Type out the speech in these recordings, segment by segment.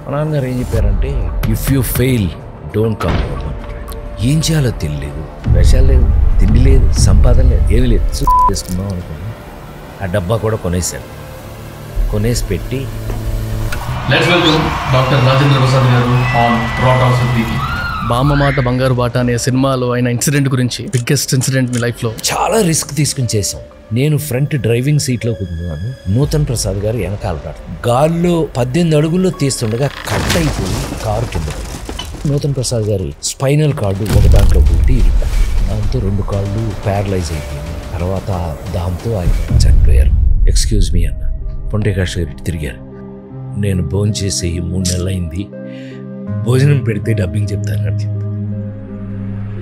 మా నాన్నగారు ఏం చెప్పారంటే, if you fail don't come home. ఏం చేయాలో తెలియలేదు, విషయాలు లేవు, తిండి లేదు, సంపాదన లేదు, ఏమీ లేదు. చేసుకుందాం అనుకున్నాను. ఆ డబ్బా కూడా కొనేసాడు. కొనేసి పెట్టి let's welcome doctor Rajendra Prasad గారు ఆన్ రాక్ హౌస్ దీపి. బామ్మ మాట బంగారు బాట అనే సినిమాలో అయిన ఇన్సిడెంట్ గురించి, బిగ్గెస్ట్ ఇన్సిడెంట్ మీ లైఫ్లో. చాలా రిస్క్ తీసుకుని చేసాం. నేను ఫ్రంట్ డ్రైవింగ్ సీట్లో కూర్చున్నాను, నూతన్ ప్రసాద్ గారు వెనకాల రాడు. గాల్లో 18 అడుగుల్లో తీస్తుండగా కట్ అయిపోయి కారు కింద. నూతన్ ప్రసాద్ గారు స్పైనల్ కార్డు ఒక దాంట్లో పుట్టి ఇరిపారు. దాంతో 2 కాళ్ళు ప్యారలైజ్ అయిపోయింది. తర్వాత దాంతో ఆయన చనిపోయారు. ఎక్స్క్యూజ్ మీ అన్న. పొండేకాష్ గారు తిరిగారు. నేను భోజనం చేసి 3 నెలలు అయింది, భోజనం పెడితే డబ్బింగ్ చెప్తాను అని చెప్పి.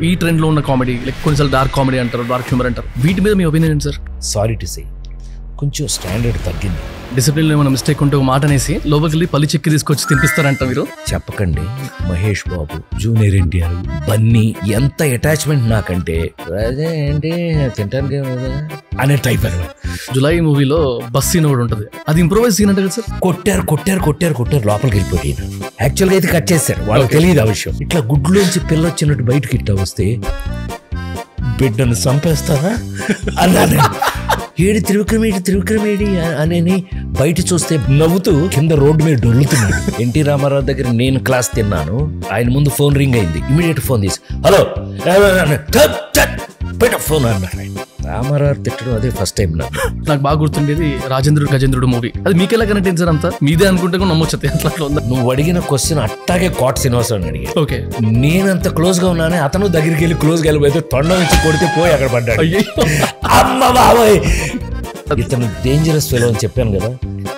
ఈ ట్రెండ్లో ఉన్న కామెడీ, లైక్ కొన్నిసార్లు డార్క్ కామెడీ అంటారు, డార్క్ హ్యూమర్ అంటారు, వీటి మీద మీ opinion sir? Sorry to say, కొంచెం స్టాండర్డ్ తగ్గింది. డిసిప్లిన్లో ఏమైనా మిస్టేక్ ఉంటే ఒక మాట అనేసి లోపలికి వెళ్ళి పల్లి చెక్కి తీసుకొచ్చి తినిపిస్తారంట మీరు. చెప్పకండి. మహేష్ బాబు, జూనియర్ ఎన్టీఆర్, బన్నీ ఎంత అటాచ్మెంట్ నాకంటే, అదే ఏంటి తింటానికి అనే టైప్ అనమాట. జులై మూవీలో బస్ సీన్ ఒకటి ఉంటుంది, అది ఇంప్రూవైజ్ సీన్ అంటే కదా సార్? కొట్టారు లోపలికి వెళ్ళిపోయాను. యాక్చువల్గా అయితే కట్ చేశారు, వాళ్ళకి తెలియదు ఆ విషయం. ఇట్లా గుడ్లోంచి పిల్ల వచ్చినట్టు బయటకి ఇట్లా వస్తే బిడ్డను చంపేస్తారా అన్నాను. ఏడు త్రివిక్రమేడి అని బయట చూస్తే నవ్వుతూ కింద రోడ్డు మీద డొల్లుతున్నాడు. ఎన్టీ రామారావు దగ్గర నేను క్లాస్ తిన్నాను. ఆయన ముందు ఫోన్ రింగ్ అయింది. ఇమీడియట్ ఫోన్ తీసి హలో పెట్ట ఫోన్ అన్నారు. ఆయన రామారావు తిట్టడం అదే ఫస్ట్ టైం. నాకు బాగా గుర్తుండేది రాజేంద్రుడు గజేంద్రుడు మూవీ. అది మీకెలా కనెక్ట్ అయింది సార్? అంతా మీదే అనుకుంటే కూడా నమ్మొచ్చు. అట్లా ఉందా? నువ్వు అడిగిన క్వశ్చన్ అట్టాగే కోట శ్రీనివాసరావు అడిగి. ఓకే, నేనంత క్లోజ్ గా ఉన్నానే, అతను దగ్గరికి వెళ్ళి క్లోజ్ గా వెళ్ళిపోతే తొండం ఇచ్చి కొడితే పోయి అక్కడ పడ్డాడు. అమ్మ బాబాయ్, ఇతను డేంజరస్ ఫెలో అని చెప్పాను కదా.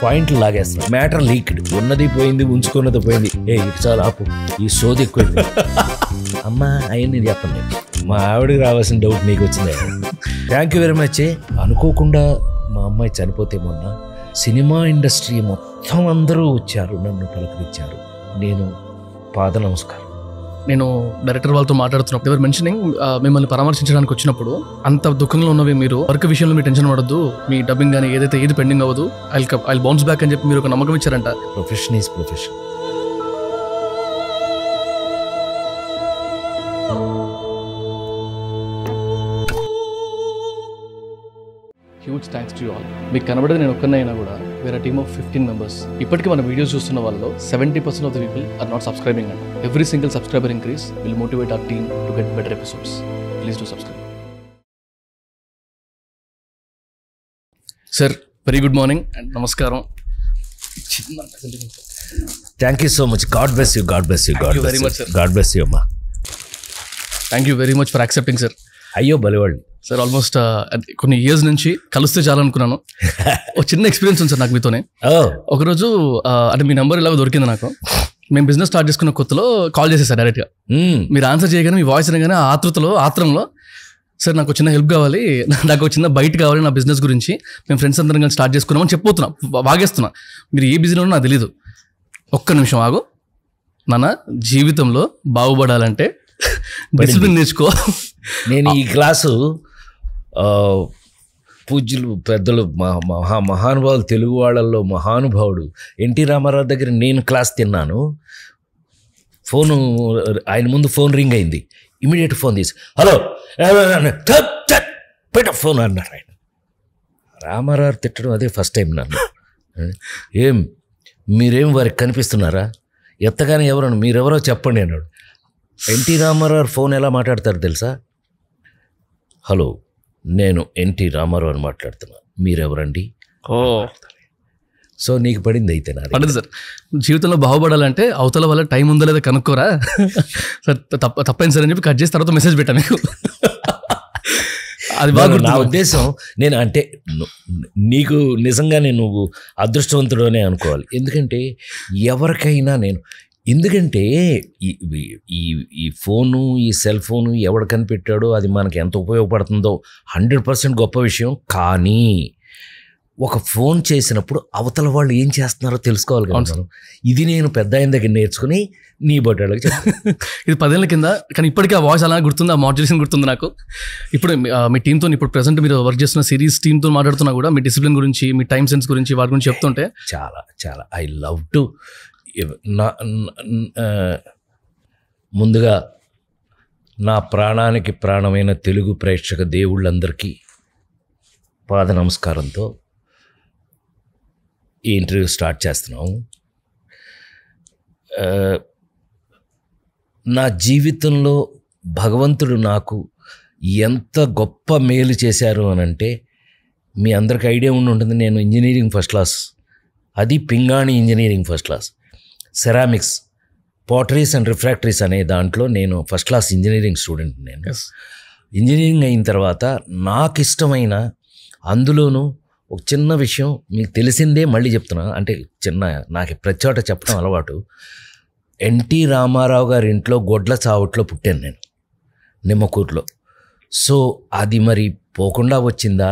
పాయింట్లు లాగేస్తాను. మ్యాటర్ లీక్డ్, ఉన్నది పోయింది, ఉంచుకున్నది పోయింది. ఇక చాలా ఆపు, ఈ సోది ఎక్కువైంది. అమ్మా అయ్యని చెప్పండి. మా ఆవిడకి రావాల్సిన డౌట్ నీకు వచ్చింది. Thank you very much. అనుకోకుండా మా అమ్మాయి చనిపోతే మొన్న సినిమా ఇండస్ట్రీ మొత్తం అందరూ వచ్చారు, నన్ను పలకరించారు. నేను పాద నమస్కారం. నేను డైరెక్టర్ వాళ్ళతో మాట్లాడుతున్నప్పుడు ఎవరు మెన్షనింగ్ మిమ్మల్ని పరామర్శించడానికి వచ్చినప్పుడు, అంత దుఃఖంలో ఉన్నవి మీరు, వర్క్ విషయంలో మీరు టెన్షన్ పడద్దు, మీ డబ్బింగ్ కానీ ఏది పెండింగ్ అవ్వదు, ఐల్ బౌన్స్ బ్యాక్ అని చెప్పి మీరు ఒక నమ్మకం ఇచ్చారంట. Profession is profession. Huge thanks to you all. మీకు కనబడేది నేను ఒక్కనైనా కూడా వేరే టీమ్ ఆఫ్ 15 మెంబర్స్. ఇప్పటికీ మన వీడియోస్ చూస్తున్న వాళ్ళలో 70% of the people are not subscribing and every single subscriber increase will motivate our team to get better episodes. Please do subscribe. Sir, very good morning and నమస్కారం. Thank you so much. God bless you. God bless you. God very much sir. God bless you అమ్మా. Thank you very much for accepting sir. అయ్యో బలివాళ్ళు sir, almost కొన్ని years నుంచి కలిస్తే చాలనుకున్నాను. ఒక చిన్న experience ఉంది సార్ నాకు మీతోనే. ఒకరోజు అంటే మీ నెంబర్ ఇలాగ దొరికింది నాకు. మేము బిజినెస్ స్టార్ట్ చేసుకున్న కొత్తలో కాల్ చేసేసారు డైరెక్ట్గా. మీరు ఆన్సర్ చేయగానే, మీ వాయిస్ అనగానే ఆత్రంలో సార్ నాకు చిన్న హెల్ప్ కావాలి, నాకు చిన్న బయట కావాలి నా బిజినెస్ గురించి, మేము ఫ్రెండ్స్ అందరం కానీ స్టార్ట్ చేసుకున్నామని చెప్పబోతున్నా, వాగేస్తున్నా. మీరు ఏ బిజీలో ఉన్నా నాకు తెలీదు. ఒక్క నిమిషం ఆగు నాన్న. జీవితంలో బాగుపడాలంటే డిసిప్లిన్ నేర్చుకో. నేను ఈ క్లాసు పూజ్యులు పెద్దలు మహానుభావులు, తెలుగు వాళ్ళల్లో మహానుభావుడు ఎన్టీ రామారావు దగ్గర నేను క్లాస్ తిన్నాను. ఫోను ఆయన ముందు ఫోన్ రింగ్ అయింది. ఇమీడియట్ ఫోన్ తీసి హలో పెట్ట ఫోన్ అన్నారు. ఆయన రామారావు తిట్టడం అదే ఫస్ట్ టైం. నన్ను మీరేం వారికి కనిపిస్తున్నారా, ఎత్తగానే ఎవరన్నా మీరెవరో చెప్పండి అన్నాడు. ఎన్టీ రామారావు ఫోన్ ఎలా మాట్లాడతారు తెలుసా? హలో, నేను ఎన్టీ రామారావు అని మాట్లాడుతున్నా, మీరెవరండి? సో నీకు పడింది అయితే నాది పడింది సార్. జీవితంలో బాగుపడాలంటే అవతల వల్ల టైం ఉందో లేదా కనుక్కోరా సార్. తప్పైంది సార్ అని చెప్పి కట్ చేసి తర్వాత మెసేజ్ పెట్టా మీకు. అది బాగా నా ఉద్దేశం. నేను అంటే నీకు నిజంగానే నువ్వు అదృష్టవంతుడనే అనుకోవాలి. ఎందుకంటే ఎవరికైనా ఎందుకంటే ఈ ఫోను, ఈ సెల్ ఫోను ఎవడు కనిపెట్టాడో అది మనకి ఎంత ఉపయోగపడుతుందో 100% గొప్ప విషయం. కానీ ఒక ఫోన్ చేసినప్పుడు అవతల వాళ్ళు ఏం చేస్తున్నారో తెలుసుకోవాలి కదా. ఇది నేను పెద్ద ఆయన దగ్గర నేర్చుకుని నీ బొడ్డలకి చెప్పాను. ఇది 10 ఏళ్ళ కింద, కానీ ఇప్పటికీ ఆ వాయిస్ అలా గుర్తుంది, ఆ మాడ్యులేషన్ గుర్తుంది నాకు. ఇప్పుడు మీ టీంతో, ఇప్పుడు ప్రెసెంట్ మీరు వర్క్ చేస్తున్న సిరీస్ టీంతో మాట్లాడుతున్నా కూడా మీ డిసిప్లిన్ గురించి, మీ టైం సెన్స్ గురించి, వాటి గురించి చెప్తుంటే చాలా ఐ లవ్ టు ముందుగా నా ప్రాణానికి ప్రాణమైన తెలుగు ప్రేక్షక దేవుళ్ళందరికీ పాద నమస్కారంతో ఈ ఇంటర్వ్యూ స్టార్ట్ చేస్తున్నాము. నా జీవితంలో భగవంతుడు నాకు ఎంత గొప్ప మేలు చేశారు అని అంటే మీ అందరికి ఐడియా ఉండి ఉంటుంది. నేను ఇంజనీరింగ్ ఫస్ట్ క్లాస్, అది పింగాణి engineering first class, ceramics, potteries and refractories అనే దాంట్లో నేను ఫస్ట్ క్లాస్ ఇంజనీరింగ్ స్టూడెంట్. నేను ఇంజనీరింగ్ అయిన తర్వాత నాకు ఇష్టమైన, అందులోనూ ఒక చిన్న విషయం మీకు తెలిసిందే మళ్ళీ చెప్తున్నా, అంటే చిన్న నాకు ప్రతి చోట చెప్పడం అలవాటు. ఎన్టీ రామారావు గారి ఇంట్లో గొడ్ల చావట్లో పుట్టాను నేను, నిమ్మకూరులో. సో అది మరి పోకుండా వచ్చిందా,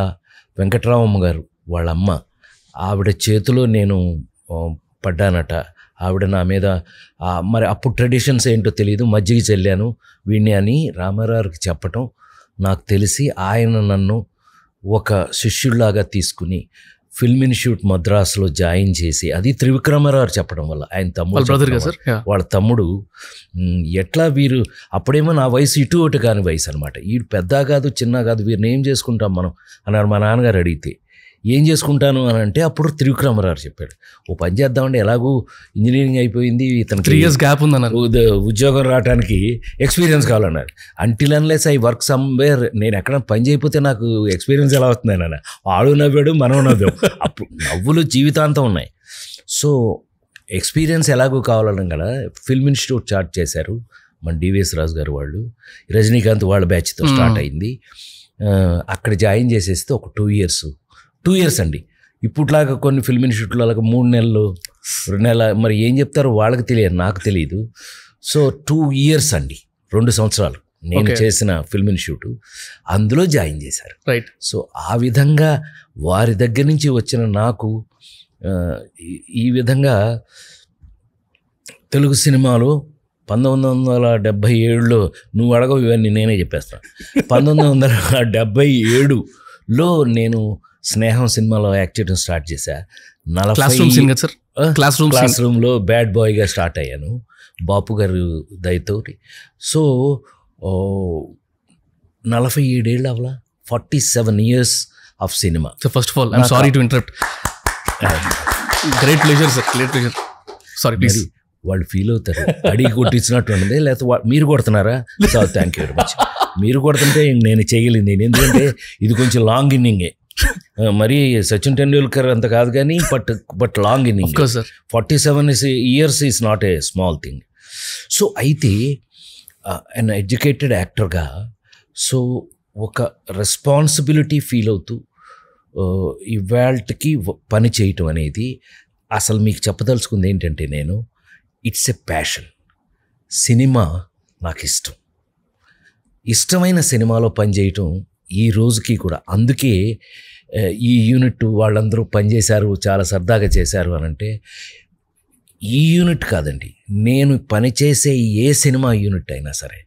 వెంకటరామమ్మ గారు వాళ్ళ అమ్మ, ఆవిడ చేతిలో నేను పడ్డానట. ఆవిడ నా మీద మరి అప్పుడు ట్రెడిషన్స్ ఏంటో తెలియదు, మజ్జిగ చెల్లాను వీణ్ణి అని రామారావుకి చెప్పటం నాకు తెలిసి ఆయన నన్ను ఒక శిష్యుల్లాగా తీసుకుని ఫిల్మ్ ఇన్స్టిట్యూట్ మద్రాసులో జాయిన్ చేసి, అది త్రివిక్రమరావు చెప్పడం వల్ల, ఆయన తమ్ముడు, వాళ్ళ తమ్ముడు. ఎట్లా వీరు అప్పుడేమో నా వయసు ఇటు ఒకటి కాని వయసు అనమాట, వీడు పెద్ద కాదు చిన్న కాదు, వీరిని ఏం చేసుకుంటాం మనం అన్నారు మా నాన్నగారు అడిగితే. ఏం చేసుకుంటాను అని అంటే అప్పుడు త్రివిక్రమరావు చెప్పాడు, ఓ పని చేద్దామంటే ఎలాగూ ఇంజనీరింగ్ అయిపోయింది, ఇతనికి 3 years గ్యాప్ ఉందన్నారు, ఉద్యోగం రావడానికి ఎక్స్పీరియన్స్ కావాలన్నారు. Until unless I work somewhere, నేను ఎక్కడ పని చేయకపోతే నాకు ఎక్స్పీరియన్స్ ఎలా అవుతుంది అన్న. వాడు నవ్వాడు, మనం నవ్వాం. అప్పుడు నవ్వులు జీవితాంతం ఉన్నాయి. సో ఎక్స్పీరియన్స్ ఎలాగూ కావాలన్నా కదా ఫిల్మ్ ఇన్స్టిట్యూట్ స్టార్ట్ చేశారు మన డివిఎస్ రాజు గారు వాళ్ళు, రజనీకాంత్ వాళ్ళ బ్యాచ్తో స్టార్ట్ అయింది. అక్కడ జాయిన్ చేసేస్తే ఒక 2 years అండి. ఇప్పుట్లాగా కొన్ని ఫిల్మ్ ఇన్స్టిట్యూట్లో అలాగ 3 నెలలు 2 నెలలు మరి ఏం చెప్తారో వాళ్ళకి తెలియదు, నాకు తెలియదు. సో 2 years అండి, 2 సంవత్సరాలు నేను చేసిన ఫిల్మ్ ఇన్స్టిట్యూట్, అందులో జాయిన్ చేశారు. రైట్. సో ఆ విధంగా వారి దగ్గర నుంచి వచ్చిన నాకు ఈ విధంగా తెలుగు సినిమాలో 1977లో, నువ్వు అడగవు ఇవన్నీ నేనే చెప్పేస్తాను, 1977లో నేను స్నేహం సినిమాలో యాక్ట్ చేయడం స్టార్ట్ చేశా. క్లాస్ రూమ్లో బ్యాడ్ బాయ్గా స్టార్ట్ అయ్యాను బాపు గారు దయతోటి. సో 47 ఏళ్ళు అవలా, 47 years of cinema. So first of all I'm sorry to interrupt. Great pleasure sir, great pleasure. Sorry please. వాళ్ళు ఫీల్ అవుతారు, అడిగి కొట్టించినట్టు ఉంటుంది, లేకపోతే మీరు కొడుతున్నారా? So thank you very much. మీరు కొడుతుంటే నేను చేయగలిగింది, ఎందుకంటే ఇది కొంచెం లాంగ్ ఇన్నింగే, మరి సచిన్ టెండూల్కర్ అంత కాదు కానీ but long inning. 47 years is not a small thing. So అయితే అన్ ఎడ్యుకేటెడ్ యాక్టర్గా సో ఒక రెస్పాన్సిబిలిటీ ఫీల్ అవుతూ ఇవాళకి పని చేయటం అనేది, అసలు మీకు చెప్పదలుచుకుంది ఏంటంటే, నేను ఇట్స్ ఎ ప్యాషన్. సినిమా నాకు ఇష్టమైన సినిమాలో పనిచేయటం ఈ రోజుకి కూడా. అందుకే ఈ యూనిట్ వాళ్ళందరూ పనిచేశారు, చాలా సరదాగా చేశారు అని అంటే, ఈ యూనిట్ కాదండి, నేను పనిచేసే ఏ సినిమా యూనిట్ అయినా సరే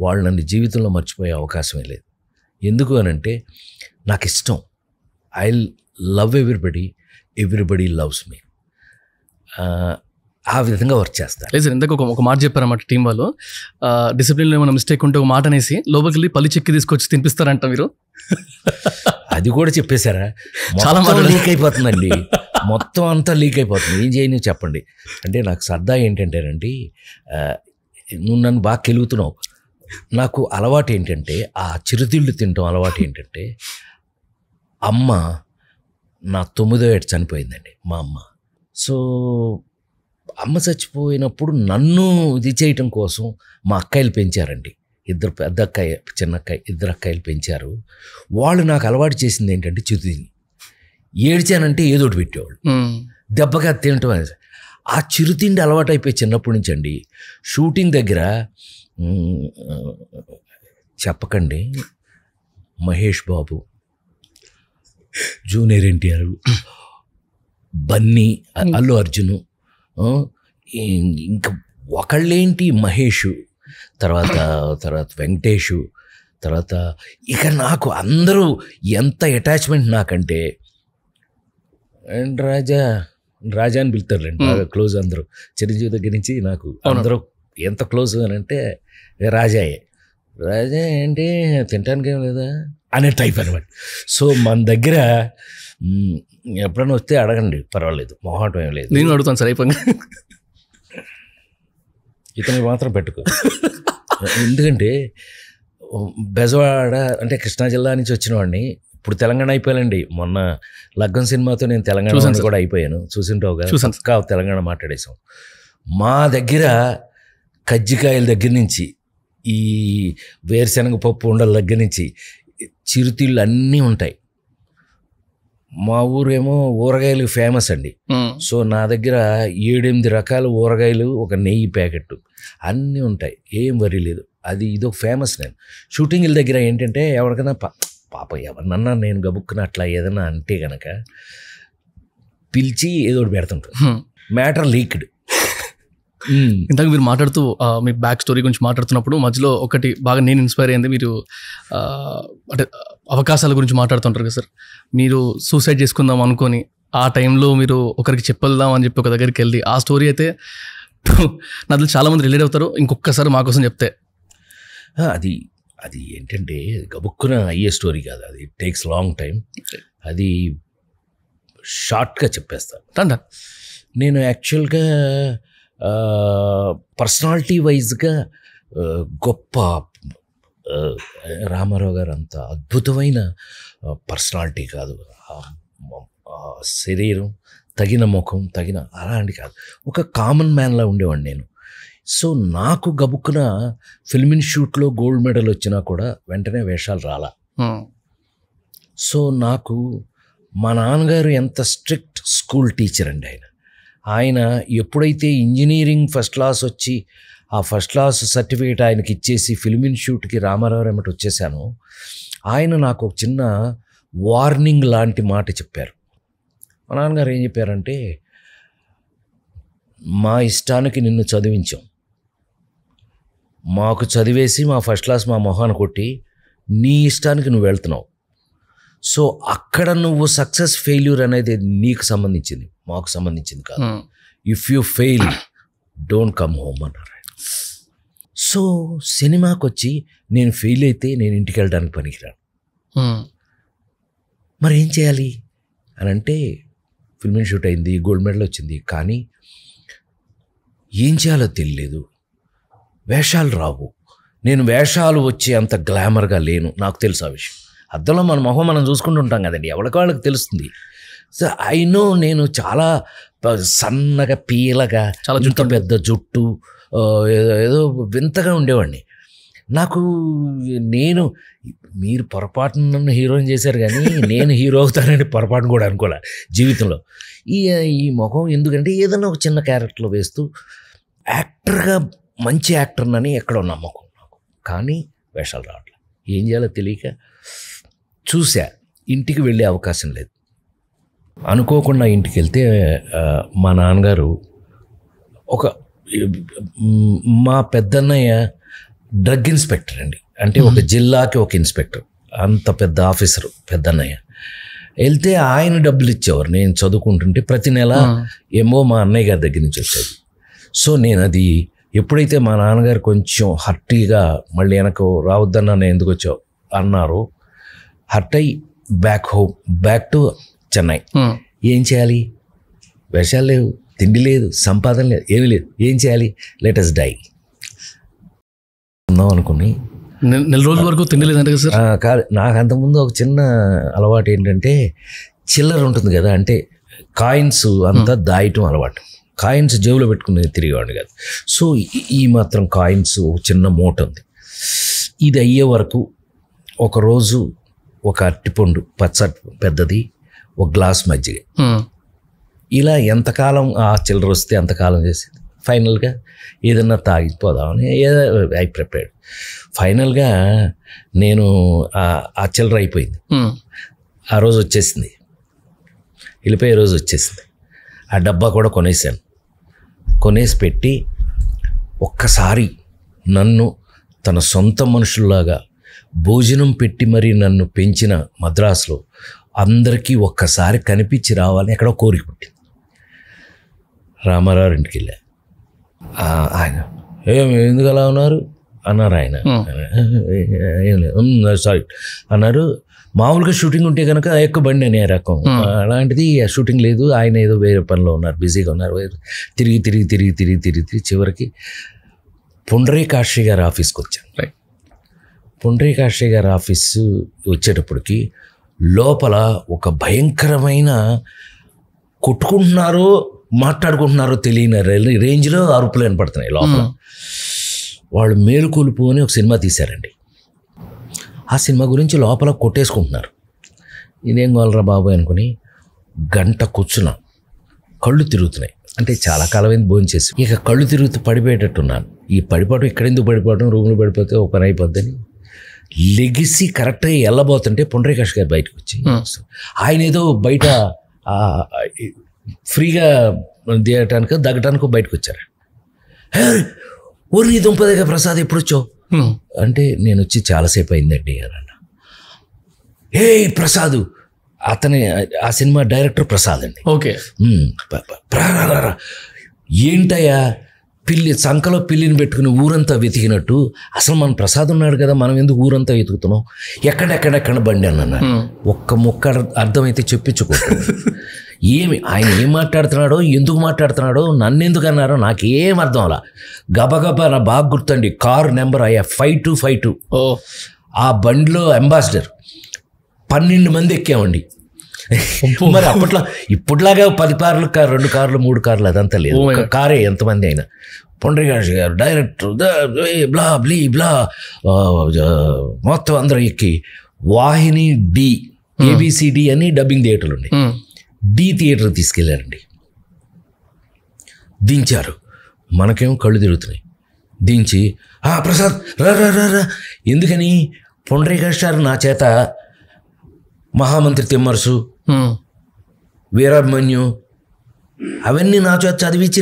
వాళ్ళు నన్ను జీవితంలో మర్చిపోయే అవకాశమే లేదు. ఎందుకు అని అంటే నాకు ఇష్టం. I love everybody loves me. ఆ విధంగా వర్క్ చేస్తారు. లేదు సార్, ఇందాక ఒక మాట చెప్పారన్నమాట టీం వాళ్ళు, డిసిప్లిన్లో ఏమైనా మిస్టేక్ ఉంటే ఒక మాట అనేసి లోపలికి వెళ్ళి పల్లి చెక్కి తీసుకొచ్చి తినిపిస్తారంట మీరు. అది కూడా చెప్పేశారా? చాలా లీక్ అయిపోతుందండి, మొత్తం అంతా లీక్ అయిపోతుంది. ఏం చేయను చెప్పండి. అంటే నాకు సరదా ఏంటంటేనండి, నువ్వు నన్ను బాగా కెలుగుతున్నావు. నాకు అలవాటు ఏంటంటే, ఆ చిరుతిళ్ళు తినటం అలవాటు ఏంటంటే, అమ్మ నా 9వ ఏట చనిపోయిందండి మా అమ్మ. సో అమ్మ చచ్చిపోయినప్పుడు నన్ను ఇది చేయటం కోసం మా అక్కయ్యలు పెంచారండి, 2 పెద్ద అక్కయ్య చిన్న అక్కయ్య, 2 అక్కయ్యలు పెంచారు. వాళ్ళు నాకు అలవాటు చేసింది ఏంటంటే చిరుతిని. ఏడ్చానంటే ఏదోటి పెట్టేవాళ్ళు, దెబ్బగా తినటం అనేది. ఆ చిరుతిండి అలవాటు అయిపోయి చిన్నప్పటి నుంచి అండి. షూటింగ్ దగ్గర చెప్పకండి, మహేష్ బాబు, జూనియర్ ఎన్టీఆర్, బన్నీ, అల్లు అర్జును, ఇంకా ఒకళ్ళేంటి మహేష్, తర్వాత వెంకటేషు, తర్వాత ఇక నాకు అందరూ ఎంత అటాచ్మెంట్ నాకంటే, అండ్ రాజా రాజా అని పిలుతారులేండి, బాగా క్లోజ్ అందరూ. చిరంజీవి దగ్గర నుంచి నాకు అందరూ ఎంత క్లోజ్ అని అంటే రాజాయే. రాజా ఏంటి తినడానికి ఏం లేదా అనే టైప్ అనమాట. సో మన దగ్గర ఎప్పుడైనా వస్తే అడగండి, పర్వాలేదు, మొహాటం ఏం లేదు. నేను అడుగుతాను సార్ అయిపోయింది. ఇతనికి మాత్రం పెట్టుకో. ఎందుకంటే బెజవాడ అంటే కృష్ణా జిల్లా నుంచి వచ్చిన వాడిని, ఇప్పుడు తెలంగాణ అయిపోయానండి. మొన్న లగ్గం సినిమాతో నేను తెలంగాణ కూడా అయిపోయాను, చూసింటావు కదా, పక్కా తెలంగాణ మాట్లాడేసాం. మా దగ్గర కజ్జికాయల దగ్గర నుంచి ఈ వేరుశనగ పప్పు ఉండల దగ్గర నుంచి చిరుతిళ్ళు అన్నీ ఉంటాయి. మా ఊరేమో ఊరగాయలు ఫేమస్ అండి. సో నా దగ్గర 7-8 రకాల ఊరగాయలు, ఒక నెయ్యి ప్యాకెట్ అన్నీ ఉంటాయి, ఏం వరి లేదు. అది ఇదొక ఫేమస్. నేను షూటింగ్ల దగ్గర ఏంటంటే ఎవరికైనా పాప ఎవరినన్నా నేను గబుక్కున అట్లా ఏదైనా అంటే కనుక పిలిచి ఏదో ఒకటి పెడుతుంటాను. Matter leaked. ఇంతకు మీరు మాట్లాడుతూ మీ బ్యాక్ స్టోరీ గురించి మాట్లాడుతున్నప్పుడు మధ్యలో ఒకటి బాగా నేను ఇన్స్పైర్ అయింది. మీరు అంటే అవకాశాల గురించి మాట్లాడుతుంటారు కదా సార్. మీరు సూసైడ్ చేసుకుందాం అనుకొని ఆ టైంలో మీరు ఒకరికి చెప్పేద్దాం అని చెప్పి ఒక దగ్గరికి వెళ్ళి ఆ స్టోరీ అయితే నాకు చాలామంది రిలేట్ అవుతారు. ఇంకొకసారి మా కోసం చెప్తే అది ఏంటంటే గబుక్కున అయ్యే స్టోరీ కాదు, అది ఇట్ టేక్స్ లాంగ్ టైం. అది షార్ట్గా చెప్పేస్తాను. నేను యాక్చువల్గా పర్సనాలిటీ వైజ్గా గొప్ప రామారావు గారు అంత అద్భుతమైన పర్సనాలిటీ కాదు. శరీరం, తగిన ముఖం, తగిన అలాంటి కాదు, ఒక కామన్ మ్యాన్లా ఉండేవాడిని నేను. సో నాకు గబుక్కున ఫిల్మ్ ఇన్స్టిట్యూట్లో గోల్డ్ మెడల్ వచ్చినా కూడా వెంటనే వేషాలు రాలా. సో నాకు మా నాన్నగారు ఎంత స్ట్రిక్ట్ స్కూల్ టీచర్ అండి ఆయన ఎప్పుడైతే ఇంజనీరింగ్ ఫస్ట్ క్లాస్ వచ్చి ఆ ఫస్ట్ క్లాస్ సర్టిఫికేట్ ఆయనకి ఇచ్చేసి ఫిల్మ్ ఇన్స్టిట్యూట్కి రామారావు ఎమ్మటి వచ్చేసాను, ఆయన నాకు ఒక చిన్న వార్నింగ్ లాంటి మాట చెప్పారు. మా నాన్నగారు ఏం చెప్పారంటే, మా ఇష్టానికి నిన్ను చదివించాం, మాకు చదివేసి మా ఫస్ట్ క్లాస్ మా మొహాన్ని కొట్టి నీ ఇష్టానికి నువ్వు వెళ్తున్నావు. సో అక్కడ నువ్వు సక్సెస్ ఫెయిల్యూర్ అనేది నీకు సంబంధించింది, మాకు సంబంధించింది కాదు. If you fail don't come home అన్నారు. సో సినిమాకి వచ్చి నేను ఫెయిల్ అయితే నేను ఇంటికి వెళ్ళడానికి పనికిరాను, మరి ఏం చేయాలి అని అంటే ఫిల్మ్ ఇన్స్టిట్యూట్ అయింది, గోల్డ్ మెడల్ వచ్చింది, కానీ ఏం చేయాలో తెలియలేదు, వేషాలు రావు. నేను వేషాలు వచ్చి అంత గ్లామర్గా లేను, నాకు తెలుసు ఆ విషయం. అద్దంలో మన మొహం మనం చూసుకుంటుంటాం కదండి, ఎవరికి వాళ్ళకి తెలుస్తుంది. సో ఐ నో నేను చాలా సన్నగా పీలగా, చాలా జుట్టు, పెద్ద జుట్టు, ఏదో వింతగా ఉండేవాడిని. నాకు నేను మీరు పొరపాటున నన్ను హీరోని చేశారు కానీ నేను హీరో అవుతానని పొరపాటును కూడా అనుకోలే జీవితంలో. ఈ ముఖం ఎందుకంటే ఏదైనా ఒక చిన్న క్యారెక్టర్లో వేస్తూ యాక్టర్గా మంచి యాక్టర్నని ఎక్కడో నమ్మకం నాకు, కానీ వేషాలు రావట్లేదు. ఏం చేయాలో తెలియక చూసా, ఇంటికి వెళ్ళే అవకాశం లేదు. అనుకోకుండా ఇంటికి వెళ్తే మా నాన్నగారు ఒక మా పెద్దన్నయ్య డ్రగ్ ఇన్స్పెక్టర్ అండి, అంటే ఒక జిల్లాకి ఒక ఇన్స్పెక్టర్, అంత పెద్ద ఆఫీసరు పెద్దన్నయ్య. వెళ్తే ఆయన డబ్బులు ఇచ్చేవారు, నేను చదువుకుంటుంటే ప్రతి నెల ఏమో మా అన్నయ్య గారి దగ్గర నుంచి వచ్చేది. సో నేను అది ఎప్పుడైతే మా నాన్నగారు కొంచెం హర్టీగా మళ్ళీ వెనక రావద్దన్నా ఎందుకు వచ్చావు అన్నారు, హర్ట్ అయ్యి బ్యాక్ టు చెన్నై. ఏం చేయాలి, వేషాలు లేవు, తిండి లేదు, సంపాదన లేదు, ఏమీ లేదు, ఏం చేయాలి, లెట్ us డై ఉందాం అనుకుని. నెల రోజుల వరకు తిండి లేదంటే కదా సార్? కాదు, నాకు అంతకుముందు ఒక చిన్న అలవాటు ఏంటంటే చిల్లర ఉంటుంది కదా, అంటే కాయిన్స్ అంతా దాయటం అలవాటు. కాయిన్స్ జేబులో పెట్టుకుని తిరిగేవాడిని కాదు. సో ఈ మాత్రం కాయిన్స్ ఒక చిన్న మూట ఉంది. ఇది అయ్యే వరకు ఒకరోజు ఒక అరటిపండు పచ్చటి పెద్దది, ఒక గ్లాస్ మజ్జిగ, ఇలా ఎంతకాలం ఆ చిల్లర వస్తే అంతకాలం చేసేది. ఫైనల్గా ఏదన్నా తాగిపోదామని ఐ ప్రిపేర్డ్. ఫైనల్గా నేను ఆ చిల్లర అయిపోయింది, ఆ రోజు వచ్చేసింది, వెళ్ళిపోయే రోజు వచ్చేసింది. ఆ డబ్బా కూడా కొనేసాను, కొనేసి పెట్టి ఒక్కసారి నన్ను తన సొంత మనుషుల్లాగా భోజనం పెట్టి మరీ నన్ను పెంచిన మద్రాసులో అందరికీ ఒక్కసారి కనిపించి రావాలని ఎక్కడో కోరిక పుట్టింది. రామారావు ఇంటికి వెళ్ళా. ఆయన ఎందుకు అలా ఉన్నారు అన్నారు. ఆయన ఏం లేదు సారీ అన్నారు. మామూలుగా షూటింగ్ ఉంటే కనుక ఎక్కువ బండి అనే రకం, అలాంటిది షూటింగ్ లేదు. ఆయన ఏదో వేరే పనిలో ఉన్నారు, బిజీగా ఉన్నారు. తిరిగి చివరికి పుండరీకాక్షి గారి ఆఫీస్కి వచ్చాను. పుండరీకాక్షి గారి ఆఫీసు వచ్చేటప్పటికి లోపల ఒక భయంకరమైన కొట్టుకుంటున్నారో మాట్లాడుకుంటున్నారో తెలియని రేంజ్లో అరుపులు వినపడుతున్నాయి లోపల. వాళ్ళు మేలుకొలుపు అని ఒక సినిమా తీశారండి. ఆ సినిమా గురించి లోపల కొట్టేసుకుంటున్నారు. ఇదేం గోలరా బాబు అనుకుని గంట కూర్చున్నాం. కళ్ళు తిరుగుతున్నాయి. అంటే చాలా కాలమైంది భోజనం చేసి, ఇక కళ్ళు తిరుగుతూ పడిపోయేటట్టున్నాను. ఈ పడిపోవడం ఇక్కడెందుకు పడిపోవడం, రూమ్లో పడిపోతే ఒక పని అయిపోద్దని లెగిసి కరెక్ట్గా వెళ్ళబోతుంటే పుండరీకాక్షి గారు బయటకు వచ్చి, ఆయన ఏదో బయట ఫ్రీగా దిగటానికి దగ్గటానికి బయటకు వచ్చారు. ఊరి దుంపదేగా ప్రసాద్ ఎప్పుడు వచ్చావు అంటే, నేను వచ్చి చాలాసేపు అయిందండి అన్న. ఏ ప్రసాద్, అతని ఆ సినిమా డైరెక్టర్ ప్రసాద్ అండి. ఓకే. ఏంటయ్యా పిల్లి సంకలో పిల్లిని పెట్టుకుని ఊరంతా వెతికినట్టు, అసలు మన ప్రసాద్ ఉన్నాడు కదా, మనం ఎందుకు ఊరంతా వెతుకుతున్నాం, ఎక్కడెక్కడ బండి అన్న. ఒక్క ముక్క అర్థమైతే చెప్పించుకో. ఆయన ఏం మాట్లాడుతున్నాడో, ఎందుకు మాట్లాడుతున్నాడో, నన్ను ఎందుకు అన్నారో నాకేం అర్థం అలా. గబగబా నా బాగా గుర్తండి, కారు నెంబర్ 5252. ఆ బండిలో అంబాసిడర్ 12 మంది ఎక్కామండి. మరి అప్పట్లో ఇప్పట్లాగా 10 కార్లు, 2 కార్లు, 3 కార్లు అదంతా లేదు. ఒక కారే ఎంతమంది అయినా. పుండరీకాక్షి గారు డైరెక్టర్ బ్లా బ్లీ బ్లా మొత్తం అందరూ ఎక్కి వాహిని డి, ఏబిసిడి అని డబ్బింగ్ థియేటర్లు ఉన్నాయి. డి థియేటర్ తీసుకెళ్ళారండి. దించారు. మనకేమో కళ్ళు తిరుగుతున్నాయి. దించి ప్రసాద్ రా రా రా రా ఎందుకని, పుండరీకాక్షి గారు నా చేత మహామంత్రి తిమ్మర్సు, వీరాభిమన్యు అవన్నీ నా చేత చదివించి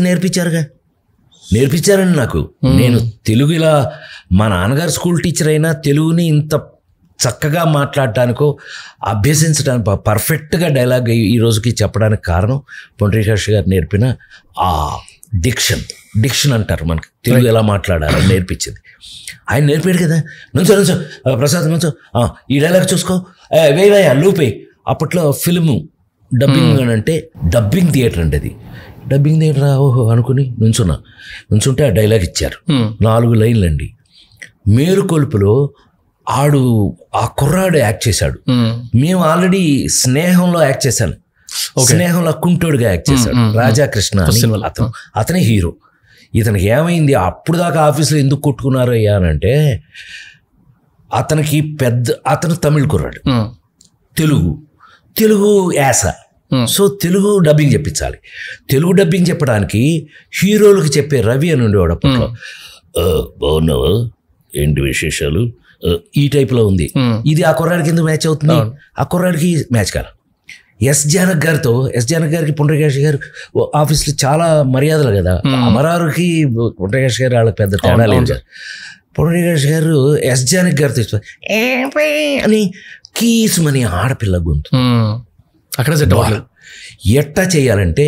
నేర్పించారండి నాకు. నేను తెలుగు ఇలా, మా నాన్నగారు స్కూల్ టీచర్ అయినా తెలుగుని ఇంత చక్కగా మాట్లాడటానికో అభ్యసించడానికి పర్ఫెక్ట్గా డైలాగ్ ఈ రోజుకి చెప్పడానికి కారణం పుండరీకాక్షి గారు నేర్పిన ఆ డిక్షన్ అంటారు మనకి, తెలుగు ఎలా మాట్లాడాలని నేర్పించింది. ఆయన నేర్పాడు కదా. నుంచో ప్రసాద్ నుంచో, ఈ డైలాగ్ చూసుకో, వేయా లూపే. అప్పట్లో ఫిల్ము డబ్బింగ్ అని అంటే డబ్బింగ్ థియేటర్ అండి అది. డబ్బింగ్ థియేటర్ ఓహో అనుకుని నుంచుంటే ఆ డైలాగ్ ఇచ్చారు. 4 లైన్లు అండి. మేలుకొలుపులో ఆ కుర్రాడు యాక్ట్ చేశాడు. మేము ఆల్రెడీ స్నేహంలో యాక్ట్ చేశాను. స్నేహంలో కుంటోడుగా యాక్ట్ చేశాడు రాజాకృష్ణ అని. అతనే హీరో. ఇతనికి ఏమైంది, అప్పుడు దాకా ఆఫీస్లో ఎందుకు కొట్టుకున్నారు అయ్యా అని అంటే, అతను తమిళ్ కుర్రాడు, తెలుగు యాస. సో తెలుగు డబ్బింగ్ చెప్పించాలి. తెలుగు డబ్బింగ్ చెప్పడానికి హీరోలకు చెప్పే రవి అని ఉండేవాడు అప్పట్లో. బాగున్నావా, ఏంటి విశేషాలు, ఈ టైప్లో ఉంది. ఇది ఆ కుర్రాడికి ఎందుకు మ్యాచ్ అవుతుంది, ఆ కుర్రాడికి మ్యాచ్ కాదు. ఎస్ జానక్ గారికి పుండరీకాక్షి గారు ఆఫీస్లో చాలా మర్యాదలు కదా. అమరారుకి పుండరీకాక్షి గారు వాళ్ళకి పెద్ద తేడా లేదు. పుండరీకాక్షి గారు ఎస్ జానక్ గారితో అని కీసుమని ఆడపిల్ల గొంతు అక్కడ ఎట్టా చేయాలంటే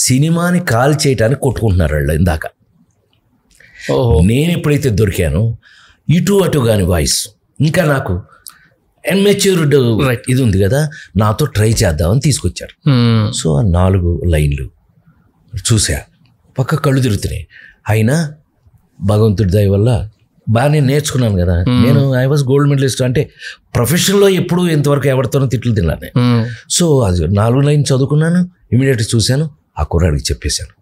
సినిమాని కాల్ చేయటానికి కొట్టుకుంటున్నారు వాళ్ళు. ఇందాక నేను ఎప్పుడైతే దొరికానో ఇటు అటు కాని వాయిస్, ఇంకా నాకు ఎన్మెచ్యూర్డ్ ఇది ఉంది కదా, నాతో ట్రై చేద్దామని తీసుకొచ్చారు. సో ఆ 4 లైన్లు చూసా, పక్క కళ్ళు తిరుగుతున్నాయి. అయినా భగవంతుడి దయ వల్ల బాగానే నేర్చుకున్నాను కదా. నేను ఐ వాజ్ గోల్డ్ మెడలిస్ట్. అంటే ప్రొఫెషన్లో ఎప్పుడు ఇంతవరకు ఎవరితోనో తిట్లు తిన్నాను. సో అది 4 లైన్ చదువుకున్నాను. ఇమీడియట్గా చూశాను, ఆ కుర్రాడికి చెప్పేశాను.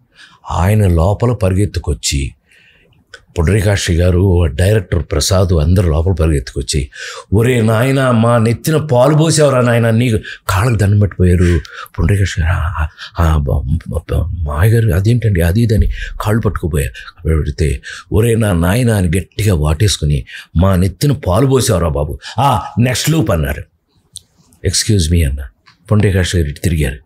ఆయన లోపల పరిగెత్తుకొచ్చి, పుండరీకాక్షి గారు, డైరెక్టర్ ప్రసాద్ అందరూ లోపల పరిగెత్తుకొచ్చి, ఒరే నాయన మా నెత్తిన పాలు పోసేవరా నాయన, నీకు కాళ్ళకి దండం పెట్టిపోయారు. పుండరీకాక్షి గారు మాయ గారు అదేంటండి అది ఇదని కాళ్ళు పట్టుకుపోయారు. పెడితే ఒరే నా నాయన అని గట్టిగా వాటేసుకుని, మా నెత్తిన పాలు పోసేవరా బాబు, నెక్స్ట్ లూప్ అన్నారు. ఎక్స్క్యూజ్ మీ అన్న. పుండరీకాక్షి గారు ఇటు తిరిగారు.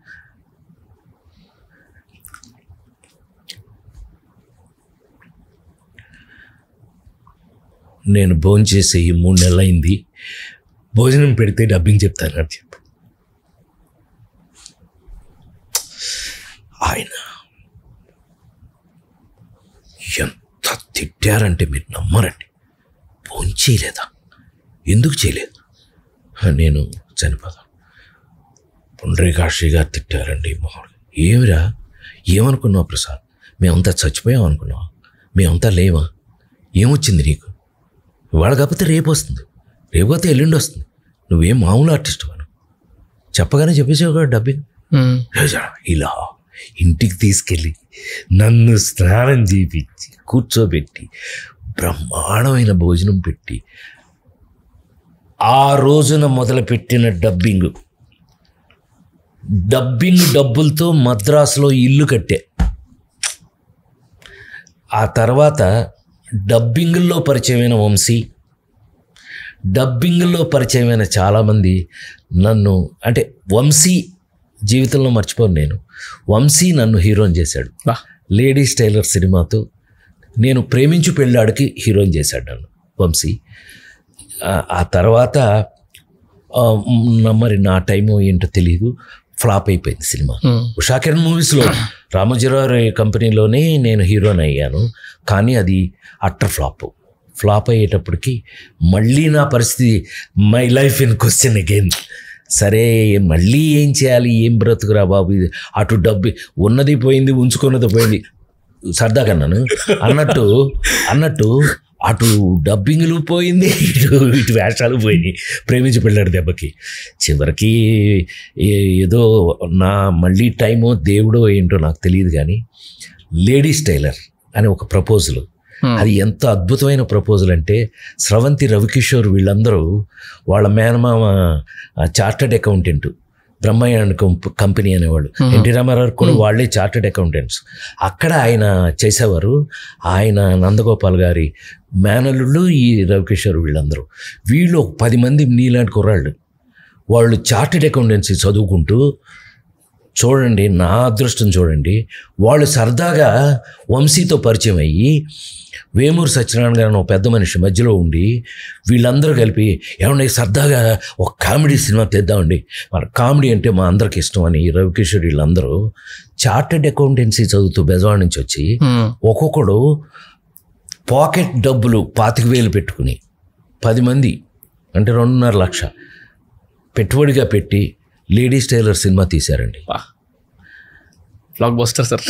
నేను భోజనం చేసే ఈ 3 నెలలు అయింది, భోజనం పెడితే డబ్బింగ్ చెప్తాను అని చెప్పు. ఆయన తిట్టారంటే మీరు నమ్మరండి. ఫోన్ చేయలేదా? ఎందుకు చేయలేదు? నేను చనిపోదాం. పుండరీకాక్షి గారు తిట్టారండి. ఏమిరా, ఏమనుకున్నావు ప్రసాద్? మేమంతా చచ్చిపోయాం అనుకున్నావా? మేమంతా లేవా? ఏమొచ్చింది నీకు? ఇవాళ కాకపోతే రేపు వస్తుంది, రేపు కాకపోతే ఎల్లుండి వస్తుంది. నువ్వేం మామూలు ఆర్టిస్ట్ అను చెప్పగానే చెప్పేసావు కదా డబ్బింగ్. ఇలా ఇంటికి తీసుకెళ్ళి నన్ను స్నానం చేయించి కూర్చోబెట్టి బ్రహ్మాండమైన భోజనం పెట్టి ఆ రోజున మొదలుపెట్టిన డబ్బింగ్ డబ్బులతో మద్రాసులో ఇల్లు కట్టే. ఆ తర్వాత డబ్బింగుల్లో పరిచయమైన వంశీ, డబ్బింగుల్లో పరిచయమైన చాలామంది నన్ను, అంటే వంశీ జీవితంలో మర్చిపోను నేను. వంశీ నన్ను హీరోని చేశాడు. లేడీస్ టైలర్ సినిమాతో నేను ప్రేమించు పెళ్ళాడికి హీరోని చేశాడు నన్ను వంశీ. ఆ తర్వాత మరి నా టైము ఏంటో తెలియదు, ఫ్లాప్ అయిపోయింది సినిమా. ఉషా కిరణ్ మూవీస్లో రామోజీరావు కంపెనీలోనే నేను హీరోని అయ్యాను, కానీ అది అట్టర్ ఫ్లాప్ అయ్యేటప్పటికి మళ్ళీ నా పరిస్థితి, my life in question again. సరే మళ్ళీ ఏం చేయాలి, ఏం బ్రతుకురా బాబు, అటు డబ్బు ఉన్నది పోయింది, ఉంచుకున్నది పోయింది, సర్దాకన్నాను అన్నట్టు అటు డబ్బింగ్లు పోయింది, ఇటు వేషాలు పోయినాయి ప్రేమించి పెళ్ళాడు దెబ్బకి. చివరికి ఏదో నా మళ్ళీ టైమో దేవుడో ఏంటో నాకు తెలియదు, కానీ లేడీస్ టైలర్ అనే ఒక ప్రపోజల్, అది ఎంత అద్భుతమైన ప్రపోజల్ అంటే, స్రవంతి, రవికిషోర్ వీళ్ళందరూ వాళ్ళ మేనమామ చార్టర్డ్ అకౌంటెంట్, బ్రహ్మయ్య కంపెనీ అనేవాళ్ళు. ఎన్టీ రామారావు కూడా వాళ్ళే చార్టర్డ్ అకౌంటెంట్స్. అక్కడ ఆయన చేసేవారు. ఆయన నందగోపాల్ గారి మేనల్లుళ్ళు ఈ రవికిషోర్ వీళ్ళు 10 మంది నీలాంటి కుర్రాళ్ళు. వాళ్ళు చార్టర్డ్ అకౌంటెన్సీ చదువుకుంటూ, చూడండి నా అదృష్టం చూడండి, వాళ్ళు సరదాగా వంశీతో పరిచయం అయ్యి, వేమూరు సత్యనారాయణ గారు ఒక పెద్ద మనిషి మధ్యలో ఉండి, వీళ్ళందరూ కలిపి ఏమన్నా సరదాగా ఒక కామెడీ సినిమా తెద్దామండి, మన కామెడీ అంటే మా అందరికి ఇష్టం అని రవికిషోర్ వీళ్ళందరూ చార్టర్డ్ అకౌంటెన్సీ చదువుతూ బెజవాడ నుంచి వచ్చి ఒక్కొక్కడు పాకెట్ డబ్బులు 25,000 పెట్టుకుని 10 మంది అంటే 2.5 లక్ష పెట్టుబడిగా పెట్టి లేడీస్ టైలర్ సినిమా తీశారండి. Blockbuster sir.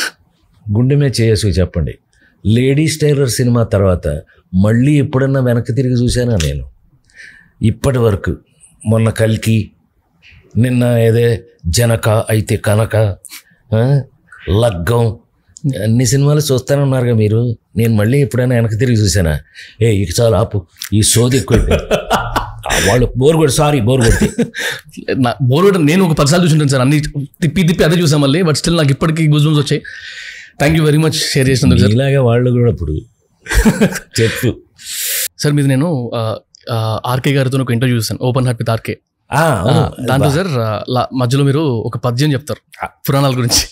గుండె మీద చేసుకు చెప్పండి. లేడీస్ టైలర్ సినిమా తర్వాత మళ్ళీ ఎప్పుడన్నా వెనక్కి తిరిగి చూశానా నేను? ఇప్పటి వరకు మొన్న కల్కి, నిన్న ఏదే జనక, అయితే కనక, లగ్గం, అన్ని సినిమాలు చూస్తూనే ఉన్నారుగా మీరు. నేను మళ్ళీ ఎప్పుడైనా వెనక్కి తిరిగి చూశానా? ఇక చాలు ఆపు, ఈ సోది ఎక్కువైపోయింది. వాళ్ళు బోర్ కొడితే నేను ఒక 10 సార్లు చూసుంటాను సార్, అన్ని తిప్పి అదే చూసాం మళ్ళీ. బట్ స్టిల్ నాకు ఇప్పటికీ గూజ్బంప్స్ వచ్చాయి. Thank you very much share చేసినందుకు. ఇలాగే వాళ్ళు కూడా ఇప్పుడు చెప్పు సార్. మీది నేను ఆర్కే గారితో ఒక ఇంటర్వ్యూ చూసాను, ఓపెన్ హార్ట్ విత్ ఆర్కే. దాంట్లో సార్ మధ్యలో మీరు ఒక పద్యం చెప్తారు పురాణాల గురించి.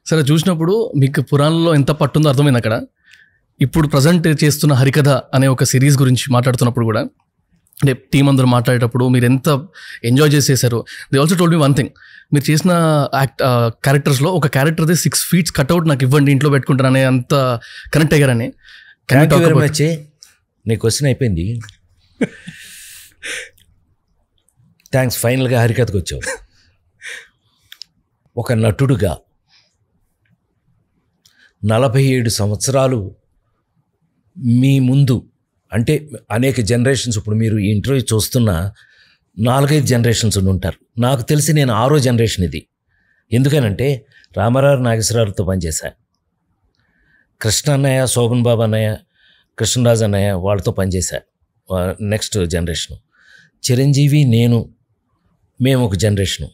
సరే చూసినప్పుడు మీకు పురాణంలో ఎంత పట్టుందో అర్థమైంది అక్కడ. ఇప్పుడు ప్రజెంట్ చేస్తున్న హరికథ అనే ఒక సిరీస్ గురించి మాట్లాడుతున్నప్పుడు కూడా, అంటే టీం అందరూ మాట్లాడేటప్పుడు మీరు ఎంత ఎంజాయ్ చేసేసారు. They also told me one thing, మీరు చేసిన క్యారెక్టర్స్లో ఒక క్యారెక్టర్ది 6 feet కట్అవుట్ నాకు ఇవ్వండి, ఇంట్లో పెట్టుకుంటాను అనే అంత కనెక్ట్ అయ్యారని. నీ క్వశ్చన్ అయిపోయింది. థ్యాంక్స్. ఫైనల్గా హరికథకు వచ్చావు. ఒక నటుడుగా 47 సంవత్సరాలు మీ ముందు, అంటే అనేక జనరేషన్స్, ఇప్పుడు మీరు ఈ ఇంటర్వ్యూ చూస్తున్న 4-5 జనరేషన్స్ ఉంటారు. నాకు తెలిసి నేను 6వ జనరేషన్ ఇది. ఎందుకనంటే రామారావు నాగేశ్వరరావుతో పనిచేశా, కృష్ణ అన్నయ్య, శోభన్ బాబు అన్నయ్య, కృష్ణరాజు అన్నయ్య వాళ్ళతో పనిచేశా. నెక్స్ట్ జనరేషను చిరంజీవి, మేము ఒక జనరేషను.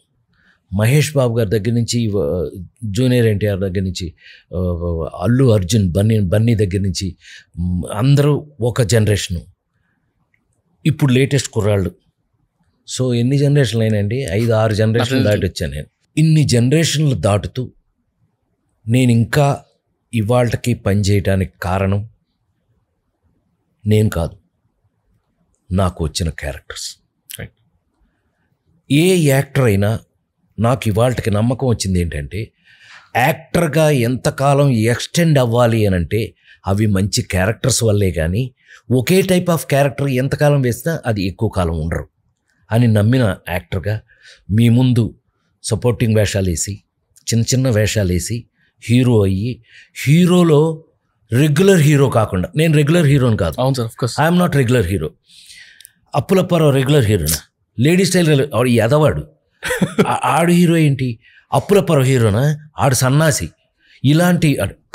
మహేష్ బాబు గారి దగ్గర నుంచి, జూనియర్ ఎన్టీఆర్ దగ్గర నుంచి, అల్లు అర్జున్, బన్నీ దగ్గర నుంచి అందరూ ఒక జనరేషను. ఇప్పుడు లేటెస్ట్ కుర్రాళ్ళు. సో ఎన్ని జనరేషన్లు అయినాయండి? 5-6 జనరేషన్లు దాటి వచ్చాను నేను. ఇన్ని జనరేషన్లు దాటుతూ నేను ఇంకా ఇవాళకి పనిచేయడానికి కారణం నేను నాకు వచ్చిన క్యారెక్టర్స్. ఏ యాక్టర్ అయినా నాకు ఇవాళకి నమ్మకం వచ్చింది ఏంటంటే, యాక్టర్గా ఎంతకాలం ఎక్స్టెండ్ అవ్వాలి అని అంటే అవి మంచి క్యారెక్టర్స్ వల్లే కానీ ఒకే టైప్ ఆఫ్ క్యారెక్టర్ ఎంతకాలం వేసినా అది ఎక్కువ కాలం ఉండరు అని నమ్మిన యాక్టర్గా మీ ముందు సపోర్టింగ్ వేషాలు వేసి చిన్న చిన్న వేషాలు వేసి హీరో అయ్యి, హీరోలో రెగ్యులర్ హీరో కాకుండా, నేను రెగ్యులర్ హీరోని కాదు, అవును sir, of course I'm not regular hero. Appulapparao regular హీరోనా? లేడీ స్టైల్ ఆడు ఎదవాడు, ఆడు హీరో ఏంటి? అప్పులప్పారావు హీరోనా? ఆడు సన్నాసి. ఇలాంటి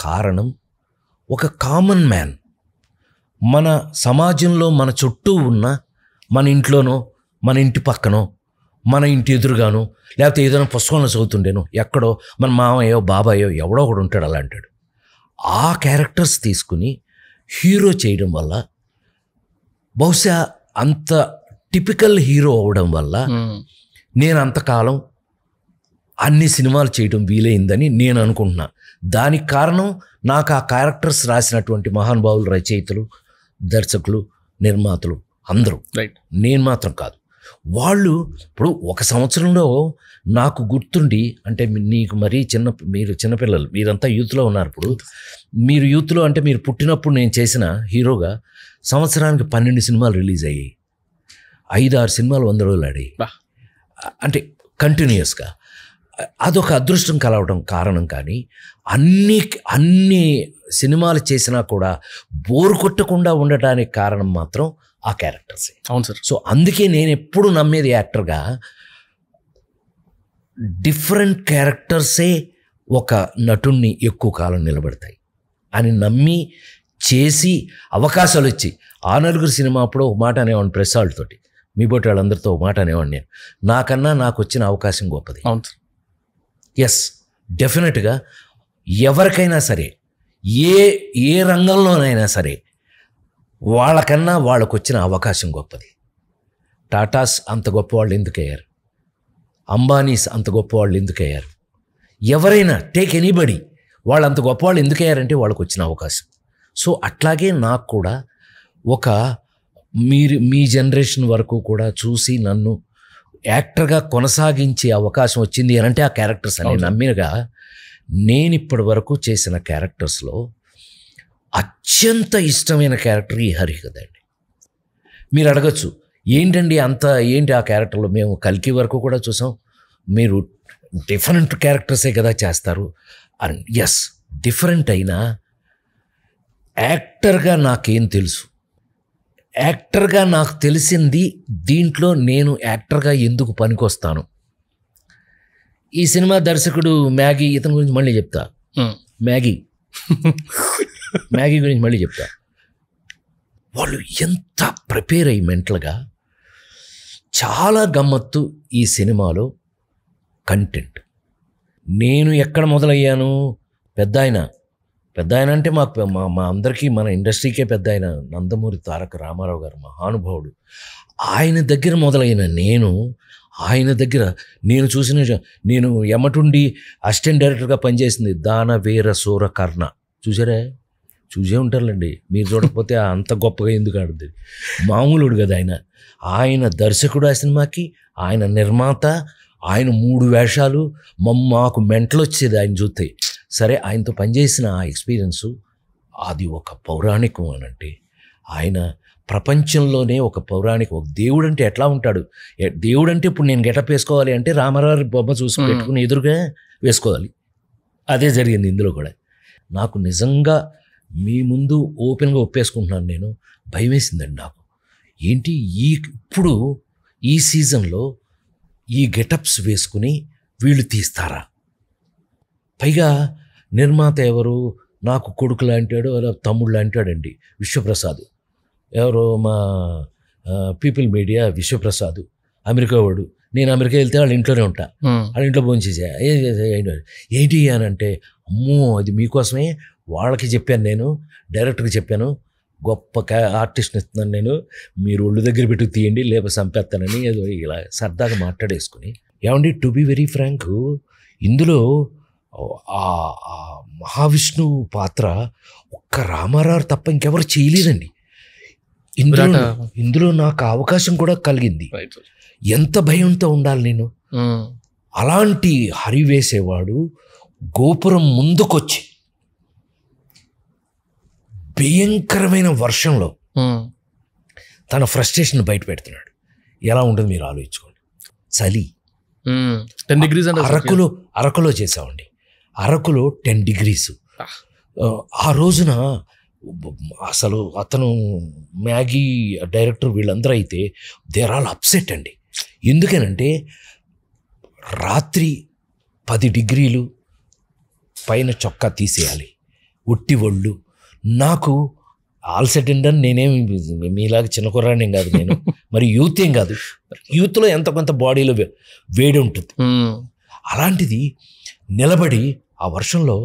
కారణం ఒక కామన్ మ్యాన్ మన సమాజంలో మన చుట్టూ ఉన్న, మన ఇంట్లోనో మన ఇంటి పక్కనో మన ఇంటి ఎదురుగానో లేకపోతే ఏదైనా పుస్తకంలో చదువుతుండేనో ఎక్కడో మన మామయ్యో బాబాయో ఎవడో ఒకడు ఉంటాడు అలా అంటాడు. ఆ క్యారెక్టర్స్ తీసుకుని హీరో చేయడం వల్ల బహుశా అంత టిపికల్ హీరో అవ్వడం వల్ల నేను అంతకాలం అన్ని సినిమాలు చేయడం వీలైందని నేను అనుకుంటున్నా. దానికి కారణం నాకు ఆ క్యారెక్టర్స్ రాసినటువంటి మహానుభావులు, రచయితలు, దర్శకులు, నిర్మాతలు అందరూ, రైట్. నేను మాత్రం కాదు. వాళ్ళు ఇప్పుడు ఒక సంవత్సరంలో నాకు గుర్తుండి, అంటే నీకు మరీ మీరు చిన్నపిల్లలు, మీరంతా యూత్లో ఉన్నారు. ఇప్పుడు మీరు యూత్లో అంటే మీరు పుట్టినప్పుడు నేను చేసిన హీరోగా సంవత్సరానికి 12 సినిమాలు రిలీజ్ అయ్యాయి, 5-6 సినిమాలు 100 రోజులు ఆడాయి, అంటే కంటిన్యూస్గా. అదొక అదృష్టం కలవడం కారణం. కానీ అన్ని సినిమాలు చేసినా కూడా బోరు కొట్టకుండా ఉండటానికి కారణం మాత్రం ఆ క్యారెక్టర్సే. అవును సార్. సో అందుకే నేను ఎప్పుడు నమ్మేది యాక్టర్గా డిఫరెంట్ క్యారెక్టర్సే ఒక నటుణ్ణి ఎక్కువ కాలం నిలబెడతాయి అని నమ్మి చేసి అవకాశాలు వచ్చి, ఆ నలుగురు సినిమా అప్పుడు ఒక మాట అనేవాడిని ప్రెస్ వాళ్ళతోటి, మీ బోటి వాళ్ళందరితో ఒక మాట అనేవాడిని నేను, నాకన్నా నాకు వచ్చిన అవకాశం గొప్పది. అవును సార్. ఎస్, డెఫినెట్గా ఎవరికైనా సరే ఏ రంగంలోనైనా సరే వాళ్ళకన్నా వాళ్ళకు వచ్చిన అవకాశం గొప్పది. టాటాస్ అంత గొప్పవాళ్ళు ఎందుకయ్యారు? అంబానీస్ అంత గొప్పవాళ్ళు ఎందుకయ్యారు? ఎవరైనా టేక్ ఎనీబడి, వాళ్ళు అంత గొప్పవాళ్ళు ఎందుకయ్యారంటే వాళ్ళకు వచ్చిన అవకాశం. సో అట్లాగే నాకు కూడా మీ జనరేషన్ వరకు కూడా చూసి నన్ను యాక్టర్గా కొనసాగించే అవకాశం వచ్చింది అని అంటే ఆ క్యారెక్టర్స్ అని నమ్మినగా, నేను ఇప్పటి వరకు చేసిన క్యారెక్టర్స్లో అత్యంత ఇష్టమైన క్యారెక్టర్ ఈ హరికథ అండి. మీరు అడగచ్చు, ఏంటండి ఏంటి ఆ క్యారెక్టర్లో? మేము కల్కి వరకు కూడా చూసాం, మీరు డిఫరెంట్ క్యారెక్టర్సే కదా చేస్తారు అని. ఎస్, డిఫరెంట్ అయినా యాక్టర్గా నాకేం తెలుసు, యాక్టర్గా నాకు తెలిసింది దీంట్లో నేను యాక్టర్గా ఎందుకు పనికొస్తాను. ఈ సినిమా దర్శకుడు మ్యాగీ, ఇతని గురించి మళ్ళీ చెప్తా, మ్యాగీ గురించి మళ్ళీ చెప్తా. వాళ్ళు ఎంత ప్రిపేర్ అయ్యి మెంటల్గా, చాలా గమ్మత్తు ఈ సినిమాలో కంటెంట్. నేను ఎక్కడ మొదలయ్యాను? పెద్ద ఆయన అంటే మాకు మా అందరికీ, మన ఇండస్ట్రీకే పెద్ద ఆయన నందమూరి తారక రామారావు గారు, మహానుభావుడు. ఆయన దగ్గర మొదలైన ఆయన దగ్గర నేను నేను ఎమ్మటుండి అసిస్టెంట్ డైరెక్టర్గా పనిచేసింది దానవీర సూరకర్ణ. చూసే ఉంటారులేండి, మీరు చూడకపోతే అంత గొప్పగా ఎందుకు ఆడుతుంది? మామూలుడు కదా ఆయన దర్శకుడు ఆ సినిమాకి, ఆయన నిర్మాత, ఆయన 3 వేషాలు. మాకు మెంటలు వచ్చేది ఆయన చూస్తే. సరే, ఆయనతో పనిచేసిన ఆ ఎక్స్పీరియన్సు అది ఒక పౌరాణికం అనంటే, ఆయన ప్రపంచంలోనే ఒక పౌరాణికం. ఒక దేవుడు అంటే ఎట్లా ఉంటాడు? దేవుడు అంటే ఇప్పుడు నేను గెటప్ వేసుకోవాలి అంటే రామారావు బొమ్మ చూసి పెట్టుకుని ఎదురుగా వేసుకోవాలి. అదే జరిగింది ఇందులో కూడా. నాకు నిజంగా మీ ముందు ఓపెన్గా ఒప్పేసుకుంటున్నాను, నేను భయం వేసిందండి నాకు. ఏంటి ఇప్పుడు ఈ సీజన్లో ఈ గెటప్స్ వేసుకుని వీళ్ళు తీస్తారా? పైగా నిర్మాత ఎవరు? నాకు కొడుకు లాంటాడు, అలా తమ్ముడు లాంటాడండి, విశ్వప్రసాద్. ఎవరో మా పీపుల్ మీడియా విశ్వప్రసాద్, అమెరికా వాడు. నేను అమెరికా వెళ్తే వాళ్ళ ఇంట్లోనే ఉంటా, వాళ్ళ ఇంట్లో భోంచేసా. ఏంటి అని అంటే, అమ్మో అది మీకోసమే, వాళ్ళకి చెప్పాను, నేను డైరెక్టర్కి చెప్పాను, గొప్ప ఆర్టిస్ట్ని ఇస్తున్నాను నేను, మీరు ఒళ్ళు దగ్గర పెట్టి తీయండి లేకపోతే చంపేస్తానని ఏదో ఇలా సరదాగా మాట్లాడేసుకుని. ఏమండి, టు బి వెరీ ఫ్రాంక్, ఇందులో ఆ మహావిష్ణు పాత్ర ఒక్క రామారావు తప్ప ఇంకెవరు చేయలేదండి. ఇందులో నాకు అవకాశం కూడా కలిగింది. ఎంత భయంతో ఉండాలి నేను. అలాంటి హరి వేసేవాడు గోపురం ముందుకొచ్చి భయంకరమైన వర్షంలో తన ఫ్రస్ట్రేషన్ బయట పెడుతున్నాడు. ఎలా ఉంటుంది మీరు ఆలోచించుకోండి. చలి 10 degrees అంటే అరకులో చేసామండి. అరకులో 10 degrees. ఆ రోజున అసలు అతను మ్యాగీ డైరెక్టర్ వీళ్ళందరూ అయితే దే ఆర్ ఆల్ అప్సెట్ అండి. ఎందుకనంటే రాత్రి 10 degrees పైన చొక్కా తీసేయాలి, ఉట్టి ఒళ్ళు. నాకు ఆల్సెట్ అండ్ నేనేమి మీలాగా చిన్న కుర్రాడేం కాదు, నేను మరి యూత్ ఏం కాదు. యూత్లో ఎంత కొంత బాడీలో వేడి ఉంటుంది. అలాంటిది నిలబడి ఆ వర్షంలో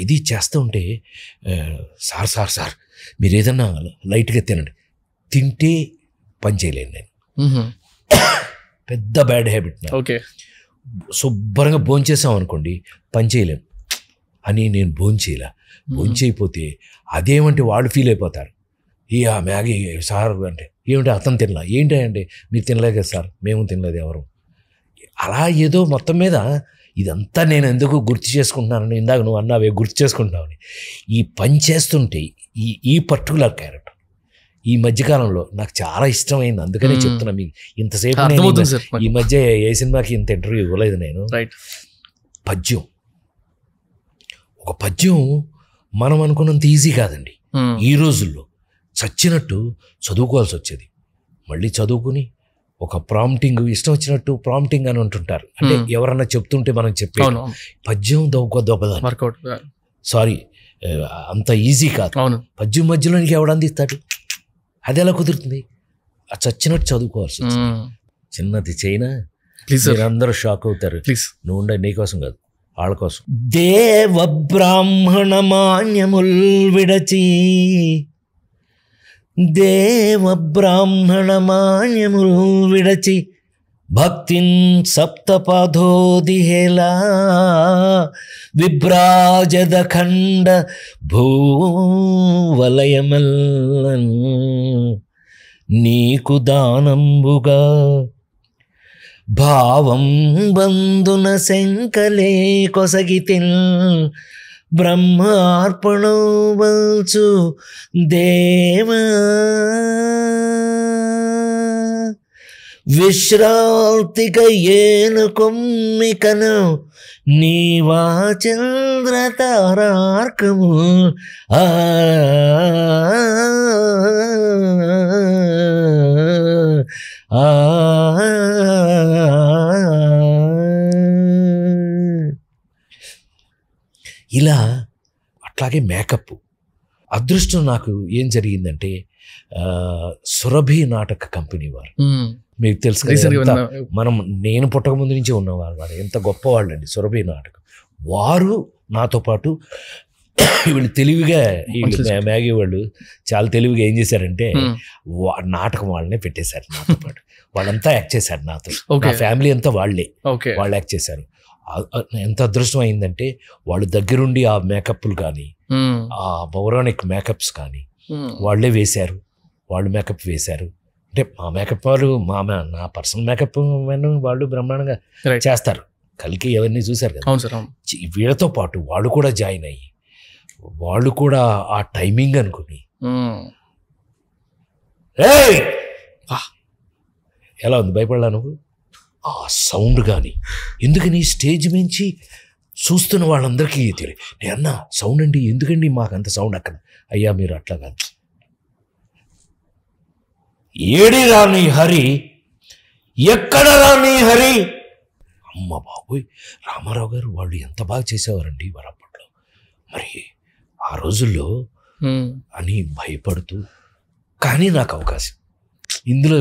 ఇది చేస్తూ ఉంటే, సార్ మీరు ఏదన్నా లైట్గా తింటే పని చేయలేను నేను. పెద్ద బ్యాడ్ హ్యాబిట్. ఓకే, శుభ్రంగా భోంచేసాం అనుకోండి పని చేయలేము అని నేను భోంచేయపోతే అదేమంటే వాళ్ళు ఫీల్ అయిపోతారు. ఆ మ్యాగీ సార్ అంటే ఏమిటి అతను తినలా, ఏంటి అంటే మీరు తినలేదు కదా సార్, మేము తినలేదు ఎవరు. అలా ఏదో మొత్తం మీద ఇదంతా నేను ఎందుకు గుర్తు చేసుకుంటున్నానని ఇందాక నువ్వు అన్నావే గుర్తు చేసుకుంటున్నావని. ఈ పని చేస్తుంటే ఈ పర్టికులర్ క్యారెక్టర్ ఈ మధ్యకాలంలో నాకు చాలా ఇష్టమైంది. అందుకనే చెప్తున్నా మీకు ఇంతసేపు. ఈ మధ్య ఏ సినిమాకి ఇంత ఇంటర్వ్యూ ఇవ్వలేదు నేను. పద్యం, ఒక పద్యం మనం అనుకున్నంత ఈజీ కాదండి. ఈ రోజుల్లో చచ్చినట్టు చదువుకోవాల్సి వచ్చేది. మళ్ళీ చదువుకుని ఒక ప్రాంప్టింగ్, ఇష్టం వచ్చినట్టు ప్రాంప్టింగ్ అని అంటుంటారు. అంటే ఎవరన్నా చెప్తుంటే మనం చెప్పే పద్యం వర్కౌట్. సారీ, అంత ఈజీ కాదు. పద్యం మధ్యలో నీకు ఎవడు అందిస్తాడు? అది ఎలా కుదురుతుంది? ఆ చచ్చినట్టు చదువుకోవాల్సి వచ్చింది. చిన్నది చైనా అందరూ షాక్ అవుతారు. నువ్వు ఉండే నీకోసం కాదు, వాళ్ళ కోసం. దేవ బ్రాహ్మణ మాన్యముల్ విడచి, దేవ బ్రాహ్మణ మాన్యముల్ విడచి, భక్తిన్ సప్తపథోదిహేలా విభ్రాజద ఖండ భూవలయమల్ నీకు దానంబుగా భావం బంధున శంకలే కొసగితిన్ బ్రహ్మార్పణోవల్చు దేవా విశ్రాంతిక ఏను కొమ్మికను నీవా చంద్ర తారార్కము ఇలా. అట్లాగే మేకప్. అదృష్టం నాకు ఏం జరిగిందంటే సురభి నాటక కంపెనీ వారు, మీకు తెలుసు కదా, నేను పుట్టక ముందు నుంచే ఉన్నవారు. వారు ఎంత గొప్పవాళ్ళు అండి సురభి నాటకం. వారు నాతో పాటు వీళ్ళు తెలివిగా, మ్యాగీ వాళ్ళు చాలా తెలివిగా ఏం చేశారంటే నాటకం వాళ్ళనే పెట్టేశారు నాతో పాటు. వాళ్ళంతా యాక్ట్ చేశారు నాతో. నా ఫ్యామిలీ అంతా వాళ్ళు యాక్ట్ చేశారు. ఎంత అదృష్టం అయిందంటే వాళ్ళు దగ్గరుండి ఆ మేకప్లు కానీ, ఆ పౌరాణిక్ మేకప్స్ కానీ వాళ్ళే వేశారు. వాళ్ళు మేకప్ వేశారు. అంటే మా మేకప్ వాళ్ళు నా పర్సనల్ మేకప్ వాళ్ళు బ్రహ్మాండంగా చేస్తారు. కలికి అవన్నీ చూశారు కదా. వీళ్ళతో పాటు వాళ్ళు కూడా జాయిన్ అయ్యి, వాళ్ళు కూడా ఆ టైమింగ్ అనుకుని ఎలా ఉంది, భయపడలా నువ్వు? ఆ సౌండ్ కానీ, ఎందుకని స్టేజ్ మించి చూస్తున్న వాళ్ళందరికీ తెలియదు. నేను అన్నా సౌండ్ అండి, ఎందుకండి మాకు అంత సౌండ్ అక్కడ? అయ్యా మీరు అట్లా కాదు, ఏడి రాని హరి, ఎక్కడ రాని హరి. అమ్మ బాబోయ్, రామారావు గారు వాళ్ళు ఎంత బాగా చేసేవారండి వరప్పట్లో. మరి ఆ రోజుల్లో అని భయపడుతూ, కానీ నాకు అవకాశం ఇందులో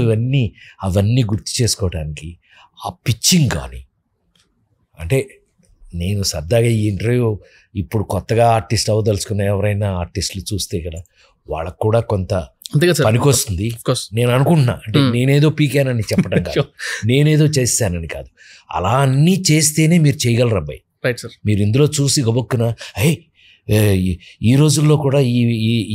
అవన్నీ గుర్తు చేసుకోవడానికి, ఆ పిచ్చింగ్ కానీ. అంటే నేను సరదాగా ఈ ఇంటర్వ్యూ ఇప్పుడు కొత్తగా ఆర్టిస్ట్ అవ్వదలుచుకున్న ఎవరైనా ఆర్టిస్టులు చూస్తే కదా వాళ్ళకు కూడా కొంత పనికొస్తుంది నేను అనుకుంటున్నా. అంటే నేనేదో పీకానని చెప్పడం కాదు, నేనేదో చేస్తానని కాదు. అలా అన్నీ చేస్తేనే మీరు చేయగలరు అబ్బాయి. మీరు ఇందులో చూసి గబుక్కున ఈ రోజుల్లో కూడా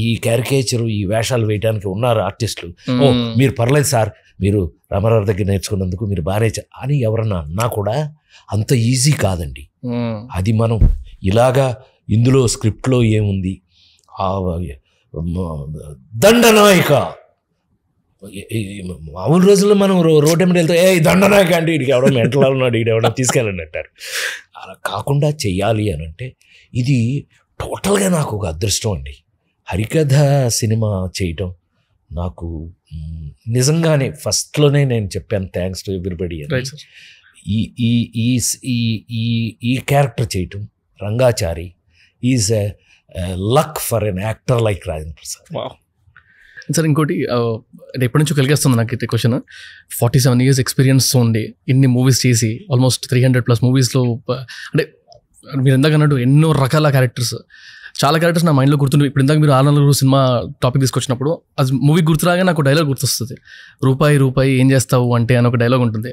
ఈ క్యారికేచర్, ఈ వేషాలు వేయడానికి ఉన్నారు ఆర్టిస్టులు. ఓ మీరు పర్లేదు సార్, మీరు రామారావు దగ్గర నేర్చుకున్నందుకు మీరు బాగానే అని ఎవరన్నా అన్నా కూడా అంత ఈజీ కాదండి. అది మనం ఇలాగా ఇందులో స్క్రిప్ట్లో ఏముంది, దండనాయక. మామూలు రోజుల్లో మనం రోడ్డు మీద వెళ్తే ఏ దండనాయక అంటే వీడికి ఎవడో మెంటల్ ఉన్నాడు, వీడు ఎవడో తీసుకెళ్ళండి అంటారు. అలా కాకుండా చెయ్యాలి అని అంటే ఇది టోటల్గా నాకు ఒక అదృష్టం అండి. హరికథ సినిమా చేయటం నాకు నిజంగానే ఫస్ట్లోనే నేను చెప్పాను థ్యాంక్స్ టు ఎవ్రీబడి అని. ఈ ఈ ఈ ఈ క్యారెక్టర్ చేయటం Rangachari is a luck for an actor like Rajendra Prasad. Sir ఇంకోటి ఎప్పటి నుంచో కలిగేస్తుంది నాకు అయితే క్వశ్చన్. 47 years ఎక్స్పీరియన్స్ ఉండి ఇన్ని మూవీస్ చేసి ఆల్మోస్ట్ 300+ మూవీస్లో, అంటే మీరు ఇందాక అన్నట్టు ఎన్నో రకాల క్యారెక్టర్స్, చాలా క్యారెక్టర్స్ నా మైండ్లో గుర్తుండే. ఇప్పుడు ఇందాక మీరు 6 సినిమా టాపిక్ తీసుకొచ్చినప్పుడు అది మూవీ గుర్తురాగా నాకు డైలాగ్ గుర్తొస్తుంది. రూపాయి రూపాయి ఏం చేస్తావు అంటే అని ఒక డైలాగ్ ఉంటుంది.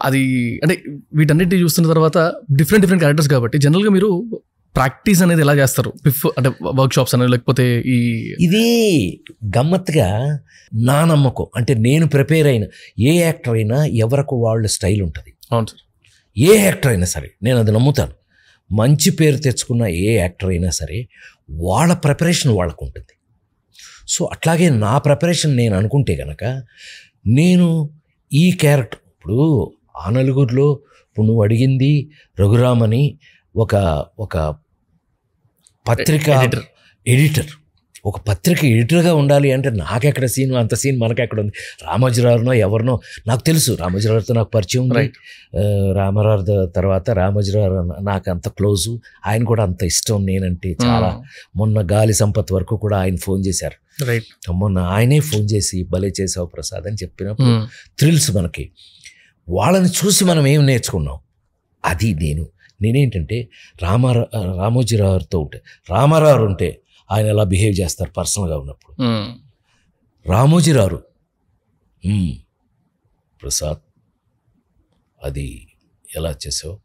అది అంటే వీటన్నిటి చూస్తున్న తర్వాత డిఫరెంట్ క్యారెక్టర్స్ కాబట్టి జనరల్గా మీరు ప్రాక్టీస్ అనేది ఎలా చేస్తారు? అంటే వర్క్ షాప్స్ అనేది, లేకపోతే ఇది గమ్మత్తుగా నా నమ్మకం అంటే నేను ప్రిపేర్ అయిన ఏ యాక్టర్ అయినా ఎవరికి వాళ్ళ స్టైల్ ఉంటుంది. అవును సార్. ఏ యాక్టర్ అయినా సరే నేను అది నమ్ముతాను. మంచి పేరు తెచ్చుకున్న ఏ యాక్టర్ అయినా సరే వాళ్ళ ప్రిపరేషన్ వాళ్ళకు ఉంటుంది. సో అట్లాగే నా ప్రిపరేషన్ నేను అనుకుంటే కనుక నేను ఈ క్యారెక్టర్ ఇప్పుడు ఆ నలుగురిలో ఇప్పుడు నువ్వు అడిగింది రఘురామ్ అని ఒక పత్రిక ఎడిటర్, ఒక పత్రిక ఎడిటర్గా ఉండాలి అంటే నాకెక్కడ సీన్, అంత సీన్ మనకెక్కడ ఉంది? రామోజీరావునో ఎవరినో నాకు తెలుసు, రామోజీరావుతో నాకు పరిచయం ఉంది. రామారావు తర్వాత రామోజీరావు నాకు అంత క్లోజు, ఆయన కూడా అంత ఇష్టం నేనంటే చాలా. మొన్న గాలి సంపత్ వరకు కూడా ఆయన ఫోన్ చేశారు. మొన్న ఆయనే ఫోన్ చేసి భలే చేసావు ప్రసాద్ అని చెప్పినప్పుడు థ్రిల్స్ మనకి. వాళ్ళని చూసి మనం ఏం నేర్చుకున్నాం అది నేనేంటంటే రామోజీరావుతో ఉంటే, రామారావు ఉంటే ఆయన ఎలా బిహేవ్ చేస్తారు పర్సనల్గా ఉన్నప్పుడు, రామోజీరావు ప్రసాద్ అది ఎలా చేసావు,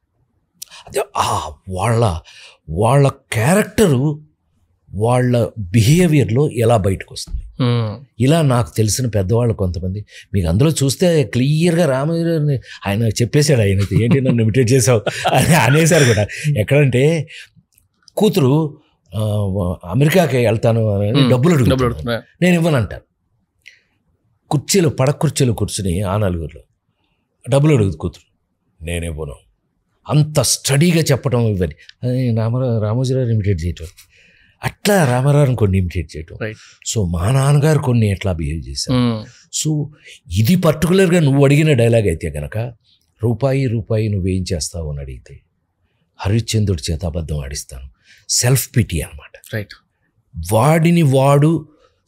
అదే వాళ్ళ క్యారెక్టరు వాళ్ళ బిహేవియర్లో ఎలా బయటకు వస్తుంది. ఇలా నాకు తెలిసిన పెద్దవాళ్ళు కొంతమంది మీకు అందులో చూస్తే క్లియర్గా రామోజీరావుని ఆయన చెప్పేశాడు. ఆయనకి ఏంటి నన్ను ఇమిటేట్ చేసావు అని అనేసారు కూడా. ఎక్కడంటే కూతురు అమెరికాకి వెళ్తాను అని డబ్బులు అడుగుతున్నాను, నేను ఇవ్వనంటాను. పడకుర్చీలు కూర్చుని ఆ నలుగురిలో డబ్బులు అడుగుతుంది కూతురు, నేనే ఇవ్వను. అంత స్టడీగా చెప్పడం ఇవ్వని రామోజీరావు ఇమిటేట్ చేయటం, అట్లా రామారావుని కొన్ని ఇమిటేట్ చేయటం. సో మా నాన్నగారు కొన్ని ఎట్లా బిహేవ్ చేశారు. సో ఇది పర్టికులర్గా నువ్వు అడిగిన డైలాగ్ అయితే కనుక రూపాయి రూపాయి నువ్వేం చేస్తావు అని అడిగితే హరిశ్చంద్రుడి చేత అబద్ధం ఆడిస్తాను. సెల్ఫ్ పిటీ అనమాట. వాడిని వాడు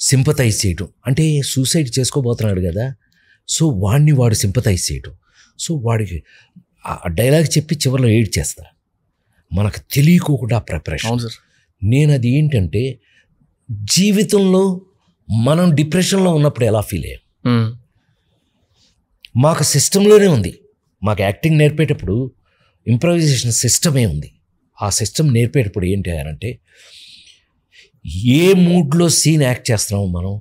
సింపతైజ్ చేయటం అంటే సూసైడ్ చేసుకోబోతున్నాడు కదా, సో వాడిని వాడు సింపతైజ్ చేయటం. సో వాడికి ఆ డైలాగ్ చెప్పి చివరిలో ఏడ్ చేస్తా, మనకు తెలియకోకుండా ప్రిపరేషన్. నేను అది ఏంటంటే జీవితంలో మనం డిప్రెషన్లో ఉన్నప్పుడు ఎలా ఫీల్ అయ్యాం మాకు సిస్టంలోనే ఉంది. మాకు యాక్టింగ్ నేర్పేటప్పుడు ఇంప్రవైజేషన్ సిస్టమే ఉంది. ఆ సిస్టమ్ నేర్పేటప్పుడు ఏంటి అంటే ఏ మూడ్లో సీన్ యాక్ట్ చేస్తున్నామో మనం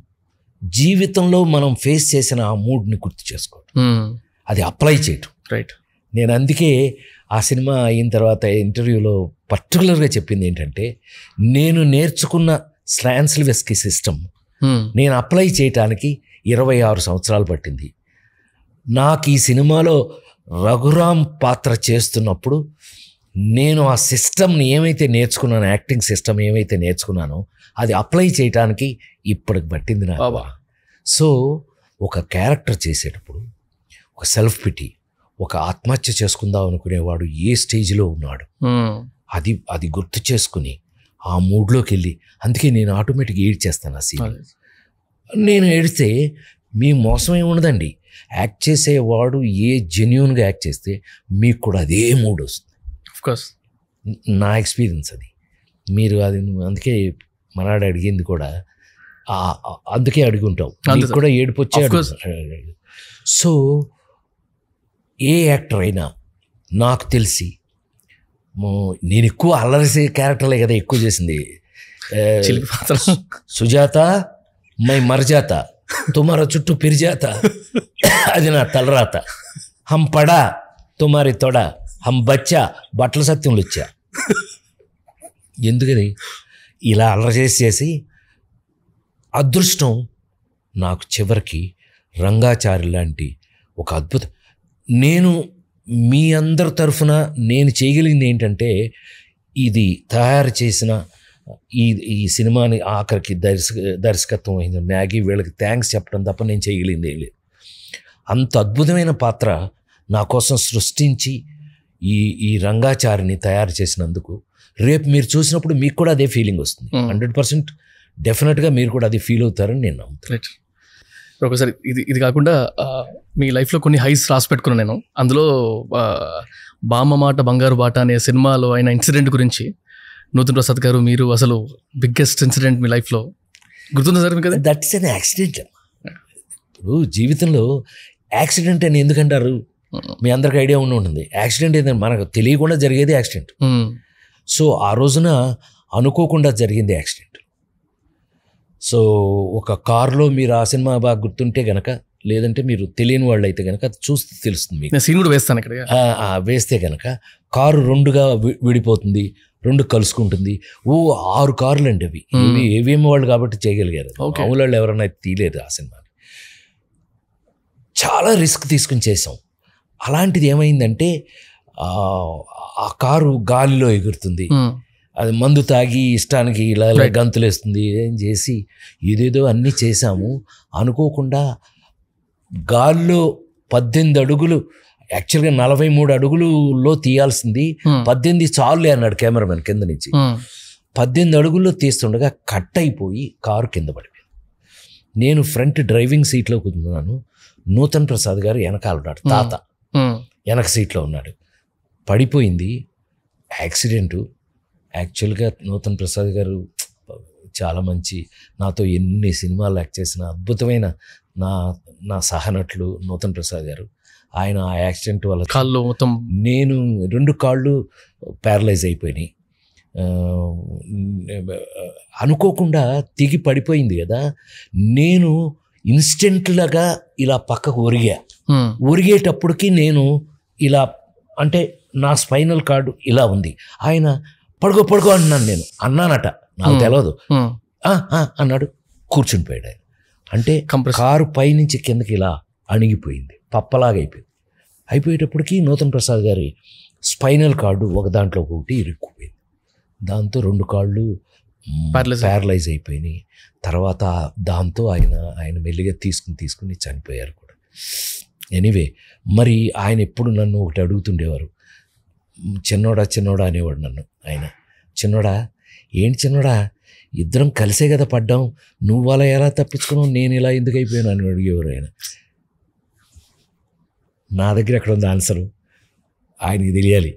జీవితంలో మనం ఫేస్ చేసిన ఆ మూడ్ని గుర్తు చేసుకోవడం, అది అప్లై చేయటం. నేను అందుకే ఆ సినిమా అయిన తర్వాత ఇంటర్వ్యూలో పర్టికులర్గా చెప్పింది ఏంటంటే నేను నేర్చుకున్న స్లాన్స్లివెస్కీ సిస్టమ్ నేను అప్లై చేయటానికి 26 సంవత్సరాలు పట్టింది. నాకు ఈ సినిమాలో రఘురామ్ పాత్ర చేస్తున్నప్పుడు నేను ఆ సిస్టమ్ని ఏమైతే నేర్చుకున్నానో, యాక్టింగ్ సిస్టమ్ ఏమైతే నేర్చుకున్నానో అది అప్లై చేయటానికి ఇప్పటికి పట్టింది నాకు. సో ఒక క్యారెక్టర్ చేసేటప్పుడు ఒక సెల్ఫ్ పిటీ, ఒక ఆత్మహత్య చేసుకుందాం అనుకునేవాడు ఏ స్టేజ్లో ఉన్నాడు అది గుర్తు చేసుకుని ఆ మూడ్లోకి వెళ్ళి, అందుకే నేను ఆటోమేటిక్గా ఏడ్ చేస్తాను ఆ సీన్. నేను ఏడిస్తే మీ మోసం ఏమి ఉండదండి. యాక్ట్ చేసేవాడు ఏ జెన్యూన్గా యాక్ట్ చేస్తే మీకు కూడా అదే మూడ్ వస్తుంది. ఆఫ్కోర్స్ నా ఎక్స్పీరియన్స్ అది. మీరు అది అందుకే మనాడు అడిగింది కూడా అందుకే అడుగుంటాం, మీకు కూడా ఏడుపు వచ్చే. సో ఏ యాక్టర్ అయినా నాకు తెలిసి నేను ఎక్కువ అల్లరిసే క్యారెక్టర్లే కదా ఎక్కువ చేసింది. సుజాత మై మర్జాత తుమారా చుట్టూ పిరిజాత అది నా తలరాత. హం పడా తుమారి తొడ హం బచ్చా బట్టల సత్యంలో వచ్చా. ఎందుకని ఇలా అల్లరి చేసి అదృష్టం నాకు చివరికి రంగాచారి లాంటి ఒక అద్భుతం. నేను మీ అందరి తరఫున నేను చేయగలిగింది ఏంటంటే, ఇది తయారు చేసిన ఈ సినిమాని ఆఖరికి దర్శకత్వం అయింది మ్యాగీ, వీళ్ళకి థ్యాంక్స్ చెప్పడం తప్ప నేను చేయగలిగింది ఏం లేదు. అంత అద్భుతమైన పాత్ర నా కోసం సృష్టించి ఈ రంగాచారిని తయారు చేసినందుకు రేపు మీరు చూసినప్పుడు మీకు కూడా అదే ఫీలింగ్ వస్తుంది. 100% డెఫినెట్గా మీరు కూడా అది ఫీల్ అవుతారని నేను నమ్ముతాను. ఒకసారి ఇది కాకుండా మీ లైఫ్లో కొన్ని హైస్ రాసి పెట్టుకున్నాను నేను. అందులో బామ్మ మాట బంగారు బాట అనే సినిమాలో అయిన ఇన్సిడెంట్ గురించి నూతన్ ప్రసాద్ గారు మీరు అసలు బిగ్గెస్ట్ ఇన్సిడెంట్ మీ లైఫ్లో గుర్తుందా సార్ మీకు? That's an accident. ఇప్పుడు జీవితంలో యాక్సిడెంట్ అని ఎందుకంటారు? మీ అందరికి ఐడియా ఉంటుంది. యాక్సిడెంట్ ఏంటంటే మనకు తెలియకుండా జరిగేది యాక్సిడెంట్. సో ఆ రోజున అనుకోకుండా జరిగింది యాక్సిడెంట్. సో ఒక కారులో మీరు ఆ సినిమా బాగా గుర్తుంటే గనక, లేదంటే మీరు తెలియని వాళ్ళు అయితే కనుక అది చూస్తే తెలుస్తుంది మీకు. సీన్ కూడా వేస్తాను ఇక్కడ. వేస్తే కనుక కారు రెండుగా విడిపోతుంది, రెండు కలుసుకుంటుంది. 6 కార్లు అండి అవి. ఏవేమి వాళ్ళు కాబట్టి చేయగలిగారు. మామూలు వాళ్ళు ఎవరైనా తీయలేదు ఆ సినిమాని. చాలా రిస్క్ తీసుకుని చేసాం. అలాంటిది ఏమైందంటే ఆ కారు గాలిలో ఎగురుతుంది. అది మందు తాగి ఇష్టానికి ఇలా గంతులేస్తుంది. ఏం చేసి ఏదేదో అన్నీ చేశాము. అనుకోకుండా గాల్లో 18 అడుగులు, యాక్చువల్గా 43 అడుగులలో తీయాల్సింది 18 చాలులే అన్నాడు కెమెరామెన్ కింద నుంచి. 18 అడుగుల్లో తీస్తుండగా కట్ అయిపోయి కారు కింద పడిపోయింది. నేను ఫ్రంట్ డ్రైవింగ్ సీట్లో కూర్చున్నాను. నూతన్ ప్రసాద్ గారు వెనకాల ఉన్నాడు, తాత వెనక సీట్లో ఉన్నాడు. పడిపోయింది. యాక్సిడెంటు. యాక్చువల్గా నూతన్ ప్రసాద్ గారు చాలా మంచి, నాతో ఎన్ని సినిమాలు యాక్ట్ చేసిన అద్భుతమైన నా సహనటులు నూతన్ ప్రసాద్ గారు. ఆయన ఆ యాక్సిడెంట్ వల్ల కాళ్ళు మొత్తం, నేను 2 కాళ్ళు ప్యారలైజ్ అయిపోయినాయి. అనుకోకుండా తిగి పడిపోయింది కదా. నేను ఇన్స్టెంట్లాగా ఇలా పక్కకు ఒరిగేటప్పటికి నేను ఇలా, అంటే నా స్పైనల్ కార్డు ఇలా ఉంది. ఆయన పడుకో అంటున్నాను. నేను అన్నానట, నాకు తెలియదు. అన్నాడు, కూర్చుని పోయాడు ఆయన. అంటే కారు పైనుంచి కిందకి ఇలా అణిగిపోయింది, పప్పలాగా అయిపోయేటప్పటికి నూతన్ ప్రసాద్ గారి స్పైనల్ కార్డు ఒక దాంట్లో ఒకటి ఇరుక్కుపోయింది. దాంతో 2 కాళ్ళు ప్యారలైజ్ అయిపోయినాయి. తర్వాత దాంతో ఆయన మెల్లిగా తీసుకుని చనిపోయారు కూడా. ఎనీవే, మరి ఆయన ఎప్పుడు నన్ను ఒకటి అడుగుతుండేవారు, చిన్నోడా అనేవాడు నన్ను. ఆయన చిన్నోడా, ఏంటి చిన్నోడా, ఇద్దరం కలిసే కదా పడ్డాం, నువ్వు అలా ఎలా తప్పించుకున్నావు, నేను ఇలా ఎందుకు అయిపోయాను అని అడిగేవారు ఆయన. నా దగ్గర ఎక్కడ ఉంది ఆన్సరు? ఆయనకి తెలియాలి,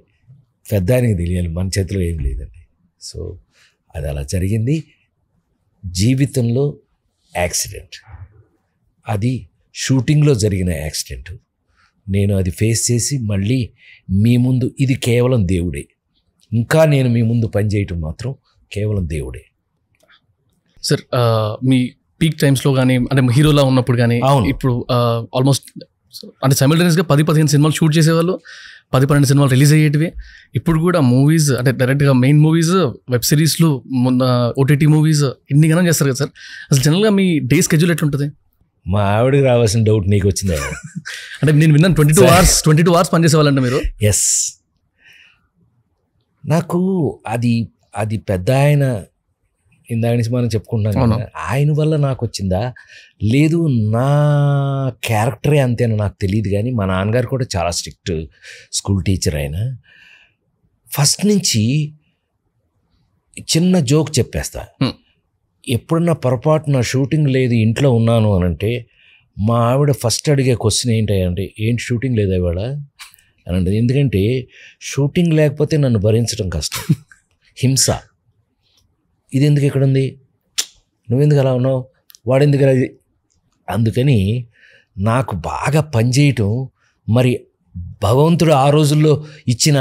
పెద్ద ఆయనకి తెలియాలి, మన చేతిలో ఏం లేదండి. సో అది అలా జరిగింది. జీవితంలో యాక్సిడెంట్, అది షూటింగ్లో జరిగిన యాక్సిడెంట్. నేను అది ఫేస్ చేసి మళ్ళీ మీ ముందు, ఇది కేవలం దేవుడే. ఇంకా నేను మీ ముందు పనిచేయటం మాత్రం కేవలం దేవుడే. సార్, మీ పీక్ టైమ్స్లో కానీ, అంటే హీరోలా ఉన్నప్పుడు కానీ, ఇప్పుడు ఆల్మోస్ట్ అంటే సైమల్టేనియస్గా 10-15 సినిమాలు షూట్ చేసేవాళ్ళు, 10-12 సినిమాలు రిలీజ్ అయ్యేటివి. ఇప్పుడు కూడా మూవీస్, అంటే డైరెక్ట్గా మెయిన్ మూవీస్, వెబ్ సిరీస్లు, ఓటీటీ మూవీస్ ఇన్ని గణం చేస్తారు కదా సార్. అసలు జనరల్గా మీ డే స్కెడ్యూల్ ఎట్లుంటుంది? మా ఆవిడకి రావాల్సిన డౌట్ నీకు వచ్చిందా? అంటే నేను విన్నాను 22 hours పనిచేసేవాళ్ళంట మీరు. ఎస్, నాకు అది పెద్ద ఆయన ఇందాక నుంచి మనం చెప్పుకుంటున్నాం, ఆయన వల్ల నాకు వచ్చిందా లేదు నా క్యారెక్టరే అంతేనా నాకు తెలియదు. కానీ మా నాన్నగారు కూడా చాలా స్ట్రిక్ట్ స్కూల్ టీచర్. ఆయన ఫస్ట్ నుంచి చిన్న జోక్ చెప్పేస్తా. ఎప్పుడన్నా పొరపాటున షూటింగ్ లేదు ఇంట్లో ఉన్నాను అని అంటే మా ఆవిడ ఫస్ట్ అడిగే క్వశ్చన్ ఏంటంటే, ఏంటి షూటింగ్ లేదా ఇవాళ అని అంటే. ఎందుకంటే షూటింగ్ లేకపోతే నన్ను భరించడం కష్టం, హింస. ఇది ఎందుకు ఇక్కడ ఉంది, నువ్వెందుకు అలా ఉన్నావు, వాడెందుకు అలా. అందుకని నాకు బాగా పనిచేయటం, మరి భగవంతుడు ఆ రోజుల్లో ఇచ్చిన,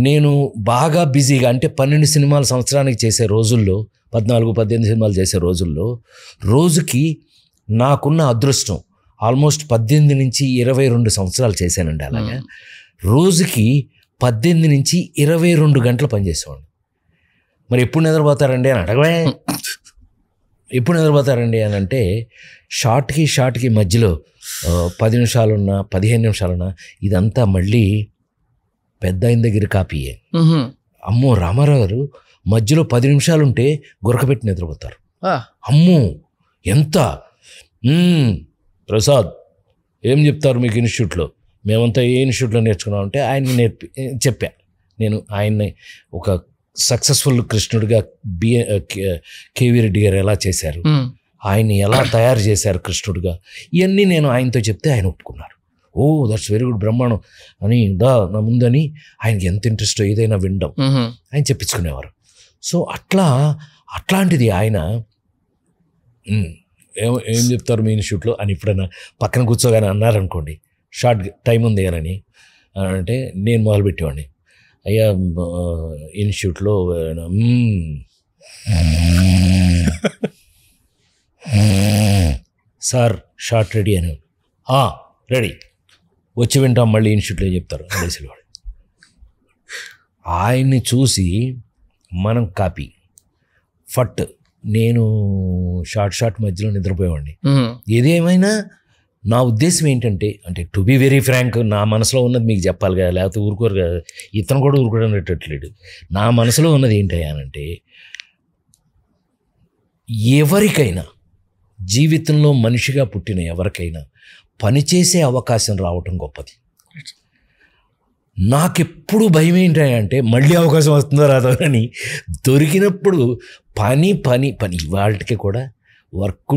నేను బాగా బిజీగా, అంటే 12 సినిమాలు సంవత్సరానికి చేసే రోజుల్లో, 14-18 సినిమాలు చేసే రోజుల్లో, రోజుకి నాకున్న అదృష్టం ఆల్మోస్ట్ 18 నుంచి 22 సంవత్సరాలు చేశానండి. అలాగే రోజుకి 18 నుంచి 22 గంటలు పనిచేసేవాడిని. మరి ఎప్పుడు నిద్రపోతారండి అని అడగవే. ఎప్పుడు నిద్రపోతారండి అని అంటే షార్ట్కి మధ్యలో 10 నిమిషాలున్నా 15 నిమిషాలున్నా ఇదంతా మళ్ళీ పెద్ద ఆయన దగ్గర కాపీయే. అమ్మో రామారావు గారు మధ్యలో 10 నిమిషాలు ఉంటే గురకపెట్టి నిద్రపోతారు. అమ్మో ఎంత ప్రసాద్ ఏం చెప్తారు మీకు ఇన్స్టిట్యూట్లో? మేమంతా ఏ ఇన్స్టిట్యూట్లో నేర్చుకున్నామంటే ఆయన్ని చెప్పా. నేను ఆయన్ని ఒక సక్సెస్ఫుల్ కృష్ణుడిగా కేవీ రెడ్డి గారు ఎలా చేశారు, ఆయన్ని ఎలా తయారు చేశారు కృష్ణుడిగా, ఇవన్నీ నేను ఆయనతో చెప్తే ఆయన ఒప్పుకున్నారు. ఓ దట్స్ వెరీ గుడ్ బ్రహ్మాండం అని నా ముందని ఆయనకి ఎంత ఇంట్రెస్ట్ ఏదైనా వినడం ఆయన చెప్పించుకునేవారు. సో అట్లాంటిది ఆయన ఏం చెప్తారు మీ ఇన్స్టిట్యూట్లో అని ఎప్పుడైనా పక్కన కూర్చోగానే అన్నారనుకోండి, షార్ట్ టైం ఉంది అని అంటే నేను మొదలుపెట్టేవాడిని. అయ్యా ఇన్స్టిట్యూట్లో సార్ షార్ట్ రెడీ అని, రెడీ వచ్చి వింటాం మళ్ళీ ఇన్స్టిట్యూట్లో చెప్తారు అనేసివాడు. ఆయన్ని చూసి మనం కాపీ ఫట్ నేను షార్ట్ మధ్యలో నిద్రపోయేవాడిని. ఏదేమైనా నా ఉద్దేశం ఏంటంటే, అంటే టు బీ వెరీ ఫ్రాంక్, నా మనసులో ఉన్నది మీకు చెప్పాలి కదా, లేకపోతే ఊరుకోరు కదా, ఇతను కూడా ఊరుకోవడం. నా మనసులో ఉన్నది ఏంటంటే, ఎవరికైనా జీవితంలో మనిషిగా పుట్టిన ఎవరికైనా పనిచేసే అవకాశం రావటం గొప్పది. నాకెప్పుడు భయం ఏంటంటే మళ్ళీ అవకాశం వస్తుందో రాదో అని. దొరికినప్పుడు పని ఇవాళకి కూడా వర్క్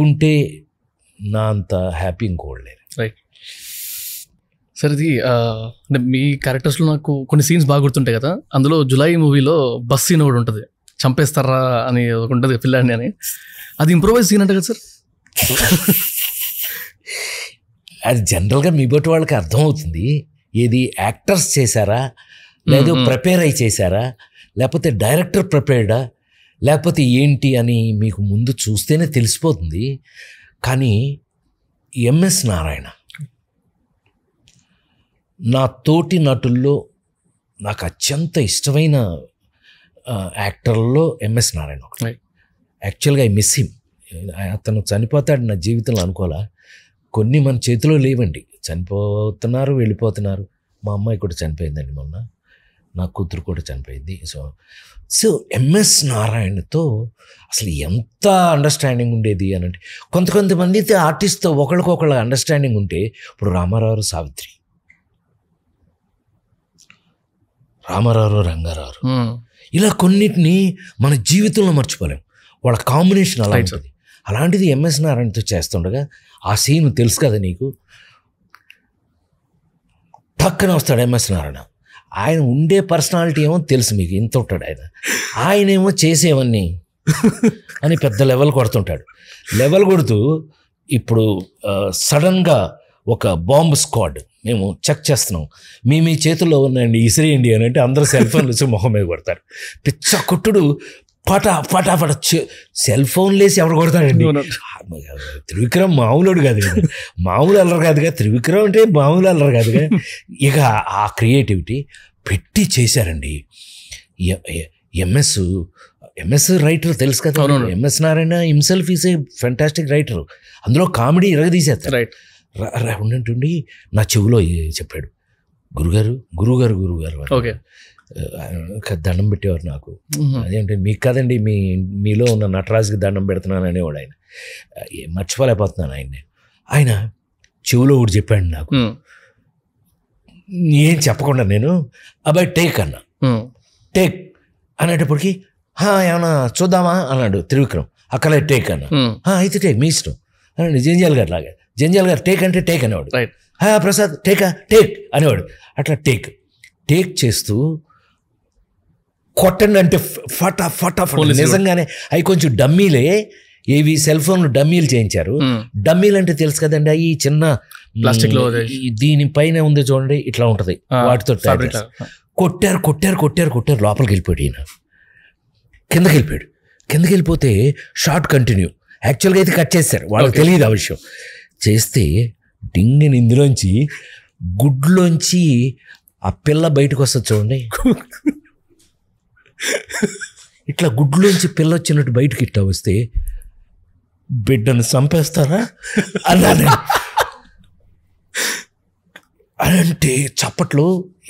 ఉంటే నా అంత హ్యాపీ ఇంకోలేదు. రైట్ సార్, ఇది అంటే మీ క్యారెక్టర్స్లో నాకు కొన్ని సీన్స్ బాగా గుర్తుంటాయి కదా. అందులో జులై మూవీలో బస్ సీన్ ఒకటి ఉంటుంది, చంపేస్తారా అని ఒకటి ఉంటుంది పిల్లాడిని అని. అది ఇంప్రూవైజ్ సీన్ అంటే కదా సార్? అది జనరల్గా మీ బట్టి వాళ్ళకి అర్థమవుతుంది. ఏది యాక్టర్స్ చేశారా, లేదు ప్రిపేర్ అయి చేశారా, లేకపోతే డైరెక్టర్ ప్రిపేర్డా, లేకపోతే ఏంటి అని మీకు ముందు చూస్తేనే తెలిసిపోతుంది. కానీ ఎంఎస్ నారాయణ నా తోటి నటుల్లో నాకు అత్యంత ఇష్టమైన యాక్టర్లో ఎంఎస్ నారాయణ ఒకటి. యాక్చువల్గా ఐ మిస్ హిమ్. అతను చనిపోతాడు నా జీవితంలో అనుకోలే. కొన్ని మన చేతిలో లేవండి, చనిపోతున్నారు వెళ్ళిపోతున్నారు. మా అమ్మాయి కూడా చనిపోయిందండి మొన్న, నా కూతురు కూడా చనిపోయింది. సో ఎంఎస్ నారాయణతో అసలు ఎంత అండర్స్టాండింగ్ ఉండేది అని అంటే, కొంతమంది ఆర్టిస్ట్తో ఒకళ్ళకొకళ్ళ అండర్స్టాండింగ్ ఉంటే, ఇప్పుడు రామారావు సావిత్రి, రామారావు రంగారావు, ఇలా కొన్నిటిని మన జీవితంలో మర్చిపోలేం. వాళ్ళ కాంబినేషన్ అలా ఉంటుంది. అలాంటిది ఎంఎస్ నారాయణతో చేస్తుండగా ఆ సీన్ తెలుసు కదా నీకు, పక్కన వస్తాడు ఎంఎస్ నారాయణ. ఆయన ఉండే పర్సనాలిటీ ఏమో తెలుసు మీకు, ఇంత ఉంటాడు ఆయనేమో చేసేవన్నీ అని పెద్ద లెవెల్ కొడుతుంటాడు. లెవెల్ కొడుతూ ఇప్పుడు సడన్గా ఒక బాంబు స్క్వాడ్ మేము చెక్ చేస్తున్నాం, మీ చేతుల్లో ఉన్నాయండి ఇసిరేయండి అని అంటే అందరూ సెల్ ఫోన్లు వచ్చి మొహం మీద కొడతారు. పిచ్చ కొట్టుడు ఫటాఫట సెల్ ఫోన్ లేసి ఎవరు కొడతాడండి. త్రివిక్రమ్ మామూలుడు కాదు కదా, మామూలు అల్లరు కాదుగా, త్రివిక్రమ్ అంటే మామూలు అల్లరు కాదుగా. ఇక ఆ క్రియేటివిటీ పెట్టి చేశారండి. ఎంఎస్ రైటర్ తెలుసు కదా, MS Narayana himself is a fantastic writer. అందులో కామెడీ ఇరగదీసేస్తారు. ఉండి నా చెవిలో చెప్పాడు, గురుగారు ఓకే దండం పెట్టేవారు నాకు. అదేంటే మీకు కదండి, మీలో ఉన్న నటరాజుకి దండం పెడుతున్నాను అనేవాడు ఆయన. మర్చిపోలేకపోతున్నాను ఆయన్ని. ఆయన చెవిలో ఒకటి చెప్పాడు నాకు, ఏం చెప్పకుండా నేను అబ్బాయి టేక్ అన్నా. టేక్ అనేటప్పటికి ఏమన్నా చూద్దామా అన్నాడు త్రివిక్రమ్. అక్కలే టేక్ అన్నా. అయితే టేక్ మీ ఇష్టం అన్నాడు. జంజాల్ గారు లాగా, జంజాల్ గారు టేక్ అంటే టేక్ అనేవాడు. ప్రసాద్ టేక్ అనేవాడు. అట్లా టేక్ చేస్తూ కొట్టండి అంటే ఫటాఫట్ నిజంగానే. అవి కొంచెం డమ్మీలే, ఏవి సెల్ ఫోన్లు డమ్మీలు చేయించారు. డమ్మీలు అంటే తెలుసు కదండి, అవి చిన్న ప్లాస్టిక్ లో దీనిపైన ఉంది చూడండి, ఇట్లా ఉంటది, వాటితో కొట్టారు. లోపలికి వెళ్ళిపోయాడు ఈయన, కిందకి వెళ్ళిపోతే షార్ట్ కంటిన్యూ. యాక్చువల్గా అయితే కట్ చేస్తారు, వాళ్ళకి తెలియదు ఆ విషయం. చేస్తే డింగిని ఇందులోంచి గుడ్లోంచి ఆ పిల్ల బయటకు వస్తుంది చూడండి. ఇట్లా గుడ్లోంచి పిల్ల వచ్చినట్టు బయటకి ఇట్లా వస్తే బిడ్డను చంపేస్తారా అన్నాను. అంటే చప్పట్లు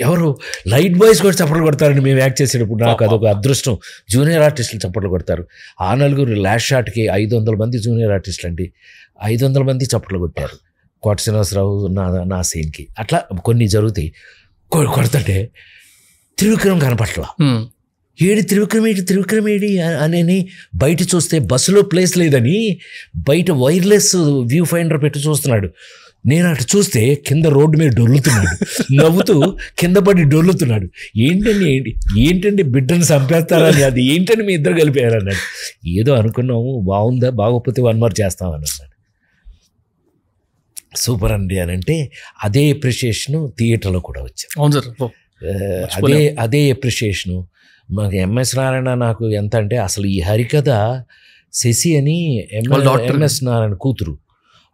ఎవరు లైట్ బాయ్స్ కూడా చప్పట్లు కొడతారండి మేము యాక్ట్ చేసేటప్పుడు. నాకు అదొక అదృష్టం. జూనియర్ ఆర్టిస్టులు చప్పట్లు కొడతారు. ఆ నలుగురు లాస్ట్ షాట్కి 500 మంది జూనియర్ ఆర్టిస్టులు అండి, 500 మంది చప్పట్లు కొట్టారు కోట శ్రీనివాసరావు నా సీన్కి. అట్లా కొన్ని జరుగుతాయి. కొడతంటే త్రివిక్రమ్ కనపట్ల. త్రివిక్రమ్ ఏడి అని బయట చూస్తే బస్సులో ప్లేస్ లేదని బయట వైర్లెస్ వ్యూ ఫైండర్ పెట్టి చూస్తున్నాడు. నేను అటు చూస్తే కింద రోడ్డు మీద డొల్లుతున్నాడు, నవ్వుతూ కింద పడి డొల్లుతున్నాడు. ఏంటండి బిడ్డను చంపేస్తారని, అది ఏంటని మీ ఇద్దరు కలిపారు అన్నాడు. ఏదో అనుకున్నాము, బాగుందా బాగోకపోతే 1 more చేస్తామని అన్నాడు. సూపర్ అండి అని అంటే అదే ఎప్రిషియేషను థియేటర్లో కూడా వచ్చింది. అవును సార్. అదే ఎప్రిషియేషను మాకు ఎంఎస్ నారాయణ నాకు ఎంత అంటే అసలు ఈ హరికథ శశి అని ఎంఎస్ నారాయణ కూతురు,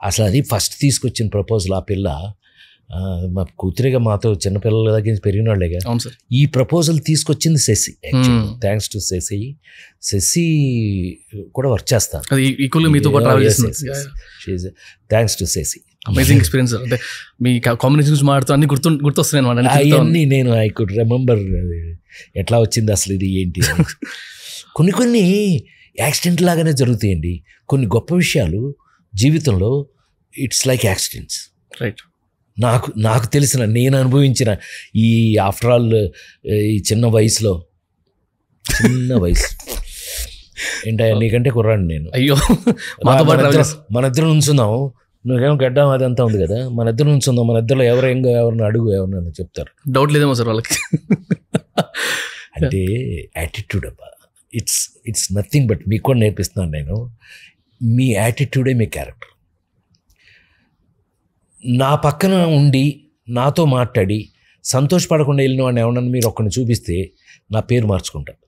అసలు అది ఫస్ట్ తీసుకొచ్చిన ప్రపోజల్. ఆ పిల్ల మా కూతురిగా మాతో చిన్నపిల్లల దగ్గర నుంచి పెరిగిన వాళ్ళేగా. ఈ ప్రపోజల్ తీసుకొచ్చింది శశి. Thanks to Sasi. శశి కూడా వర్క్ చేస్తాను, thanks to Sasi. Amazing experience. అంటే మీ కాంబినేషన్స్ మాడుతూ అన్ని గుర్తొస్తున్నాయి అనమాట. అవన్నీ నేను ఐ కుడ్ రిమెంబర్ ఎట్లా వచ్చింది అసలు ఇది ఏంటి. కొన్ని యాక్సిడెంట్ లాగానే జరుగుతాయండి. కొన్ని గొప్ప విషయాలు జీవితంలో ఇట్స్ లైక్ యాక్సిడెంట్స్. రైట్. నాకు తెలిసిన, నేను అనుభవించిన ఈ ఆఫ్టర్ ఆల్ ఈ చిన్న వయసు ఏంటయ్యా నీకంటే కుర్రాడు నేను. అయ్యో, మన ఇద్దరు నుంచుందాం, నువ్వేమో గడ్డం అదంతా ఉంది కదా, మన ఇద్దరు నుంచుందాం, మన ఇద్దరు ఎవరిని అడుగు ఎవరినైనా చెప్తారు. డౌట్ లేదేమో సార్ వాళ్ళకి. అంటే యాటిట్యూడ్ అబ్బా, ఇట్స్ నథింగ్ బట్ మీకు కూడా నేర్పిస్తున్నాను నేను. మీ యాటిట్యూడే మీ క్యారెక్టర్. నా పక్కన ఉండి నాతో మాట్లాడి సంతోషపడకుండా వెళ్ళిన వాడిని ఏమన్నా మీరు ఒక్కడిని చూపిస్తే నా పేరు మార్చుకుంటాను.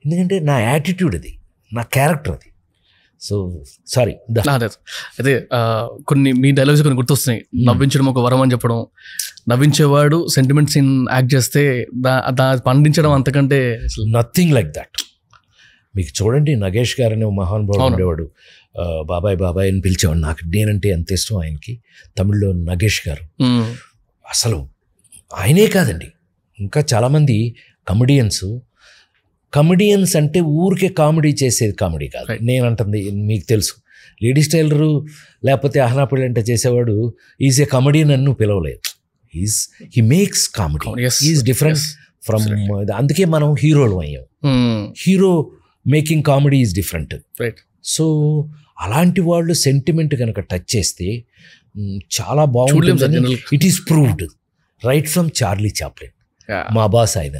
ఎందుకంటే నా యాటిట్యూడ్ అది, నా క్యారెక్టర్ అది. So sorry. అదే కొన్ని మీ డైలాగ్స్ కొన్ని గుర్తొస్తున్నాయి. నవ్వించడం ఒక వరం అని చెప్పడం, నవ్వించేవాడు సెంటిమెంట్ సీన్ యాక్ట్ చేస్తే పండించడం అంతకంటే నథింగ్ లైక్ దట్. మీకు చూడండి, నగేష్ గారు అనే మహానుభావుడు ఉండేవాడు, బాబాయ్ అని పిలిచేవాడు. నాకు నేనంటే ఎంత ఇష్టం ఆయనకి. తమిళ్లో నగేష్ గారు అసలు ఆయనే కాదండి, ఇంకా చాలామంది కమెడియన్స్ అంటే ఊరికే కామెడీ చేసేది కామెడీ కాదు. నేనంటుంది మీకు తెలుసు, లేడీస్ టైలరు లేకపోతే అహనాపల్లి అంటే చేసేవాడు ఈజ్ ఏ కమెడియన్ అని నువ్వు పిలవలేదు. He makes comedy, is different from. అందుకే మనం హీరోలు అయ్యాం. Hero making comedy is different. So అలాంటి వాళ్ళు సెంటిమెంట్ కనుక టచ్ చేస్తే చాలా బాగుంటుంది. It is proved right from Charlie Chaplin. మా బాస్ ఆయన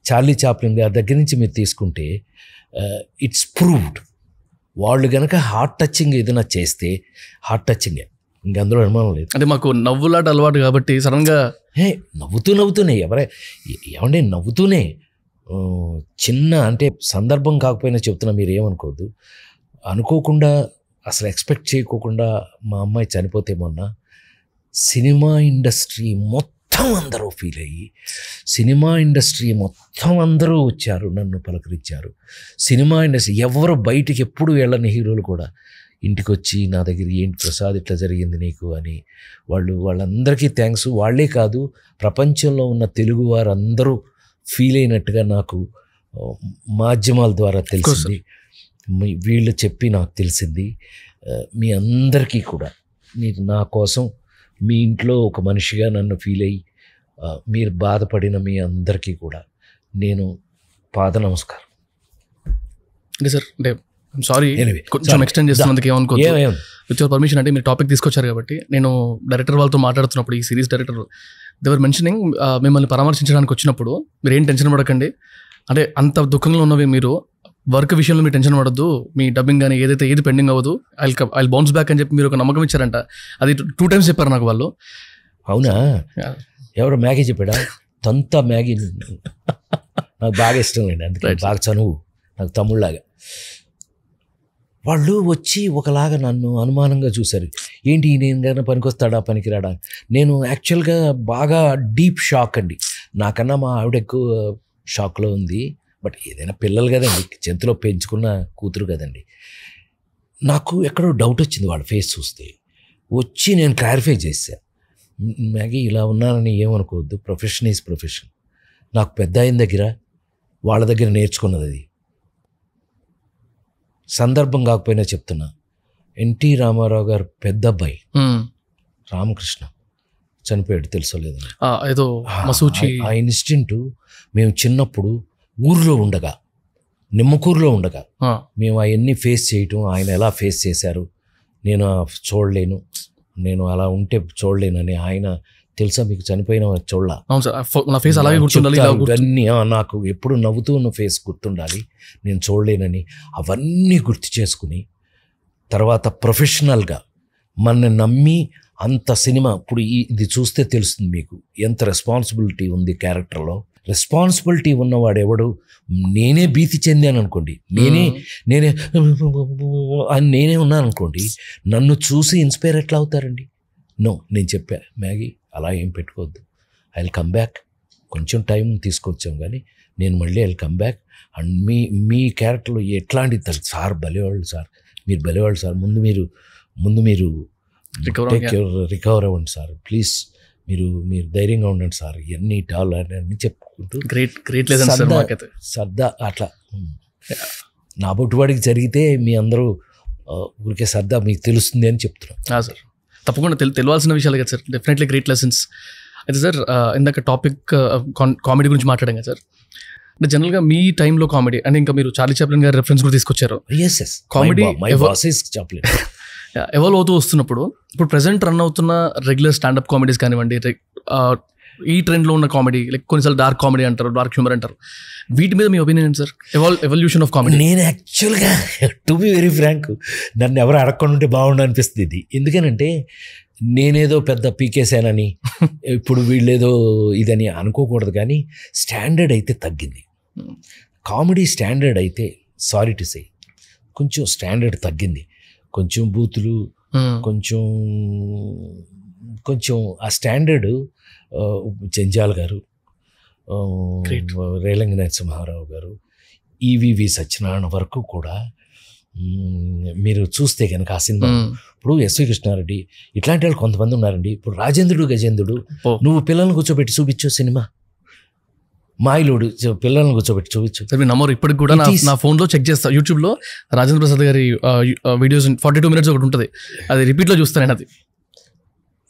చార్లీ చాప్లిన్ గారి దగ్గర నుంచి మీరు తీసుకుంటే ఇట్స్ ప్రూవ్డ్. వాళ్ళు కనుక హార్ట్ టచింగ్ ఏదైనా చేస్తే హార్ట్ టచింగే, ఇంక అందులో అనుమానం లేదు. అంటే మాకు నవ్వులాట అలవాటు కాబట్టి సడన్గా నవ్వుతూనే ఏమంటే నవ్వుతూనే చిన్న అంటే సందర్భం కాకపోయినా చెప్తున్నా, మీరు ఏమనుకోవద్దు. అనుకోకుండా అసలు ఎక్స్పెక్ట్ చేయకోకుండా మా అమ్మాయి చనిపోతే మొన్న సినిమా ఇండస్ట్రీ మొత్తం అందరూ ఫీల్ అయ్యి, సినిమా ఇండస్ట్రీ మొత్తం అందరూ వచ్చారు, నన్ను పలకరించారు. సినిమా ఇండస్ట్రీ ఎవరు బయటికి ఎప్పుడు వెళ్ళని హీరోలు కూడా ఇంటికి వచ్చి నా దగ్గర ఏంటి ప్రసాద్ ఇట్లా జరిగింది నీకు అని వాళ్ళందరికీ థ్యాంక్స్. వాళ్ళే కాదు, ప్రపంచంలో ఉన్న తెలుగు వారందరూ ఫీల్ అయినట్టుగా నాకు మాధ్యమాల ద్వారా తెలిసింది, వీళ్ళు చెప్పి నాకు తెలిసింది. మీ అందరికీ కూడా మీరు నా కోసం మీ ఇంట్లో ఒక మనిషిగా నన్ను ఫీల్ అయ్యి మీరు బాధపడిన మీ అందరికీ కూడా నేను పాద నమస్కారం. అంటే సార్, అంటే సారీ కొంచెం ఎక్స్టెండ్ చేస్తున్నందుకు ఏమనుకోవచ్చు. విత్ యువర్ పర్మిషన్, అంటే మీరు టాపిక్ తీసుకొచ్చారు కాబట్టి నేను డైరెక్టర్ వాళ్ళతో మాట్లాడుతున్నప్పుడు, ఈ సిరీస్ డైరెక్టర్ దేవర్ మెన్షనింగ్, మిమ్మల్ని పరామర్శించడానికి వచ్చినప్పుడు మీరు ఏం టెన్షన్ పడకండి, అంటే అంత దుఃఖంలో ఉన్నవి మీరు వర్క్ విషయంలో మీరు టెన్షన్ పడద్దు, మీ డబ్బింగ్ కానీ ఏది పెండింగ్ అవ్వదు, ఐ బౌన్స్ బ్యాక్ అని చెప్పి మీరు ఒక నమ్మకం ఇచ్చారంట. అది 2 times చెప్పారు నాకు వాళ్ళు. అవునా? ఎవరు మ్యాగీ చెప్పాడా? తంతా మ్యాగీ నాకు బాగా ఇష్టం అండి, అందుకే బాగా చనువు నాకు తమ్ముళ్ళలాగా. వాళ్ళు వచ్చి ఒకలాగా నన్ను అనుమానంగా చూశారు. ఏంటి నేను కన్నా పనికొస్తాడా పనికిరాడా? నేను యాక్చువల్గా బాగా డీప్ షాక్ అండి. నాకన్నా మా ఆవిడ ఎక్కువ షాక్లో ఉంది. బట్ ఏదైనా పిల్లలు కదండి, చెంతలో పెంచుకున్న కూతురు కదండి. నాకు ఎక్కడో డౌట్ వచ్చింది వాళ్ళ ఫేస్ చూస్తే. వచ్చి నేను క్లారిఫై చేశాను, మ్యాగీ ఇలా ఉన్నానని ఏమనుకోవద్దు, ప్రొఫెషన్ ఈజ్ ప్రొఫెషన్. నాకు పెద్ద ఆయన దగ్గర వాళ్ళ దగ్గర నేర్చుకున్నది అది. సందర్భం కాకపోయినా చెప్తున్నా, ఎన్టీ రామారావు గారు పెద్ద అబ్బాయి రామకృష్ణ చనిపోయాడు, తెలుసో లేదు. ఆ ఇన్సిడెంట్ మేము చిన్నప్పుడు ఊర్లో ఉండగా, నిమ్మకూరులో ఉండగా మేము అవన్నీ ఫేస్ చేయటం, ఆయన ఎలా ఫేస్ చేశారు, నేను చూడలేను, నేను అలా ఉంటే చూడలేనని ఆయన తెలుసా మీకు, చనిపోయిన చూడలా ఇవన్నీ నాకు ఎప్పుడు నవ్వుతూ ఉన్న ఫేస్ గుర్తుండాలి, నేను చూడలేనని అవన్నీ గుర్తు చేసుకుని తర్వాత ప్రొఫెషనల్గా మన నమ్మి అంత సినిమా ఇప్పుడు ఇది చూస్తే తెలుస్తుంది మీకు ఎంత రెస్పాన్సిబిలిటీ ఉంది క్యారెక్టర్లో. రెస్పాన్సిబిలిటీ ఉన్నవాడు ఎవడు, నేనే భీతి చెందాను అనుకోండి, నేనే ఉన్నాను అనుకోండి, నన్ను చూసి ఇన్స్పైర్ ఎట్లా అవుతారండి? నో, నేను చెప్పా మ్యాగీ అలా ఏం పెట్టుకోవద్దు, ఐ విల్ కమ్ బ్యాక్. కొంచెం టైం తీసుకొచ్చాం కానీ నేను మళ్ళీ I will come back. And మీ క్యారెక్టర్లో ఎట్లాంటిది సార్ భలేవాళ్ళు సార్, మీరు భలేవాళ్ళు సార్, ముందు మీరు రికవర్ అవ్వండి సార్, ప్లీజ్ మీరు ధైర్యంగా ఉండండి సార్, ఇవన్నీ అన్నీ చెప్పుకుంటూ సర్దా అట్లా నా బొట్టువాడికి జరిగితే మీ అందరూ ఊరికే సర్దా మీకు తెలుస్తుంది అని చెప్తున్నాం. సార్ తప్పకుండా తెలియాల్సిన విషయాలు కదా సార్, డెఫినెట్లీ గ్రేట్ లెసన్స్. అయితే సార్ ఇందాక టాపిక్ కామెడీ గురించి మాట్లాడాం కదా సార్, అంటే జనరల్గా మీ టైంలో కామెడీ అంటే ఇంకా మీరు చార్లీ చాప్లిన్ గారి రెఫరెన్స్ కూడా తీసుకొచ్చారు. కామెడీ ఎవాల్వ్ అవుతూ వస్తున్నప్పుడు ఇప్పుడు ప్రెసెంట్ రన్ అవుతున్న రెగ్యులర్ స్టాండప్ కామెడీస్ కానివ్వండి, ఈ ట్రెండ్లో ఉన్న కామెడీ లైక్ కొన్నిసార్లు డార్క్ కామెడీ అంటారు, డార్క్ హ్యూమర్ అంటారు, వీటి మీద మీ ఒపీనియన్ ఏంటి సార్? Evolution of comedy. నేను యాక్చువల్గా టు బి వెరీ ఫ్రాంక్, నన్ను ఎవరు అడగకుండా ఉంటే బాగుండు అనిపిస్తుంది ఇది. ఎందుకనంటే నేనేదో పెద్ద పీకేసానని ఇప్పుడు వీళ్ళేదో ఇదని అనుకోకూడదు, కానీ స్టాండర్డ్ అయితే తగ్గింది. కామెడీ స్టాండర్డ్ అయితే సారీ టు సే కొంచెం స్టాండర్డ్ తగ్గింది. కొంచెం బూతులు, కొంచెం ఆ స్టాండర్డ్ జంజాల్ గారు, రేలంగి నరసింహారావు గారు, ఈవీవి సత్యనారాయణ వరకు కూడా మీరు చూస్తే కనుక ఆ సినిమా ఇప్పుడు ఎస్వి కృష్ణారెడ్డి ఇట్లాంటి వాళ్ళు కొంతమంది ఉన్నారండి. ఇప్పుడు రాజేంద్రుడు గజేంద్రుడు నువ్వు పిల్లల్ని కూర్చోబెట్టి చూపించు సినిమా, మాయిలోడు పిల్లల్ని కూర్చోబెట్టి చూపించు. నమ్మరు ఇప్పటికి కూడా నా ఫోన్లో చెక్ చేస్తా, యూట్యూబ్లో రాజేంద్ర ప్రసాద్ గారి వీడియోస్ 42 minutes ఒకటి ఉంటుంది, అది రిపీట్లో చూస్తాను నేను. అది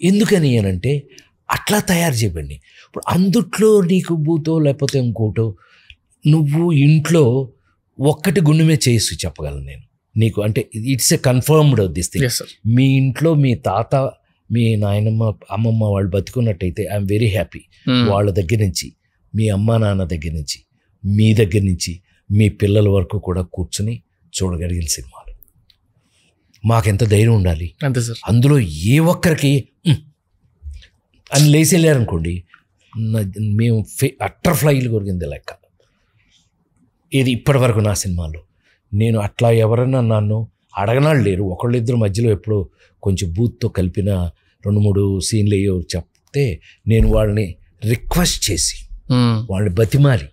ఎందుకని అనంటే అట్లా తయారు చేయబండి. ఇప్పుడు అందుట్లో నీకు బూతో లేకపోతే ఇంకోటో నువ్వు ఇంట్లో ఒక్కటి గుండె మీద చేసి చెప్పగలను నేను నీకు, అంటే it's a confirmed this thing. మీ ఇంట్లో మీ తాత మీ నాయనమ్మ అమ్మమ్మ వాళ్ళు బతుకున్నట్టయితే ఐఎమ్ వెరీ హ్యాపీ. వాళ్ళ దగ్గర నుంచి మీ అమ్మ నాన్న దగ్గర నుంచి మీ దగ్గర నుంచి మీ పిల్లల వరకు కూడా కూర్చుని చూడగలిగిన సినిమాలు. మాకెంత ధైర్యం ఉండాలి అంతే సార్. అందులో ఏ ఒక్కరికి అని లేసి వెళ్ళారనుకోండి, మేము అట్టర్ ఫ్లైలు కొరిగింది లెక్క. ఇది ఇప్పటి వరకు నా సినిమాలో నేను అట్లా ఎవరన్నా నన్ను అడగనాళ్ళు లేరు. ఒకళ్ళిద్దరు మధ్యలో ఎప్పుడో కొంచెం బూత్తో కలిపిన 2-3 సీన్లు అయ్యో చెప్తే నేను వాళ్ళని రిక్వెస్ట్ చేసి వాళ్ళని బతిమాలి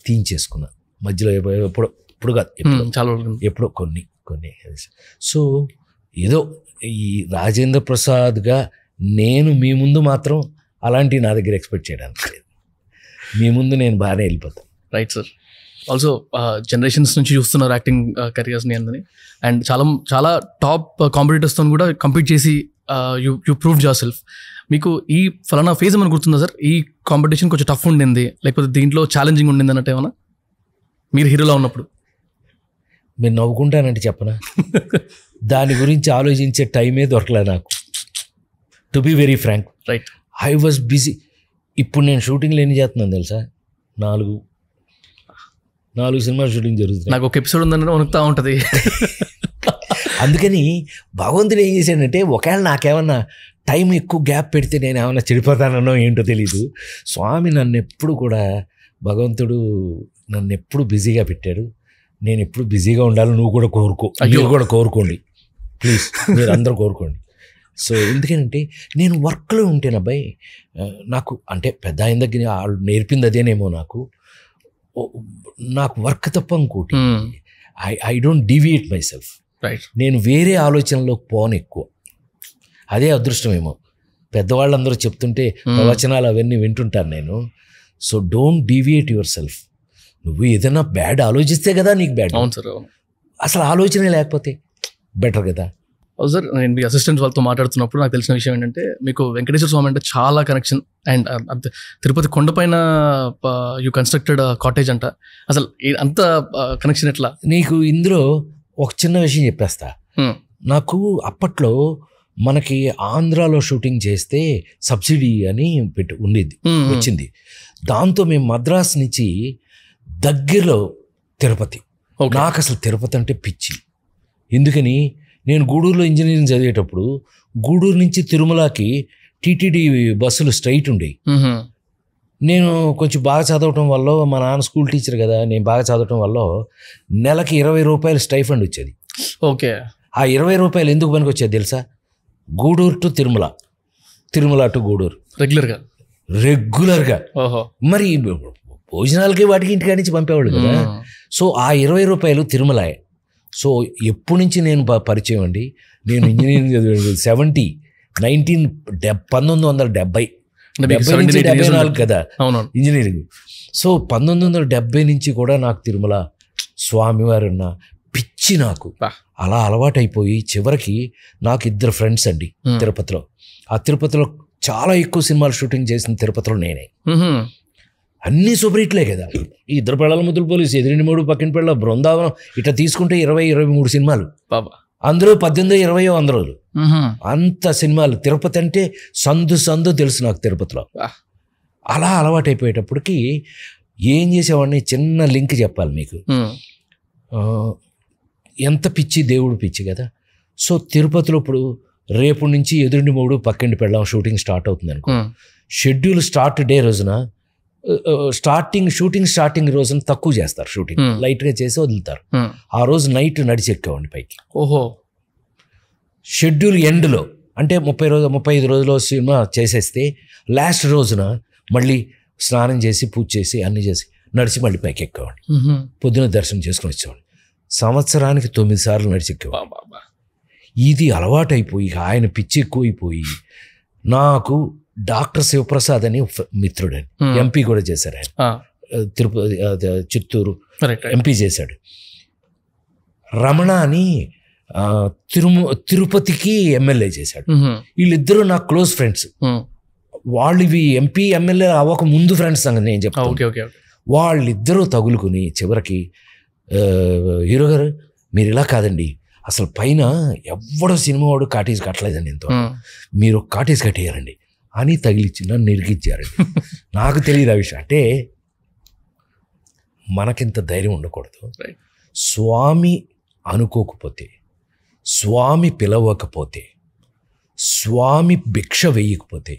తీయించేసుకున్నాను. మధ్యలో ఇప్పుడు కాదు, ఎప్పుడో కొన్ని. సో ఏదో ఈ రాజేంద్ర ప్రసాద్గా నేను మీ ముందు మాత్రం అలాంటివి నా దగ్గర ఎక్స్పెక్ట్ చేయడానికి లేదు. మీ ముందు నేను బాగానే వెళ్ళిపోతాను. Right sir. ఆల్సో జనరేషన్స్ నుంచి చూస్తున్నారు యాక్టింగ్ కెరియర్స్ని అందరినీ, అండ్ చాలా టాప్ కాంపిటీటర్స్తో కూడా కంపీట్ చేసి యూ ప్రూవ్డ్ యువర్ సెల్ఫ్. మీకు ఈ ఫలానా ఫేజ్ ఏమైనా గుర్తుందా సార్? ఈ కాంపిటీషన్ కొంచెం టఫ్ ఉండింది, లేకపోతే దీంట్లో ఛాలెంజింగ్ ఉండింది అన్నట్టు ఏమన్నా మీరు హీరోలా ఉన్నప్పుడు? మీరు నవ్వుకుంటానంటే చెప్పనా, దాని గురించి ఆలోచించే టైమే దొరకలే నాకు, to be very frank. Right. I was busy. ఇప్పుడు నేను షూటింగ్లు ఎన్ని చేస్తున్నాను తెలుసా? 4 సినిమా షూటింగ్ జరుగుతుంది. నాకు ఒక ఎపిసోడ్ ఉందని వణుకుతా ఉంటుంది. అందుకని భగవంతుడు ఏం చేశాడంటే, ఒకవేళ నాకేమన్నా టైం ఎక్కువ గ్యాప్ పెడితే నేను ఏమన్నా చెడిపోతానో ఏంటో తెలీదు. స్వామి భగవంతుడు నన్ను ఎప్పుడు బిజీగా పెట్టాడు. నేను ఎప్పుడు బిజీగా ఉండాలి. నువ్వు కూడా మీరు కూడా కోరుకోండి ప్లీజ్, మీరు అందరూ కోరుకోండి. సో ఎందుకంటే నేను వర్క్లో ఉంటేనబ్బాయి నాకు అంటే పెద్ద ఆయన దగ్గర వాళ్ళు నేర్పింది అదేనేమో. నాకు నాకు వర్క్ తప్ప ఇంకోటి I don't deviate my self. నేను వేరే ఆలోచనలోకి పోను ఎక్కువ. అదే అదృష్టమేమో. పెద్దవాళ్ళందరూ చెప్తుంటే ప్రవచనాలు అవన్నీ వింటుంటాను నేను. So don't deviate your self. నువ్వు ఏదైనా బ్యాడ్ ఆలోచిస్తే కదా నీకు బ్యాడ్. అవును సార్. అసలు ఆలోచనే లేకపోతే బెటర్ కదా. అవును సార్. నేను మీ అసిస్టెంట్ వాళ్ళతో మాట్లాడుతున్నప్పుడు నాకు తెలిసిన విషయం ఏంటంటే మీకు వెంకటేశ్వర స్వామి అంటే చాలా కనెక్షన్. అండ్ తిరుపతి కొండపైన యూ కన్స్ట్రక్టెడ్ కాటేజ్ అంట. అసలు అంత కనెక్షన్ ఎట్లా? నీకు ఇందులో ఒక చిన్న విషయం చెప్పేస్తా. నాకు అప్పట్లో మనకి ఆంధ్రాలో షూటింగ్ చేస్తే సబ్సిడీ అని ఉండేది, వచ్చింది. దాంతో మేము మద్రాస్ నుంచి దగ్గరలో తిరుపతి. నాకు అసలు తిరుపతి అంటే పిచ్చి. ఎందుకని నేను గూడూరులో ఇంజనీరింగ్ చదివేటప్పుడు గూడూరు నుంచి తిరుమలకి టీటీడీ బస్సులు స్ట్రైట్ ఉండేవి. నేను కొంచెం బాగా చదవటం వల్ల, మా నాన్న స్కూల్ టీచర్ కదా, నేను బాగా చదవటం వల్ల నెలకి 20 రూపాయలు స్టైఫండ్ వచ్చేది. ఓకే. ఆ 20 రూపాయలు ఎందుకు పనికి వచ్చేది తెలుసా? గూడూరు టు తిరుమల, తిరుమల టు గూడూరు రెగ్యులర్గా. మరి భోజనాలకి వాటికి ఇంటికాడి నుంచి పంపేవాళ్ళు కదా. సో ఆ 20 రూపాయలు తిరుమల. సో ఎప్పటి నుంచి నేను పరిచయం అండి. నేను ఇంజనీరింగ్ చదివాను 1974 కదా ఇంజనీరింగ్. సో 1970 నుంచి కూడా నాకు తిరుమల స్వామివారు ఉన్న పిచ్చి నాకు అలా అలవాటైపోయి చివరికి నాకు 2 ఫ్రెండ్స్ అండి తిరుపతిలో. ఆ తిరుపతిలో చాలా ఎక్కువ సినిమాలు షూటింగ్ చేసిన తిరుపతిలో నేనే. అన్నీ సూపర్ హిట్లే కదా. ఈ 2 పెళ్ళాల ముద్దుల పోలీసు, ఎదిరిని 3, పక్కిన పెళ్ళ, బృందావనం, ఇట్లా తీసుకుంటే 20-23 సినిమాలు. అందులో 18-20 వంద రోజులు అంత సినిమాలు. తిరుపతి అంటే సందు తెలుసు నాకు తిరుపతిలో. అలా అలవాటైపోయేటప్పటికి ఏం చేసేవాడిని, చిన్న లింక్ చెప్పాలి మీకు. ఎంత పిచ్చి, దేవుడు పిచ్చి కదా. సో తిరుపతిలో ఇప్పుడు రేపు నుంచి ఎదురుని 3, పక్కింటి పెళ్ళాం షూటింగ్ స్టార్ట్ అవుతుంది అనుకో. షెడ్యూల్ స్టార్ట్ డే రోజున షూటింగ్ స్టార్టింగ్ రోజున తక్కువ చేస్తారు, షూటింగ్ లైట్గా చేసి వదులుతారు. ఆ రోజు నైట్ నడిచి ఎక్కేవాడిని పైకి. ఓహో. షెడ్యూల్ ఎండ్లో అంటే 35 రోజులు సినిమా చేసేస్తే లాస్ట్ రోజున మళ్ళీ స్నానం చేసి పూజ చేసి అన్నీ చేసి నడిచి మళ్ళీ పైకి ఎక్కేవాడిని. పొద్దున దర్శనం చేసుకుని వచ్చేవాడిని. సంవత్సరానికి 9 సార్లు నడిచి ఎక్కేవాడిని. ఇది అలవాటైపోయి ఆయన పిచ్చి ఎక్కువైపోయి నాకు డాక్టర్ శివప్రసాద్ అని మిత్రుడని ఎంపీ కూడా చేశారు. ఆయన తిరుపతి చిత్తూరు ఎంపీ చేశాడు. రమణ అని తిరుపతికి ఎమ్మెల్యే చేశాడు. వీళ్ళిద్దరూ నాకు క్లోజ్ ఫ్రెండ్స్. వాళ్ళు ఇవి ఎంపీ ఎమ్మెల్యే అవ్వక ముందు ఫ్రెండ్స్ సంగతి నేను చెప్తాను. వాళ్ళిద్దరూ తగులుకుని చివరికి హీరో గారు మీరు ఇలా కాదండి, అసలు పైన ఎవడో సినిమా వాడు కాటేజ్ కట్టలేదండి, ఎంతో మీరు కాటేజ్ కట్టేయారండి అని తగిలిచ్చి నన్ను నిరికిచ్చారండి. నాకు తెలియదు ఆ విషయం. అంటే మనకింత ధైర్యం ఉండకూడదు. స్వామి అనుకోకపోతే, స్వామి పిలవకపోతే, స్వామి భిక్ష వేయకపోతే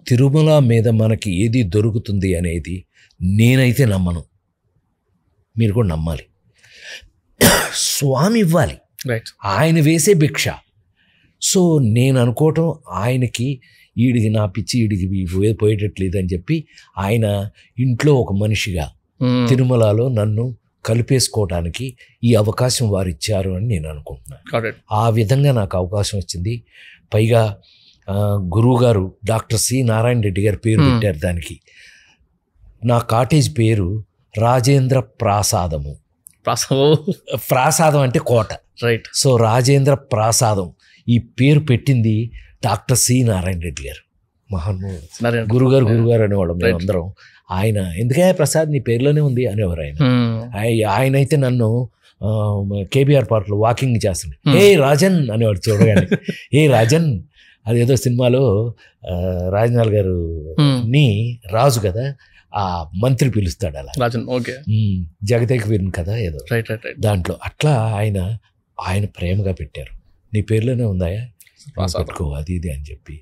తిరుమల మీద మనకి ఏది దొరుకుతుంది అనేది నేనైతే నమ్మను. మీరు కూడా నమ్మాలి. స్వామి ఇవ్వాలి, ఆయన వేసే భిక్ష. సో నేను అనుకోవటం ఆయనకి ఈడికి నా పిచ్చి ఈడికి పోయేటట్లేదు అని చెప్పి ఆయన ఇంట్లో ఒక మనిషిగా తిరుమలలో నన్ను కలిపేసుకోవడానికి ఈ అవకాశం వారు ఇచ్చారు అని నేను అనుకుంటున్నాను. ఆ విధంగా నాకు అవకాశం వచ్చింది. పైగా గురువుగారు డాక్టర్ సి నారాయణ రెడ్డి గారు పేరు పెట్టారు దానికి. నా కాటేజ్ పేరు రాజేంద్ర ప్రాసాదము. ప్రాసాదం అంటే కోట. రైట్. సో రాజేంద్ర ప్రాసాదం ఈ పేరు పెట్టింది డాక్టర్ సి నారాయణ రెడ్డి గారు. మహానుభావుడు. గురుగారు అనేవాళ్ళం మేమందరం. ఆయన ఎందుకే ప్రసాద్ నీ పేరులోనే ఉంది అనేవారు. ఆయన అయితే నన్ను కేబీఆర్ పార్క్లో వాకింగ్ చేస్తుండే, ఏ రాజన్ అనేవాడు చూడగానే. ఏ రాజన్, అదేదో సినిమాలో రాజనాల్ గారు నీ రాజు కదా, ఆ మంత్రి పిలుస్తాడు అలా రాజన్. ఓకే. జగదేక వీరుని కదా ఏదో దాంట్లో అట్లా ఆయన ప్రేమగా పెట్టారు. నీ పేరులోనే ఉందాయా పెట్టుకో అది ఇది అని చెప్పి.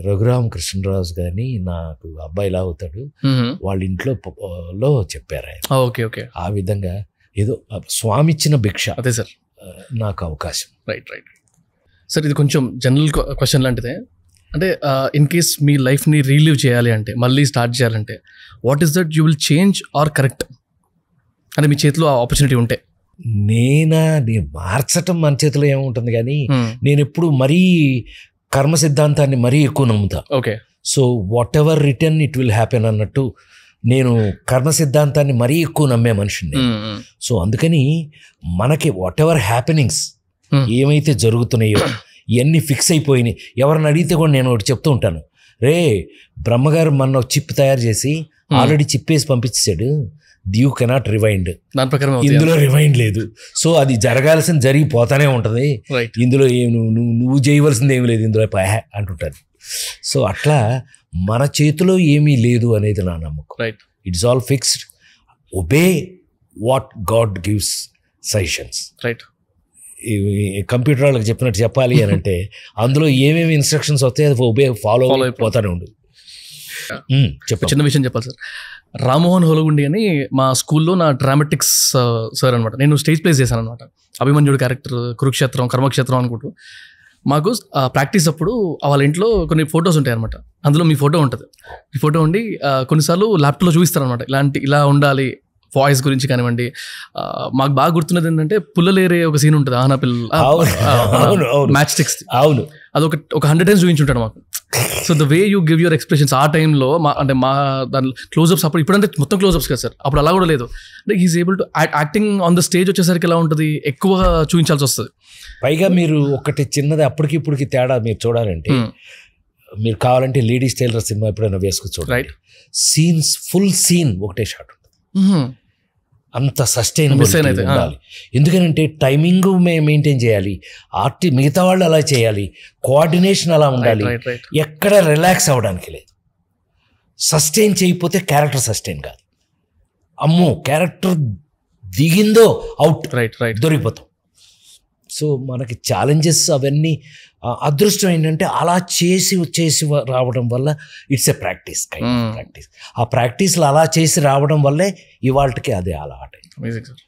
రఘురామ కృష్ణరాజు గారిని నాకు అబ్బాయిలా అవుతాడు వాళ్ళ ఇంట్లో చెప్పారు ఆయన. Okay okay. ఆ విధంగా ఏదో స్వామి ఇచ్చిన భిక్ష. అదే సార్ నాకు అవకాశం. Right right sir. ఇది కొంచెం జనరల్ క్వశ్చన్ లాంటిదే. అంటే ఇన్ కేస్ మీ లైఫ్ని రీలివ్ చేయాలి అంటే, మళ్ళీ స్టార్ట్ చేయాలంటే, what is that you will change or correct అంటే మీ చేతిలో ఆపర్చునిటీ ఉంటే? నేను మార్చటం మన చేతిలో ఏముంటుంది, కానీ నేను ఎప్పుడు మరీ కర్మ సిద్ధాంతాన్ని మరీ ఎక్కువ నమ్ముతా. Okay. So what ever return it will happen అన్నట్టు నేను కర్మ సిద్ధాంతాన్ని మరీ ఎక్కువ నమ్మే మనిషిని. సో అందుకని మనకి వాట్ ఎవర్ హ్యాపెనింగ్స్ ఏమైతే జరుగుతున్నాయో ఇవన్నీ ఫిక్స్ అయిపోయినాయి. ఎవరిని అడిగితే కూడా నేను ఒకటి చెప్తూ ఉంటాను, రే బ్రహ్మగారు మన చిప్ తయారు చేసి ఆల్రెడీ చిప్ వేసి పంపించాడు, యూ కెనాట్ రివైండ్, దాని ప్రకారం ఇందులో రివైండ్ లేదు. సో అది జరగాల్సింది జరిగిపోతానే ఉంటుంది, ఇందులో నువ్వు చేయవలసింది ఏమి లేదు ఇందులో అంటుంటారు. సో అట్లా మన చేతిలో ఏమీ లేదు అనేది నా నమ్మకం. Right. It's all fixed. Obey what God gives suggestions. Right. Computer వాళ్ళకి చెప్పినట్టు చెప్పాలి అని అంటే అందులో ఏమేమి ఇన్స్ట్రక్షన్స్ వస్తాయి అది ఒబే ఫాలో అయిపోతానే ఉండు. చిన్న విషయం చెప్పాలి సార్. రామ్మోహన్ హోలగుండి అని మా స్కూల్లో నా డ్రామాటిక్స్ సార్ అనమాట. నేను స్టేజ్ ప్లేస్ చేశాను అనమాట. అభిమన్యుడు క్యారెక్టర్, కురుక్షేత్రం, కర్మక్షేత్రం అనుకుంటూ. మాకు ప్రాక్టీస్ అప్పుడు వాళ్ళ ఇంట్లో కొన్ని ఫొటోస్ ఉంటాయి అనమాట. అందులో మీ ఫోటో ఉంటుంది. ఈ ఫోటో ఉండి కొన్నిసార్లు ల్యాప్టాప్లో చూపిస్తారనమాట, ఇలా ఉండాలి వాయిస్ గురించి కానివ్వండి. మాకు బాగా గుర్తున్నది ఏంటంటే పుల్లలేరే ఒక సీన్ ఉంటుంది, ఆనా పిల్ల మ్యాచ్ స్టిక్స్. అవును, అదొక 100 times చూపించుంటాడు మాకు. So the way you give your expressions ఆ టైంలో మా దాని క్లోజ్అప్స్ అప్పుడు, ఇప్పుడంటే మొత్తం క్లోజ్అప్స్ కదా సార్, అప్పుడు అలా కూడా లేదు. అంటే is able to acting on the stage వచ్చేసరికి ఎలా ఉంటుంది, ఎక్కువ చూపించాల్సి వస్తుంది. పైగా మీరు ఒకటి చిన్నది అప్పటికి ఇప్పటికి తేడా మీరు చూడాలంటే, మీరు కావాలంటే లేడీస్ టైలర్ సినిమా ఎప్పుడైనా వేసుకు చూడండి. సీన్స్ ఫుల్ సీన్ ఒకటే షాట్ ఉంటుంది, అంత సస్టైనబుల్ ఉండాలి. ఎందుకంటే టైమింగ్ మెయింటైన్ చేయాలి, మిగతా వాళ్ళు అలా చేయాలి, కోఆర్డినేషన్ అలా ఉండాలి, ఎక్కడ రిలాక్స్ అవ్వడానికి లేదు. సస్టైన్ చేయకపోతే క్యారెక్టర్ సస్టైన్ కాదు. అమ్మో క్యారెక్టర్ దిగిందో అవుట్, దొరికిపోతాం. సో మనకి ఛాలెంజెస్ అవన్నీ అదృష్టం ఏంటంటే అలా చేసి రావడం వల్ల ఇట్స్ ఎ ప్రాక్టీస్, ప్రాక్టీస్. ఆ ప్రాక్టీస్లో అలా చేసి రావడం వల్లే ఇవాళకి అదే అలవాటు. Amazing sir.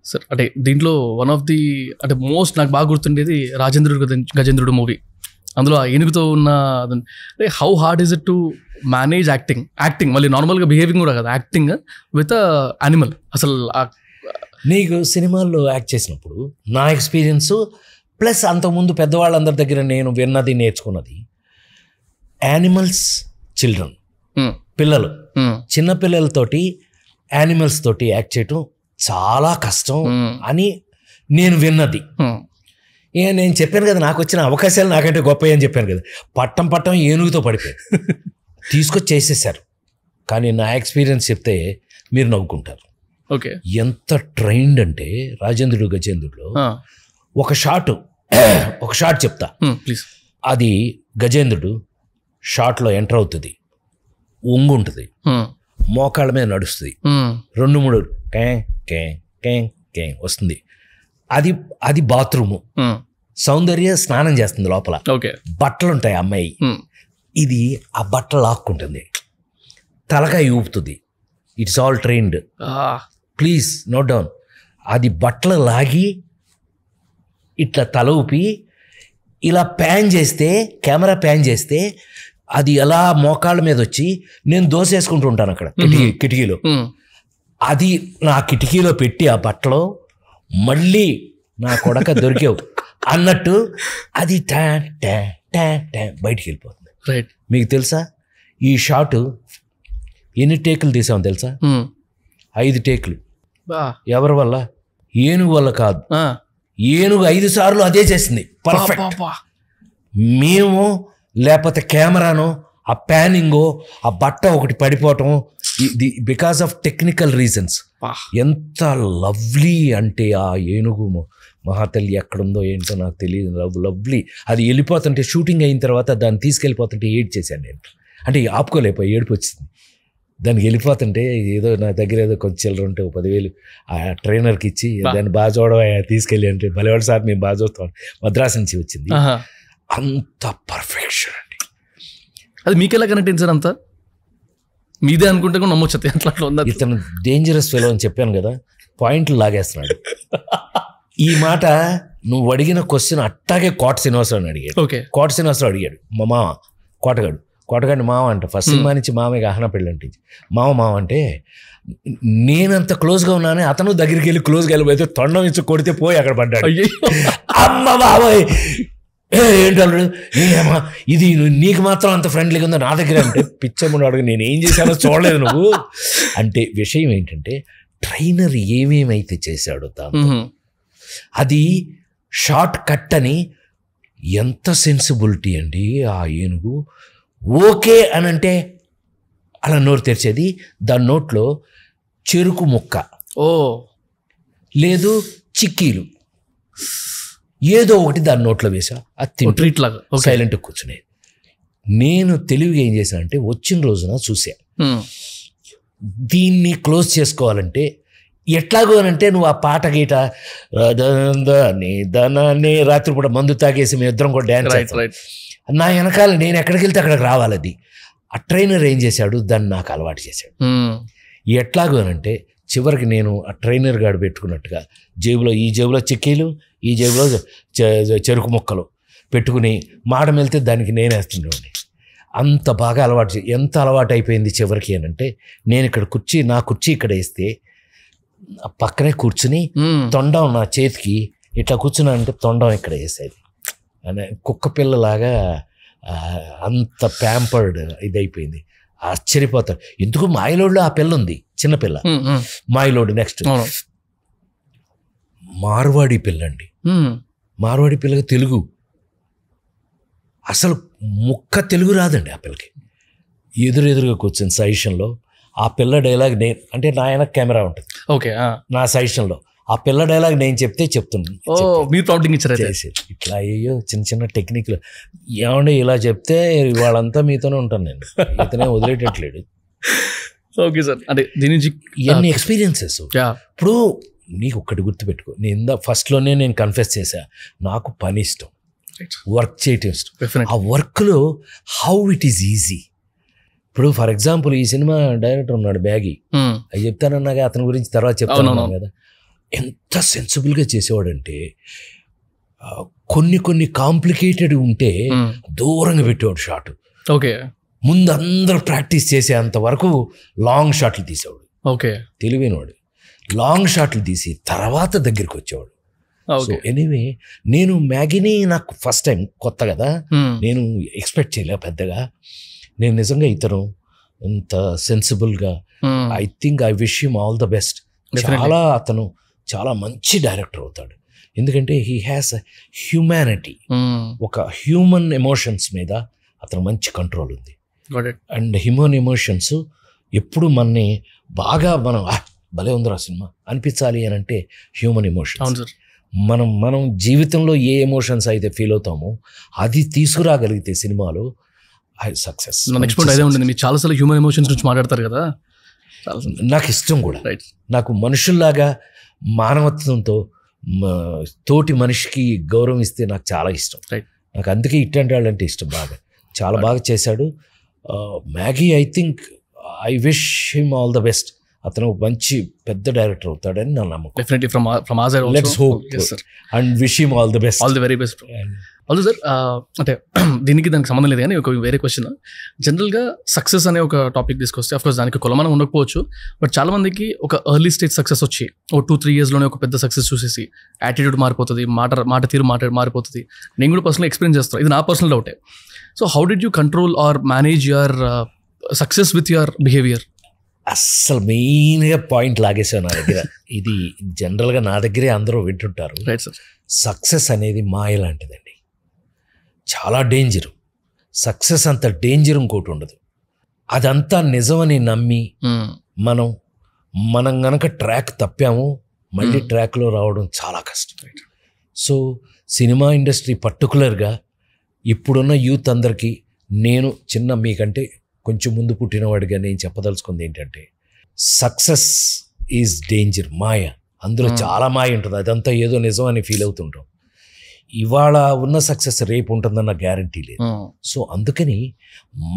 సార్ అంటే దీంట్లో వన్ ఆఫ్ ది అంటే మోస్ట్ నాకు బాగా గుర్తుండేది గజేంద్రుడు మూవీ. అందులో ఆ ఏనుగుతో ఉన్న అంటే how hard is it to manage acting మళ్ళీ నార్మల్గా బిహేవింగ్ కూడా కదా, యాక్టింగ్ విత్ యానిమల్. అసలు నీకు సినిమాల్లో యాక్ట్ చేసినప్పుడు నా ఎక్స్పీరియన్స్ ప్లస్ అంతకుముందు పెద్దవాళ్ళందరి దగ్గర నేను విన్నది నేర్చుకున్నది, యానిమల్స్ చిల్డ్రన్, పిల్లలు, చిన్న పిల్లలతోటి యానిమల్స్ తోటి యాక్ట్ చేయటం చాలా కష్టం అని నేను విన్నది. నేను చెప్పాను కదా, నాకు వచ్చిన అవకాశాలు నాకంటే గొప్ప అని చెప్పాను కదా. పట్టం ఏనుగుతో పడిపోయి తీసుకొచ్చి చేసేసారు. కానీ నా ఎక్స్పీరియన్స్ చెప్తే మీరు నవ్వుకుంటారు. ఓకే, ఎంత ట్రైన్డ్ అంటే రాజేంద్రుడు గజేంద్రుడులో ఒక షాట్ చెప్తా ప్లీజ్. అది గజేంద్రుడు షాట్లో ఎంటర్ అవుతుంది, ఒంగు ఉంటుంది, మోకాళ్ళ మీద నడుస్తుంది, 2-3 కే వస్తుంది. అది బాత్రూము. సౌందర్య స్నానం చేస్తుంది లోపల, బట్టలు ఉంటాయి అమ్మాయి. ఇది ఆ బట్టలు లాక్కుంటుంది, తలకాయ ఊపుతుంది. It's all trained. Please note down. అది బట్టలు లాగి ఇట్లా తల ఊపి ఇలా కెమెరా ప్యాన్ చేస్తే అది ఎలా మోకాళ్ళ మీద వచ్చి నేను దోశ వేసుకుంటూ ఉంటాను అక్కడ కిటికీలో. అది నా కిటికీలో పెట్టి ఆ బట్టలో మళ్ళీ నా కొడక దొరికావు అన్నట్టు అది బయటికి వెళ్ళిపోతుంది. రైట్. మీకు తెలుసా ఈ షాటు ఎన్ని టేకులు తీసామో తెలుసా? 5 టేకులు. ఎవరి వల్ల? ఏనుగు వల్ల కాదు. ఏనుగు 5 సార్లు అదే చేసింది పర్ఫెక్ట్. మేము లేకపోతే కెమెరాను, ఆ ప్యానింగో, ఆ బట్ట ఒకటి పడిపోవటం, బికాస్ ఆఫ్ టెక్నికల్ రీజన్స్. ఎంత లవ్లీ అంటే ఆ ఏనుగు మహాతల్లి ఎక్కడుందో ఏంటో నాకు తెలియదు. లవ్లీ. అది వెళ్ళిపోతుంటే షూటింగ్ అయిన తర్వాత దాన్ని తీసుకెళ్ళిపోతుంటే ఏడ్ చేశాను నేను. అంటే ఆపుకోలేకపోయి ఏడుపు వచ్చింది. దానికి వెళ్ళిపోతుంటే ఏదో నా దగ్గర ఏదో కొంచెం చిల్లర ఉంటే 10,000 ఆ ట్రైనర్కి ఇచ్చి దాన్ని బాగా చూడడం తీసుకెళ్ళి అంటే భలేవాడు సార్ మేము బాగా చూస్తాం. మద్రాసు నుంచి వచ్చింది. అంత పర్ఫెక్షన్ అండి. అది మీకెలా కనెక్ట్ అయింది సార్? అంతా మీదే అనుకుంటే కూడా నమ్మొచ్చు. అట్లా ఉందా? ఇతను డేంజరస్ ఫెలో అని చెప్పాను కదా, పాయింట్లు లాగేస్తున్నాడు. ఈ మాట నువ్వు అడిగిన క్వశ్చన్ అట్టాగే కోట శ్రీనివాసరావు అడిగాడు. ఓకే, కోట శ్రీనివాసరావు అడిగాడు, మా మామ కోటగాడు. కొట్టగాని మామ అంట. ఫస్ట్ సినిమా నుంచి మామయ్య ఆహ్నా పెళ్ళి అంటే మామ అంటే నేనంత క్లోజ్గా ఉన్నానే అతను దగ్గరికి వెళ్ళి క్లోజ్గా వెళ్ళిపోతే తొండం ఇచ్చి కొడితే పోయి అక్కడ పడ్డాడు. అమ్మ బాబాయ్ ఏంటన్నాడు, నేనేమా ఇది నీకు మాత్రం అంత ఫ్రెండ్లీగా ఉందో నా దగ్గర అంటే పిచ్చమ్మడు అడుగు నేను ఏం చేశానో చూడలేదు నువ్వు అంటే. విషయం ఏంటంటే ట్రైనర్ ఏమేమైతే చేశాడో దాంతో అది షార్ట్ కట్ అని. ఎంత సెన్సిబిలిటీ అండి ఆ ఏనుగు. ఓకే అని అంటే అలా నోరు తెరిచేది. దాని నోట్లో చెరుకు ముక్క లేదు చిక్కీలు ఏదో ఒకటి దాని నోట్లో వేసా, అది ట్రీట్ లాగా సైలెంట్గా కూర్చునేది. నేను తెలివిగా ఏం చేశానంటే వచ్చిన రోజున చూసా దీన్ని క్లోజ్ చేసుకోవాలంటే ఎట్లాగో అంటే నువ్వు ఆ పాట గీట దనే రాత్రిపూట మందు తాగేసి మేము ఇద్దరం కూడా డ్యాన్స్ నా వెనకాల నేను ఎక్కడికి వెళ్తే అక్కడికి రావాలి. అది ఆ ట్రైనర్ ఏం చేశాడు దాన్ని నాకు అలవాటు చేశాడు. ఎట్లాగో అంటే చివరికి నేను ఆ ట్రైనర్ గాడు పెట్టుకున్నట్టుగా ఈ జేబులో చిక్కీలు ఈ జేబులో చెరుకు ముక్కలు పెట్టుకుని మాడం వెళ్తే దానికి నేనేస్తుండేవాడిని. అంత బాగా అలవాటు. ఎంత అలవాటు అయిపోయింది చివరికి అని అంటే నేను ఇక్కడ నా కుర్చీ ఇక్కడ వేస్తే పక్కనే కూర్చుని తొండం నా చేతికి ఇట్లా కూర్చున్నానంటే తొండం ఇక్కడ వేసేది అనే కుక్క పిల్లలాగా. అంత ప్యాంపర్డ్ ఇదైపోయింది. ఆశ్చర్యపోతారు. ఎందుకు మాయలోడ్లో ఆ పిల్ల ఉంది, చిన్నపిల్ల మాయలోడ్. నెక్స్ట్ మార్వాడి పిల్ల అండి. మార్వాడి పిల్లకి తెలుగు అసలు ముక్క తెలుగు రాదండి ఆ పిల్లకి. ఎదురుగా కూర్చుని సజెషన్లో ఆ పిల్ల డైలాగ్ నేను అంటే నా వెనక కెమెరా ఉంటుంది ఓకే నా సజెషన్లో ఆ పిల్ల డైలాగ్ నేను చెప్తున్నాను. మీరు ప్రాంప్టింగ్ ఇచ్చారు ఇట్లా అయ్యో చిన్న టెక్నిక్లు ఏమంటే ఇలా చెప్తే వాళ్ళంతా మీతోనే ఉంటాను నేను, ఇతనే వదిలేటట్లేడు. Okay sir. అంటే దీని నుంచి ఇవన్నీ ఎక్స్పీరియన్సెస్. ఇప్పుడు నీకు ఒక్కటి గుర్తుపెట్టుకో, నేను ఫస్ట్లోనే నేను కన్ఫెస్ చేశా నాకు పని ఇష్టం, వర్క్ చేయటం ఇష్టం. ఆ వర్క్లో హౌ ఇట్ ఈజ్ ఈజీ. ఇప్పుడు ఫర్ ఎగ్జాంపుల్ ఈ సినిమా డైరెక్టర్ ఉన్నాడు బ్యాగీ, అది చెప్తానన్నాగా అతని గురించి తర్వాత చెప్తాను కదా. ఎంత సెన్సిబుల్గా చేసేవాడంటే కొన్ని కాంప్లికేటెడ్ ఉంటే దూరంగా పెట్టేవాడు షాట్. ఓకే ముందు అందరూ ప్రాక్టీస్ చేసే అంతవరకు లాంగ్ షాట్లు తీసేవాడు. ఓకే తెలివైనవాడు. లాంగ్ షాట్లు తీసి తర్వాత దగ్గరికి వచ్చేవాడు. సో ఎనీవే నేను మ్యాగీని నాకు ఫస్ట్ టైం కొత్త కదా, నేను ఎక్స్పెక్ట్ చేయలే పెద్దగా. నేను నిజంగా ఇతను ఇంత సెన్సిబుల్గా I think I wish him all the best. అతను చాలా మంచి డైరెక్టర్ అవుతాడు. ఎందుకంటే హీ హ్యాస్ హ్యూమానిటీ, ఒక హ్యూమన్ ఎమోషన్స్ మీద అతను మంచి కంట్రోల్ ఉంది. అండ్ హ్యూమన్ ఎమోషన్స్ ఎప్పుడు మనని బాగా మనం భలే ఉందిరా సినిమా అనిపించాలి అని అంటే హ్యూమన్ ఎమోషన్స్. మనం జీవితంలో ఏ ఎమోషన్స్ అయితే ఫీల్ అవుతామో అది తీసుకురాగలిగితే సినిమాలో సక్సెస్. నెక్స్ట్ అదే ఉంటుంది. మీరు చాలాసార్లు హ్యూమన్ ఎమోషన్స్ గురించి మాట్లాడతారు కదా, నాకు ఇష్టం కూడా. నాకు మనుషుల్లాగా మానవత్వంతో తోటి మనిషికి గౌరవం ఇస్తే నాకు చాలా ఇష్టం. నాకు అందుకే ఇట్లాంటి వాళ్ళంటే ఇష్టం. చాలా బాగా చేశాడు Maggi. I think I wish him all the best. అతను మంచి పెద్ద డైరెక్టర్ అవుతాడని నా నమ్మకం. Definitely from our side also. Let's hope and wish him all the best. All the very best. Also sir అంటే దీనికి దానికి సంబంధం లేదు కానీ ఒక వేరే క్వశ్చన్. జనరల్గా సక్సెస్ అనే ఒక టాపిక్ తీసుకొస్తే అఫ్కోర్స్ దానికి కొలమానం ఉండకపోవచ్చు, బట్ చాలా మందికి ఒక ఎర్లీ స్టేజ్ సక్సెస్ వచ్చి ఒక 2-3 yearsలోనే ఒక పెద్ద సక్సెస్ చూసేసి యాటిట్యూడ్ మారిపోతుంది, మాట తీరు మారిపోతుంది. నేను కూడా పర్సనల్ ఎక్స్పీరియన్స్ చేస్తాను, ఇది నా పర్సనల్ డౌటే. So how did you control or manage your success with your behaviour? అస్సలు మెయిన్గా పాయింట్ లాగేసావు నా దగ్గర. ఇది జనరల్గా నా దగ్గరే అందరూ వింటుంటారు. Right sir. సక్సెస్ అనేది మాయ లాంటిదండి, చాలా డేంజరు. సక్సెస్ అంత డేంజర్ ఇంకోటి ఉండదు. అదంతా నిజమని నమ్మి మనం గనక ట్రాక్ తప్పాము మళ్ళీ ట్రాక్లో రావడం చాలా కష్టం. సో సినిమా ఇండస్ట్రీ పర్టికులర్గా ఇప్పుడున్న యూత్ అందరికీ నేను మీకంటే కొంచెం ముందు పుట్టినవాడిగా నేను చెప్పదలుచుకుంది ఏంటంటే సక్సెస్ ఈజ్ డేంజర్, మాయ. అందులో చాలా మాయ ఉంటుంది. అదంతా ఏదో నిజం అని ఫీల్ అవుతుంటాం. ఇవాళ ఉన్న సక్సెస్ రేపు ఉంటుందన్న గ్యారంటీ లేదు. సో అందుకని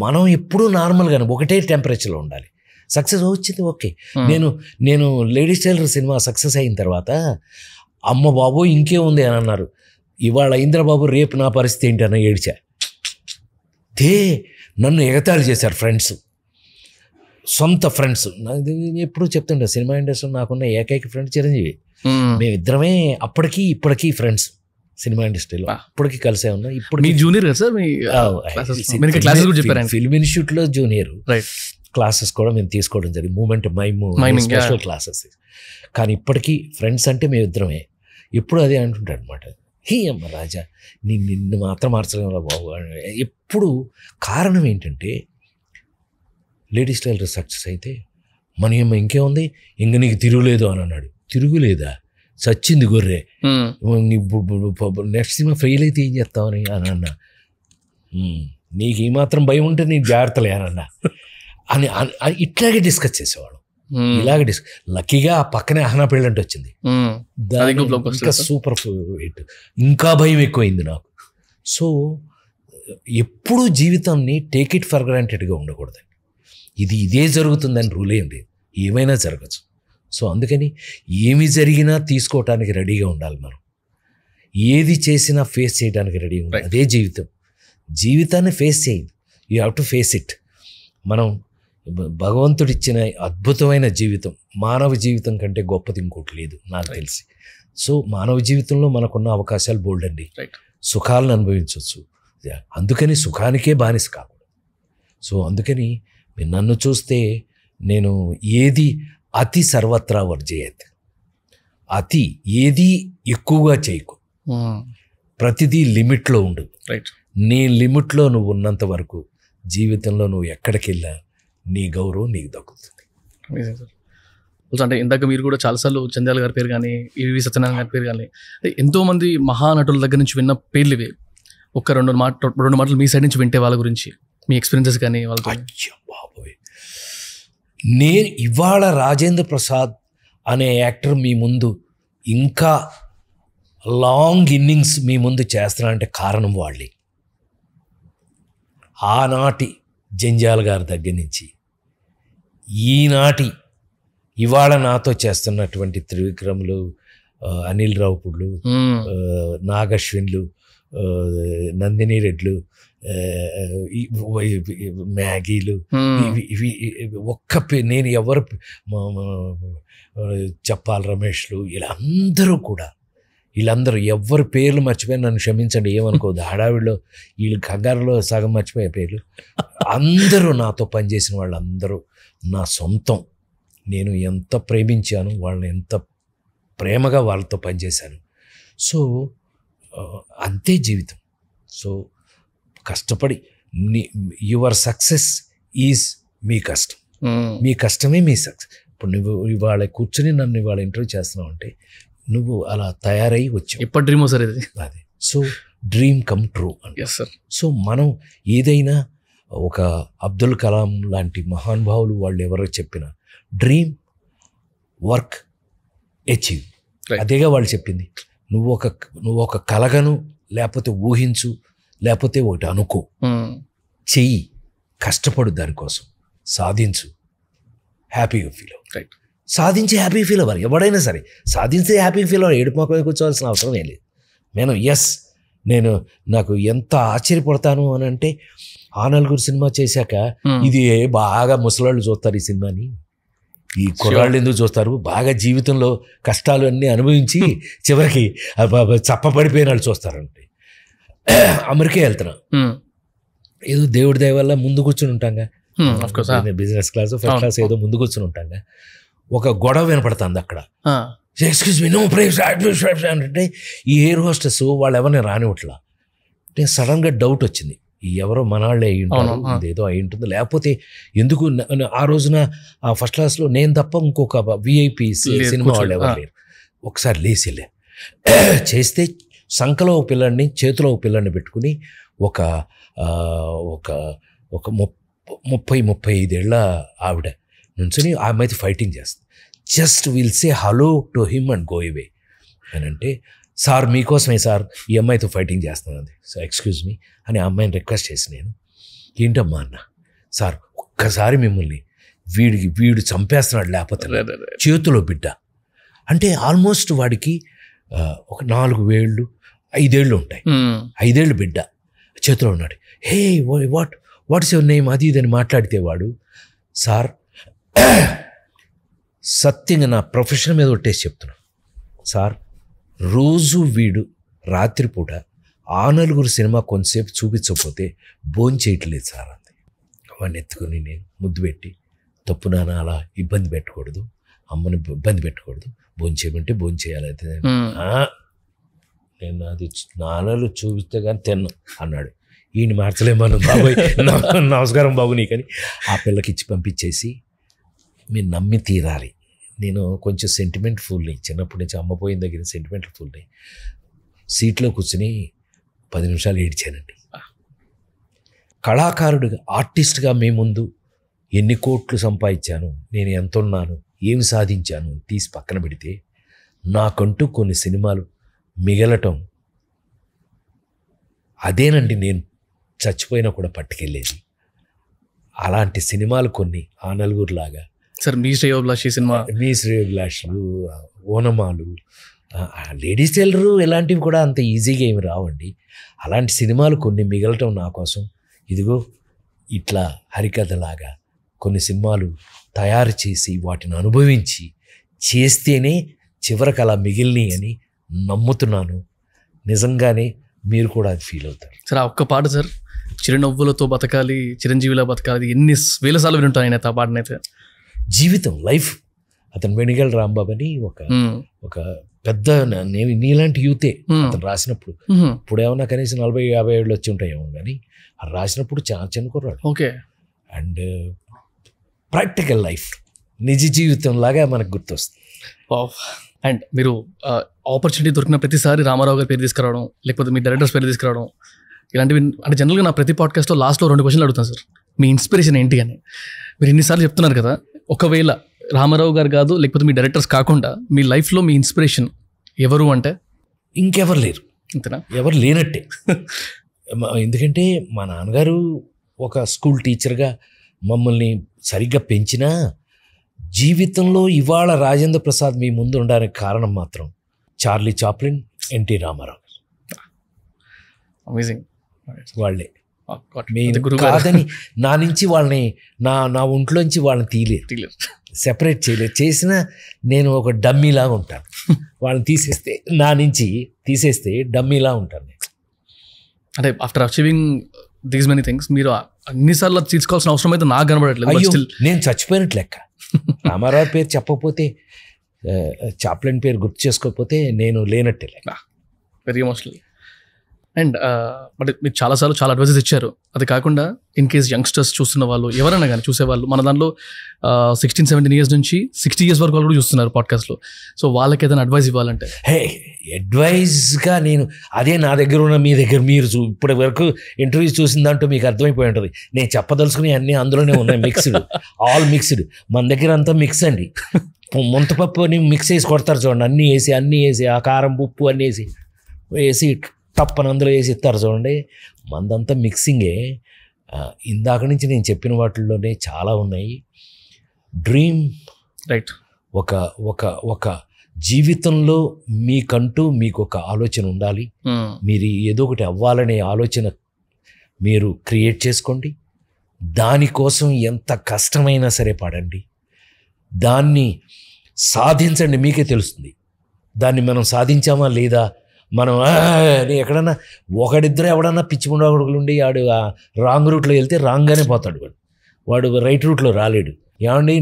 మనం ఎప్పుడూ నార్మల్గానే ఒకటే టెంపరేచర్లో ఉండాలి. సక్సెస్ వచ్చింది ఓకే. నేను లేడీస్ టైలర్ సినిమా సక్సెస్ అయిన తర్వాత అమ్మ బాబు ఇంకే ఉంది అని అన్నారు. ఇవాళ ఇంద్రబాబు రేపు నా పరిస్థితి ఏంటి అని ఏడ్చా. నన్ను ఎగతాళి చేశారు ఫ్రెండ్స్, సొంత ఫ్రెండ్స్. నాకు ఎప్పుడు చెప్తుండే సినిమా ఇండస్ట్రీలో నాకున్న ఏకైక ఫ్రెండ్ చిరంజీవి. మేమిద్దరమే అప్పటికి ఇప్పటికీ ఫ్రెండ్స్ సినిమా ఇండస్ట్రీలో, ఇప్పటికీ కలిసే ఉన్నా. ఇప్పుడు మీ జూనియర్ కదా సార్? ఫిల్మ్ ఇన్స్టిట్యూట్లో జూనియర్ క్లాసెస్ కూడా మేము తీసుకోవడం జరిగింది, మూమెంట్ మైమ్ స్పెషల్ క్లాసెస్. కానీ ఇప్పటికీ ఫ్రెండ్స్ అంటే మేమిద్దరమే. ఎప్పుడు అదే అంటుంటాడు అనమాట, హే అమ్మ రాజా నిన్ను మాత్రం మార్చలేము బాబు. ఎప్పుడు కారణం ఏంటంటే లేడీస్ టైలర్ సక్సెస్ అయితే మన ఏమో ఇంకేముంది, ఇంక నీకు తిరుగులేదు అని అన్నాడు. తిరుగులేదా, చచ్చింది గొర్రె, నెక్స్ట్ సినిమా ఫెయిల్ అయితే ఏం చేస్తావని అని అన్నా. నీకు ఈ మాత్రం భయం ఉంటే నీకు జాగ్రత్తలే అని అన్నా అని ఇట్లాగే డిస్కస్ చేసేవాడు. ఇలాగే లక్కీగా ఆ పక్కనే అహనా పెళ్ళంటే వచ్చింది, ఇంకా సూపర్ హిట్, ఇంకా భయం ఎక్కువైంది నాకు. సో ఎప్పుడూ జీవితాన్ని టేక్ ఇట్ ఫర్ గ్రాంటెడ్గా ఉండకూడదు. ఇదే జరుగుతుందని రూల్ ఏం లేదు, ఏమైనా జరగచ్చు. సో అందుకని ఏమి జరిగినా తీసుకోవటానికి రెడీగా ఉండాలి మనం. ఏది చేసినా ఫేస్ చేయడానికి రెడీ ఉండాలి. అదే జీవితం. జీవితాన్ని ఫేస్ చేయండి, you have to face it. మనం భగవంతుడిచ్చిన అద్భుతమైన జీవితం, మానవ జీవితం కంటే గొప్పది ఇంకోటి లేదు నాకు తెలిసి. సో మానవ జీవితంలో మనకున్న అవకాశాలు బోల్డ్ అండి, సుఖాలను అనుభవించవచ్చు. అందుకని సుఖానికే బానిస కాకూడదు. సో అందుకని మీరు నన్ను చూస్తే నేను ఏది అతి సర్వత్రా వర్జయత్, అతి ఏది ఎక్కువగా చేయకు, ప్రతిదీ లిమిట్లో ఉండు. నీ లిమిట్లో నువ్వు ఉన్నంత వరకు జీవితంలో నువ్వు ఎక్కడికి వెళ్ళా నీ గౌరవం నీకు దక్కుతుంది. అంటే ఇందాక మీరు కూడా చాలాసార్లు చంద్యాల గారి పేరు కానీ, ఈవి సత్యనారాయణ గారి పేరు కానీ, ఎంతోమంది మహానటుల దగ్గర నుంచి విన్న పేర్లు ఇవి. ఒక రెండు మాటలు మీ సైడ్ నుంచి వింటే వాళ్ళ గురించి మీ ఎక్స్పీరియన్సెస్ కానీ వాళ్ళతో. బాబోయ్, నేను ఇవాళ రాజేంద్ర ప్రసాద్ అనే యాక్టర్ మీ ముందు ఇంకా లాంగ్ ఇన్నింగ్స్ మీ ముందు చేస్తున్నానంటే కారణం వాళ్ళే. ఆనాటి జంజాల గారి దగ్గర నుంచి ఈనాటి ఇవాళ నాతో చేస్తున్నటువంటి త్రివిక్రములు, అనిల్ రావుపుడ్లు, నాగశ్విన్లు, నందిని రెడ్లు, మ్యాగీలు, ఇవి ఒక్క నేను ఎవరు చెప్పాలి, రమేష్లు, వీళ్ళందరూ ఎవరి పేర్లు మర్చిపోయి నన్ను క్షమించండి, ఏమనుకోవద్దు. హడావిడిలో వీళ్ళు కంగారులో సగం మర్చిపోయే పేర్లు. అందరూ నాతో పనిచేసిన వాళ్ళందరూ నా సొంతం. నేను ఎంత ప్రేమించాను వాళ్ళని, ఎంత ప్రేమగా వాళ్ళతో పనిచేశాను. సో అంతే జీవితం. సో కష్టపడి యువర్ సక్సెస్ ఈజ్ మీ కష్టం, మీ కష్టమే మీ సక్సెస్. ఇప్పుడు నువ్వు ఇవాళ కూర్చొని నన్ను ఇవాళ ఇంటర్వ్యూ చేస్తున్నావు అంటే నువ్వు అలా తయారై వచ్చావు. ఎప్పటి డ్రీమో సార్ ఇది. అదే. సో డ్రీమ్ కమ్ ట్రూ అంటే. సో మనం ఏదైనా ఒక అబ్దుల్ కలాం లాంటి మహానుభావులు వాళ్ళు ఎవరో చెప్పిన డ్రీమ్ వర్క్ అచీవ్, అదేగా వాళ్ళు చెప్పింది. నువ్వు ఒక కలగను, లేకపోతే ఊహించు, లేకపోతే ఒకటి అనుకో, చెయ్యి, కష్టపడు, దానికోసం సాధించు, హ్యాపీగా ఫీల్ అవ్వు. సాధించి హ్యాపీ ఫీల్ అవ్వాలి. ఎవడైనా సరే సాధించి హ్యాపీ ఫీల్ అవ్వాలి. ఏడుపాక కూర్చోవాల్సిన అవసరం ఏం లేదు. నేను నాకు ఎంత ఆశ్చర్యపడతాను అని అంటే, ఆ నలుగురు సినిమా చేశాక ఇది బాగా ముసలాళ్ళు చూస్తారు ఈ సినిమాని, ఈ కుర్రాళ్ళు ఎందుకు చూస్తారు, బాగా జీవితంలో కష్టాలు అన్నీ అనుభవించి చివరికి చప్పపడిపోయిన వాళ్ళు చూస్తారంటే. అమెరికా వెళ్తున్నా, ఏదో దేవుడి దయ వల్ల ముందు కూర్చుని ఉంటాంగా, బిజినెస్ క్లాస్ ఫస్ట్ క్లాస్ ఏదో ముందు కూర్చుని ఉంటాంగా. ఒక గొడవ వినపడుతుంది అక్కడ. ఎక్స్క్యూజ్ మీ, నో ప్రైస్ అంటే ఈ ఎయిర్ హోస్టెస్ వాళ్ళు ఎవరిని రానివ్వట్లా. నేను సడన్గా డౌట్ వచ్చింది, ఎవరో మనవాళ్ళే అయి ఉంటారు, ఇదేదో అయి ఉంటుంది, లేకపోతే ఎందుకు ఆ రోజున ఫస్ట్ క్లాస్లో నేను తప్ప ఇంకొక విఐపి సినిమా వాళ్ళు ఎవరు లేరు. ఒకసారి లేచిలే చేస్తే సంకలో ఒక పిల్లాడిని, చేతిలో ఒక పిల్లాడిని పెట్టుకుని ఒక 30-35 ఆవిడ నుంచుని ఆ అమ్మాయితో ఫైటింగ్ చేస్తుంది. Just will say hello to him and go away అని అంటే, సార్ మీకోసమే సార్ ఈ అమ్మాయితో ఫైటింగ్ చేస్తున్నాను. సో ఎక్స్క్యూజ్ మీ అని ఆ అమ్మాయిని రిక్వెస్ట్ చేసి నేను, ఏంటమ్మా అన్న, సార్ ఒక్కసారి మిమ్మల్ని వీడు చంపేస్తున్నాడు, లేకపోతే చేతిలో బిడ్డ అంటే ఆల్మోస్ట్ వాడికి ఒక 4 ఏళ్ళు 5 ఏళ్ళు ఉంటాయి, 5 ఏళ్ళు బిడ్డ చేతిలో ఉన్నాడు. హే వాట్స్ యువర్ నేమ్ అది ఇదని మాట్లాడితే వాడు, సార్ సత్యంగా నా ప్రొఫెషన్ మీద ఒట్టేసి చెప్తున్నా సార్, రోజు వీడు రాత్రిపూట ఆ నలుగురు సినిమా కొంతసేపు చూపించకపోతే భోజనం చేయట్లేదు సార్ అంది. వాడిని ఎత్తుకుని నేను ముద్దు పెట్టి, తప్పు నాన్న, అలా ఇబ్బంది పెట్టకూడదు, అమ్మని ఇబ్బంది పెట్టకూడదు, భోజనం చేయమంటే భోజనం చేయాలి అయితే నేను అది నాన్నలు చూపిస్తే కానీ తిన్నా అన్నాడు. ఈయన మార్చలేమన్నా బాబోయ్, నమస్కారం బాబు నీకని ఆ పిల్లకి ఇచ్చి పంపించేసి, మీరు నమ్మి తీరాలి. నేను కొంచెం సెంటిమెంట్ ఫుల్, చిన్నప్పటి నుంచి అమ్మ పోయిన దగ్గర సెంటిమెంట్ ఫుల్ సీట్లో కూర్చుని 10 నిమిషాలు ఏడ్చానండి. కళాకారుడిగా, ఆర్టిస్ట్గా మీ ముందు ఎన్ని కోట్లు సంపాదించాను, నేను ఎంత ఉన్నాను, ఏమి సాధించాను తీసి పక్కన పెడితే, నాకంటూ కొన్ని సినిమాలు మిగలటం అదేనండి నేను చచ్చిపోయినా కూడా పట్టుకెళ్ళేది. అలాంటి సినిమాలు కొన్ని ఆ నలుగురులాగా. సార్ మీ శ్రేయోభిలాషి సినిమా, మీ శ్రేయోభిలాషులు, ఓనమాలు, లేడీస్ టైలరు ఇలాంటివి కూడా అంత ఈజీగా ఏమి రావండి. అలాంటి సినిమాలు కొన్ని మిగలటం నా కోసం ఇదిగో ఇట్లా హరికథలాగా కొన్ని సినిమాలు తయారు చేసి వాటిని అనుభవించి చేస్తేనే చివరికి అలా మిగిలినాయి అని నమ్ముతున్నాను. నిజంగానే మీరు కూడా అది ఫీల్ అవుతారు. సార్ ఆ ఒక్క పాట సార్, చిరునవ్వులతో బతకాలి, చిరంజీవిలా బతకాలి, ఎన్ని వేల సార్లు వింటాను ఆయన ఆ పాటనైతే. జీవితం, లైఫ్. అతను వెనిగల్ రాంబాబు అని ఒక పెద్ద, నేను నీలాంటి యూతే అతను రాసినప్పుడు. ఇప్పుడు ఏమన్నా కనీసం 40-50 ఏళ్ళు వచ్చి ఉంటాయేమో, కానీ అది రాసినప్పుడు చాలా చిన్న కుర్రాడు. ఓకే. అండ్ ప్రాక్టికల్ లైఫ్, నిజ జీవితం లాగా మనకు గుర్తొస్తుంది. అండ్ మీరు ఆపర్చునిటీ దొరికిన ప్రతిసారి రామారావు గారి పేరు తీసుకురావడం, లేకపోతే మీ డైరెక్టర్స్ పేరు తీసుకురావడం, ఇలాంటివి అంటే జనరల్గా నా ప్రతి పాడ్కాస్ట్లో లాస్ట్లో 2 క్వశ్చన్లు అడుగుతాను సార్. మీ ఇన్స్పిరేషన్ ఏంటి అని. మీరు ఇన్నిసార్లు చెప్తున్నారు కదా, ఒకవేళ రామారావు గారు కాదు, లేకపోతే మీ డైరెక్టర్స్ కాకుండా మీ లైఫ్లో మీ ఇన్స్పిరేషన్ ఎవరు అంటే? ఇంకెవరు లేరు, అంతేనా? ఎవరు లేనట్టే. ఎందుకంటే మా నాన్నగారు ఒక స్కూల్ టీచర్గా మమ్మల్ని సరిగ్గా పెంచినా, జీవితంలో ఇవాళ రాజేంద్ర ప్రసాద్ మీ ముందు ఉండడానికి కారణం మాత్రం Charlie Chaplin, NT Rama Rao. Amazing. వాళ్ళే కాదని నా నుంచి వాళ్ళని నా ఒంట్లోంచి వాళ్ళని తీయలేదు, సెపరేట్ చేయలేదు. చేసినా నేను ఒక డమ్మీలాగా ఉంటాను. వాళ్ళని తీసేస్తే, నా నుంచి తీసేస్తే డమ్మీలా ఉంటాను. అంటే after achieving these many things మీరు అన్నిసార్లు తీసుకోవాల్సిన అవసరం అయితే నాకు కనబడట్లేదు. నేను చచ్చిపోయినట్లు లెక్క. రామారావు పేరు చెప్పకపోతే, చాప్లిన్ పేరు గుర్తు చేసుకోకపోతే నేను లేనట్టే లెక్క. Very emotional. అండ్ బట్ మీరు చాలాసార్లు చాలా అడ్వైజెస్ ఇచ్చారు. అది కాకుండా ఇన్ కేస్ యంగ్స్టర్స్ చూస్తున్న వాళ్ళు, ఎవరైనా కానీ చూసేవాళ్ళు, మన దాంట్లో 16-17 years నుంచి 60 years వరకు వాళ్ళు కూడా చూస్తున్నారు పాడ్కాస్ట్లో. సో వాళ్ళకి ఏదైనా అడ్వైస్ ఇవ్వాలంటే? అడ్వైజ్గా నేను అదే, నా దగ్గర ఉన్న మీ దగ్గర మీరు ఇప్పటి వరకు ఇంటర్వ్యూస్ చూసిన దాంట్లో మీకు అర్థమైపోయి ఉంటుంది. నేను చెప్పదలుచుకుని అన్నీ అందులోనే ఉన్నాయి, మిక్స్డ్, ఆల్ మిక్స్డ్. మన దగ్గర అంతా మిక్స్ అండి. ముంతపప్పు అని మిక్స్ వేసి కొడతారు చూడండి, అన్నీ వేసి ఆ కారం, ఉప్పు అన్నీ వేసి తప్పని అందులో వేసి ఇస్తారు చూడండి. మందంతా మిక్సింగే. ఇందాక నుంచి నేను చెప్పిన వాటిల్లోనే చాలా ఉన్నాయి. Dream, right. ఒక జీవితంలో మీకంటూ మీకు ఒక ఆలోచన ఉండాలి. మీరు ఏదో ఒకటి అవ్వాలనే ఆలోచన మీరు క్రియేట్ చేసుకోండి. దానికోసం ఎంత కష్టమైనా సరే పడండి, దాన్ని సాధించండి. మీకే తెలుస్తుంది దాన్ని మనం సాధించామా లేదా. మనం ఎక్కడన్నా ఒకడిద్దరు ఎవడన్నా పిచ్చిముండగుడులు ఉండి వాడు రాంగ్ రూట్లో వెళ్తే రాంగ్గానే పోతాడు, వాడు రైట్ రూట్లో రాలేడు. ఏమండి,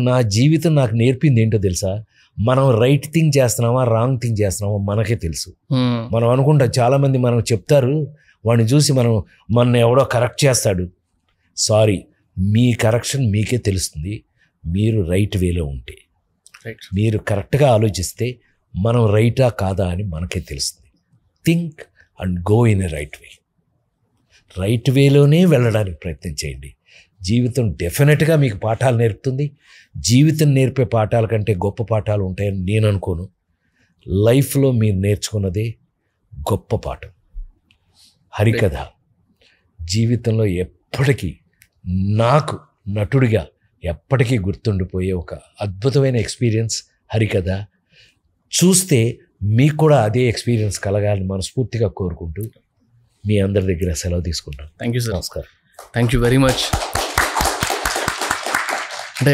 నా జీవితం నాకు నేర్పింది ఏంటో తెలుసా? మనం రైట్ థింగ్ చేస్తున్నామా, రాంగ్ థింగ్ చేస్తున్నామా మనకే తెలుసు. మనం అనుకుంటాం, చాలామంది మనం చెప్తారు, వాడిని చూసి మన ఎవడో కరెక్ట్ చేస్తాడు. సారీ, మీ కరెక్షన్ మీకే తెలుస్తుంది. మీరు రైట్ వేలో ఉంటే, మీరు కరెక్ట్గా ఆలోచిస్తే మనం రైటా కాదా అని మనకే తెలుస్తుంది. Think and go in a right way. Right వేలోనే వెళ్ళడానికి ప్రయత్నం చేయండి. జీవితం డెఫినెట్గా మీకు పాఠాలు నేర్పుతుంది. జీవితం నేర్పే పాఠాల కంటే గొప్ప పాఠాలు ఉంటాయని నేను అనుకోను. లైఫ్లో మీరు నేర్చుకున్నదే గొప్ప పాఠం. హరికథ జీవితంలో ఎప్పటికీ నాకు నటుడిగా ఎప్పటికీ గుర్తుండిపోయే ఒక అద్భుతమైన ఎక్స్పీరియన్స్ హరికథ. చూస్తే మీకు కూడా అదే ఎక్స్పీరియన్స్ కలగాలని మనస్ఫూర్తిగా కోరుకుంటూ మీ అందరి దగ్గర సెలవు తీసుకుంటాను. Thank you sir. నమస్కారం. Thank you very much. అంటే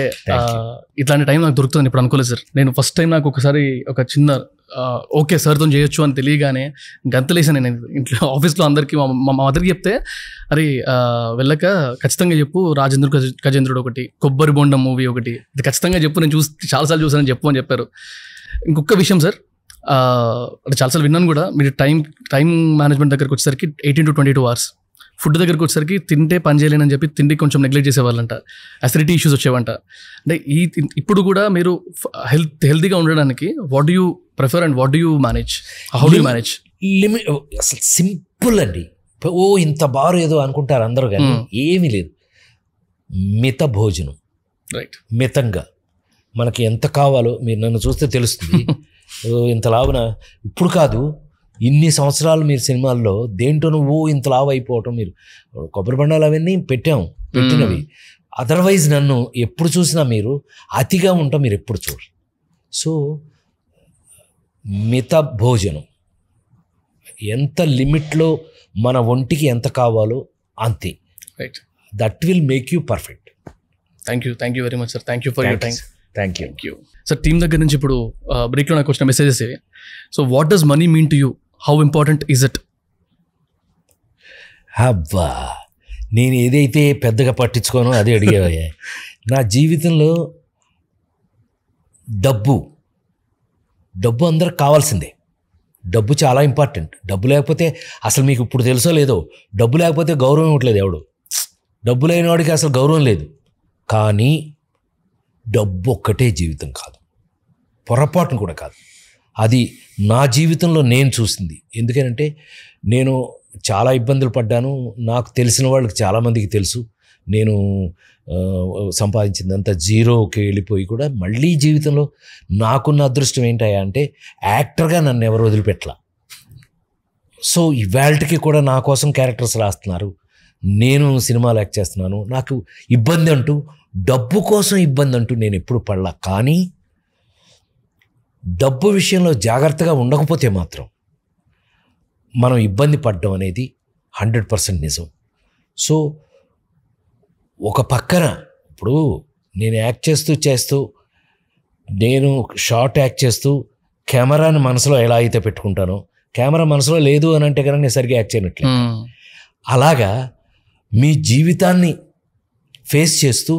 ఇట్లాంటి టైం నాకు దొరుకుతుంది ఇప్పుడు అనుకోలేదు సార్. నేను ఫస్ట్ టైం నాకు ఒకసారి ఒక చిన్న ఓకే సార్తో చేయొచ్చు అని తెలియగానే గంతలేసాను నేను ఇంట్లో ఆఫీస్లో అందరికీ. మా మదర్కి చెప్తే అరే వెళ్ళక ఖచ్చితంగా చెప్పు రాజేంద్రుడు ఒకటి, కొబ్బరి బొండం మూవీ ఒకటి, ఇది ఖచ్చితంగా చెప్పు, నేను చాలాసార్లు చూసానని చెప్పు అని చెప్పారు. ఇంకొక విషయం సార్, అంటే చాలాసార్లు విన్నాను కూడా, మీరు టైం మేనేజ్మెంట్ దగ్గరకు వచ్చేసరికి 18 to 22 hours, ఫుడ్ దగ్గరకు వచ్చేసరికి తింటే పని చేయలేనని చెప్పి తిండి కొంచెం నెగ్లెక్ట్ చేసేవాళ్ళంట, అసిడిటీ ఇష్యూస్ వచ్చేవంట. అంటే ఇప్పుడు కూడా మీరు హెల్తీగా ఉండడానికి what do you prefer and what do you manage, how do you manage? Limit అసలు సింపుల్ అండి. ఓ ఇంత బారు ఏదో అనుకుంటారు అందరూ, కానీ ఏమీ లేదు. మిత భోజనం, రైట్, మితంగా మనకి ఎంత కావాలో మీరు నన్ను చూస్తే తెలుస్తుంది. ఇంత లావున ఇప్పుడు కాదు, ఇన్ని సంవత్సరాలు మీరు సినిమాల్లో దేంటో నువ్వు ఇంత లావు అయిపోవటం, మీరు కొబ్బరి బండాలు అవన్నీ పెట్టినవి. అదర్వైజ్ నన్ను ఎప్పుడు చూసినా మీరు అతిగా ఉంటాం, మీరు ఎప్పుడు చూడరు. సో మిత భోజనం, ఎంత లిమిట్లో మన ఒంటికి ఎంత కావాలో అంతే, right, that will make you perfect. Thank you very much sir. Thank you for your time. Thank you sir. Team దగ్గర నుంచి ఇప్పుడు బ్రేక్లో నాకు వచ్చిన మెసేజెస్ ఇవి. So what does money mean to you, how important is it? అబ్బా, నేను ఏదైతే పెద్దగా పట్టించుకోనో అదే అడిగేవయ్యా. నా జీవితంలో డబ్బు అందరికి కావాల్సిందే. డబ్బు చాలా ఇంపార్టెంట్. డబ్బు లేకపోతే అసలు మీకు ఇప్పుడు తెలుసో లేదో, డబ్బు లేకపోతే గౌరవం ఇవ్వట్లేదు ఎవడు. డబ్బు లేని వాడికి అసలు గౌరవం లేదు. కానీ డబ్బు ఒక్కటే జీవితం కాదు, పొరపాటును కూడా కాదు. అది నా జీవితంలో నేను చూసింది. ఎందుకంటే నేను చాలా ఇబ్బందులు పడ్డాను. నాకు తెలిసిన వాళ్ళకి చాలామందికి తెలుసు. నేను సంపాదించిందంతా జీరోకి వెళ్ళిపోయి కూడా మళ్ళీ జీవితంలో నాకున్న అదృష్టం ఏంటయ్యా అంటే, యాక్టర్గా నన్ను ఎవరు వదిలిపెట్టలా. సో ఇవాళకి కూడా నా కోసం క్యారెక్టర్స్ రాస్తున్నారు, నేను సినిమాలు యాక్ట్ చేస్తున్నాను. నాకు ఇబ్బంది అంటూ, డబ్బు కోసం ఇబ్బంది అంటూ నేను ఎప్పుడు పడలా. కానీ డబ్బు విషయంలో జాగ్రత్తగా ఉండకపోతే మాత్రం మనం ఇబ్బంది పడడం అనేది 100% నిజం. సో ఒక పక్కన ఇప్పుడు నేను యాక్ట్ చేస్తూ నేను షార్ట్ యాక్ట్ చేస్తూ కెమెరాని మనసులో ఎలా అయితే పెట్టుకుంటానో, కెమెరా మనసులో లేదు అని అంటే కనుక నేను సరిగ్గా యాక్ట్ చేయనట్లే. అలాగా మీ జీవితాన్ని ఫేస్ చేస్తూ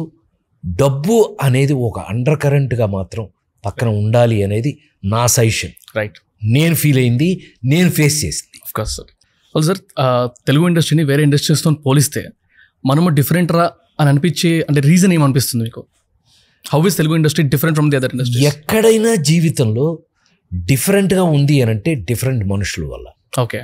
డబ్బు అనేది ఒక అండర్ కరెంట్గా మాత్రం పక్కన ఉండాలి అనేది నా సజెషన్. రైట్, నేను ఫీల్ అయింది, నేను ఫేస్ చేసింది. Of course sir. వాళ్ళు సార్ తెలుగు ఇండస్ట్రీని వేరే ఇండస్ట్రీస్తో పోలిస్తే మనము డిఫరెంట్ రా అని అనిపించే అంటే రీజన్ ఏమనిపిస్తుంది మీకు? How is Telugu industry different from the other industry? ఎక్కడైనా జీవితంలో డిఫరెంట్గా ఉంది అని అంటే డిఫరెంట్ మనుషుల వల్ల, ఓకే,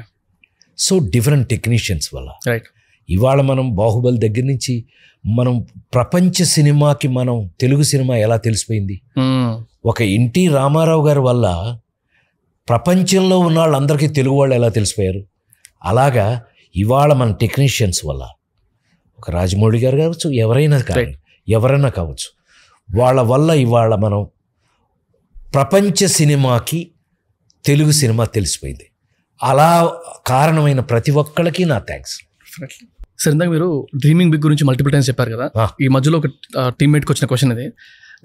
సో డిఫరెంట్ టెక్నీషియన్స్ వల్ల. రైట్, ఇవాళ మనం బాహుబలి దగ్గర నుంచి మనం ప్రపంచ సినిమాకి మనం తెలుగు సినిమా ఎలా తెలిసిపోయింది, ఒక ఎన్టీ రామారావు గారి వల్ల ప్రపంచంలో ఉన్న వాళ్ళందరికీ తెలుగు వాళ్ళు ఎలా తెలిసిపోయారు. అలాగా ఇవాళ మన టెక్నీషియన్స్ వల్ల, ఒక రాజమౌళి గారు కావచ్చు, ఎవరైనా కావచ్చు, వాళ్ళ వల్ల ఇవాళ మనం ప్రపంచ సినిమాకి తెలుగు సినిమా తెలిసిపోయింది. అలా కారణమైన ప్రతి ఒక్కళ్ళకి నా థ్యాంక్స్. సార్, ఇందాక మీరు డ్రీమింగ్ బిగ్ గురించి మల్టిపుల్ టైమ్స్ చెప్పారు కదా. ఈ మధ్యలో ఒక టీమ్మేట్కి వచ్చిన క్వశ్చన్ ఇది.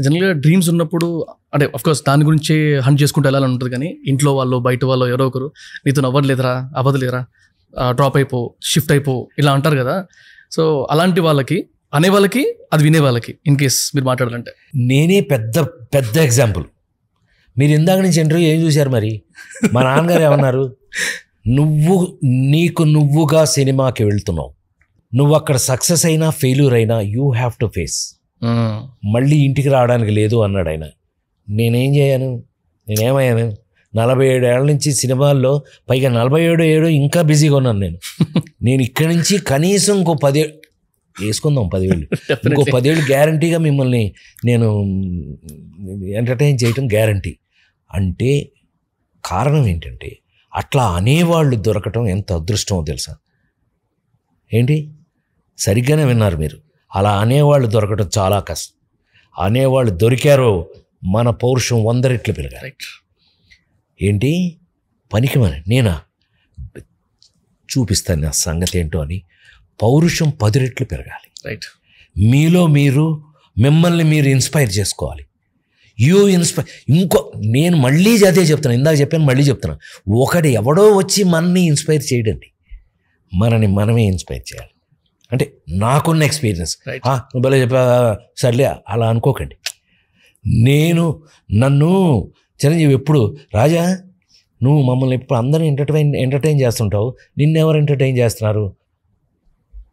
జనరల్గా డ్రీమ్స్ ఉన్నప్పుడు అంటే అఫ్కోర్స్ దాని గురించి హంట్ చేసుకుంటూ వెళ్ళాలని ఉంటుంది, కానీ ఇంట్లో వాళ్ళు బయట వాళ్ళు ఎవరో ఒకరు నీతో అవ్వదులేరా, డ్రాప్ అయిపో, షిఫ్ట్ అయిపో ఇలా అంటారు కదా. సో అలాంటి వాళ్ళకి, అనే వాళ్ళకి, అది వినే వాళ్ళకి ఇన్ కేస్ మీరు మాట్లాడాలంటే, నేనే పెద్ద ఎగ్జాంపుల్. మీరు ఇందాక నుంచి ఇంటర్వ్యూ ఏం చూశారు మరి? మా నాన్నగారు ఏమన్నారు, నువ్వుగా సినిమాకి వెళ్తున్నావు, నువ్వు అక్కడ సక్సెస్ అయినా ఫెయిల్యూర్ అయినా యూ హ్యావ్ టు ఫేస్, మళ్ళీ ఇంటికి రావడానికి లేదు అన్నాడు ఆయన. నేనేమయ్యాను 47 ఏళ్ళ నుంచి సినిమాల్లో, పైగా 47 ఏడు ఇంకా బిజీగా ఉన్నాను నేను ఇక్కడి నుంచి కనీసం ఇంకో 10 వేసుకుందాం, 10 ఏళ్ళు, ఇంకో 10 ఏళ్ళు గ్యారంటీగా మిమ్మల్ని నేను ఎంటర్టైన్ చేయటం గ్యారంటీ. అంటే కారణం ఏంటంటే అట్లా అనేవాళ్ళు దొరకటం ఎంత అదృష్టమో తెలుసా? ఏంటి, సరిగ్గానే విన్నారు మీరు. అలా అనేవాళ్ళు దొరకటం చాలా కష్టం. అనేవాళ్ళు దొరికారో మన పౌరుషం 100 రెట్లు పెరిగారు. ఏంటి పనికి నేనా చూపిస్తాను నా సంగతి ఏంటో అని పౌరుషం 10 రెట్లు పెరగాలి. రైట్. మీలో మీరు మిమ్మల్ని మీరు ఇన్స్పైర్ చేసుకోవాలి. నేను మళ్ళీ అదే చెప్తాను, ఇందాక చెప్పాను మళ్ళీ చెప్తున్నాను, ఒకడు ఎవడో వచ్చి మనని ఇన్స్పైర్ చేయడండి, మనని మనమే ఇన్స్పైర్ చేయాలి. అంటే నాకున్న ఎక్స్పీరియన్స్ భలే చెప్పా సర్లే అలా అనుకోకండి. నన్ను చిరంజీవి ఎప్పుడు రాజా నువ్వు మమ్మల్ని ఎప్పుడు అందరినీ ఎంటర్టైన్ చేస్తుంటావు, నిన్నెవరు ఎంటర్టైన్ చేస్తున్నారు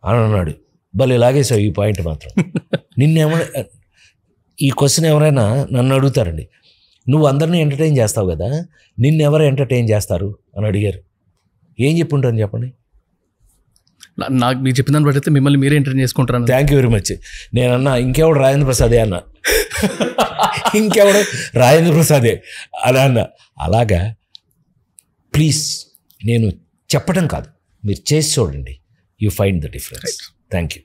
అని అన్నాడు. భలే లాగేసావు ఈ పాయింట్ మాత్రం. ఈ క్వశ్చన్ ఎవరైనా నన్ను అడుగుతారండి, నువ్వు అందరినీ ఎంటర్టైన్ చేస్తావు కదా, నిన్నెవరు ఎంటర్టైన్ చేస్తారు అని అడిగారు. ఏం చెప్పుంటాను చెప్పండి? నాకు మీరు చెప్పిన దాన్ని బట్టి అయితే మిమ్మల్ని మీరే ఎంటర్టైన్ చేసుకుంటారు. Thank you very much. నేనన్నా ఇంకెవడు రాజేంద్ర ప్రసాదే అన్నా, ఇంకెవడు రాజేంద్ర ప్రసాదే అలా అన్నా. అలాగా ప్లీజ్ నేను చెప్పడం కాదు, మీరు చేసి చూడండి, you find the difference. Thank you.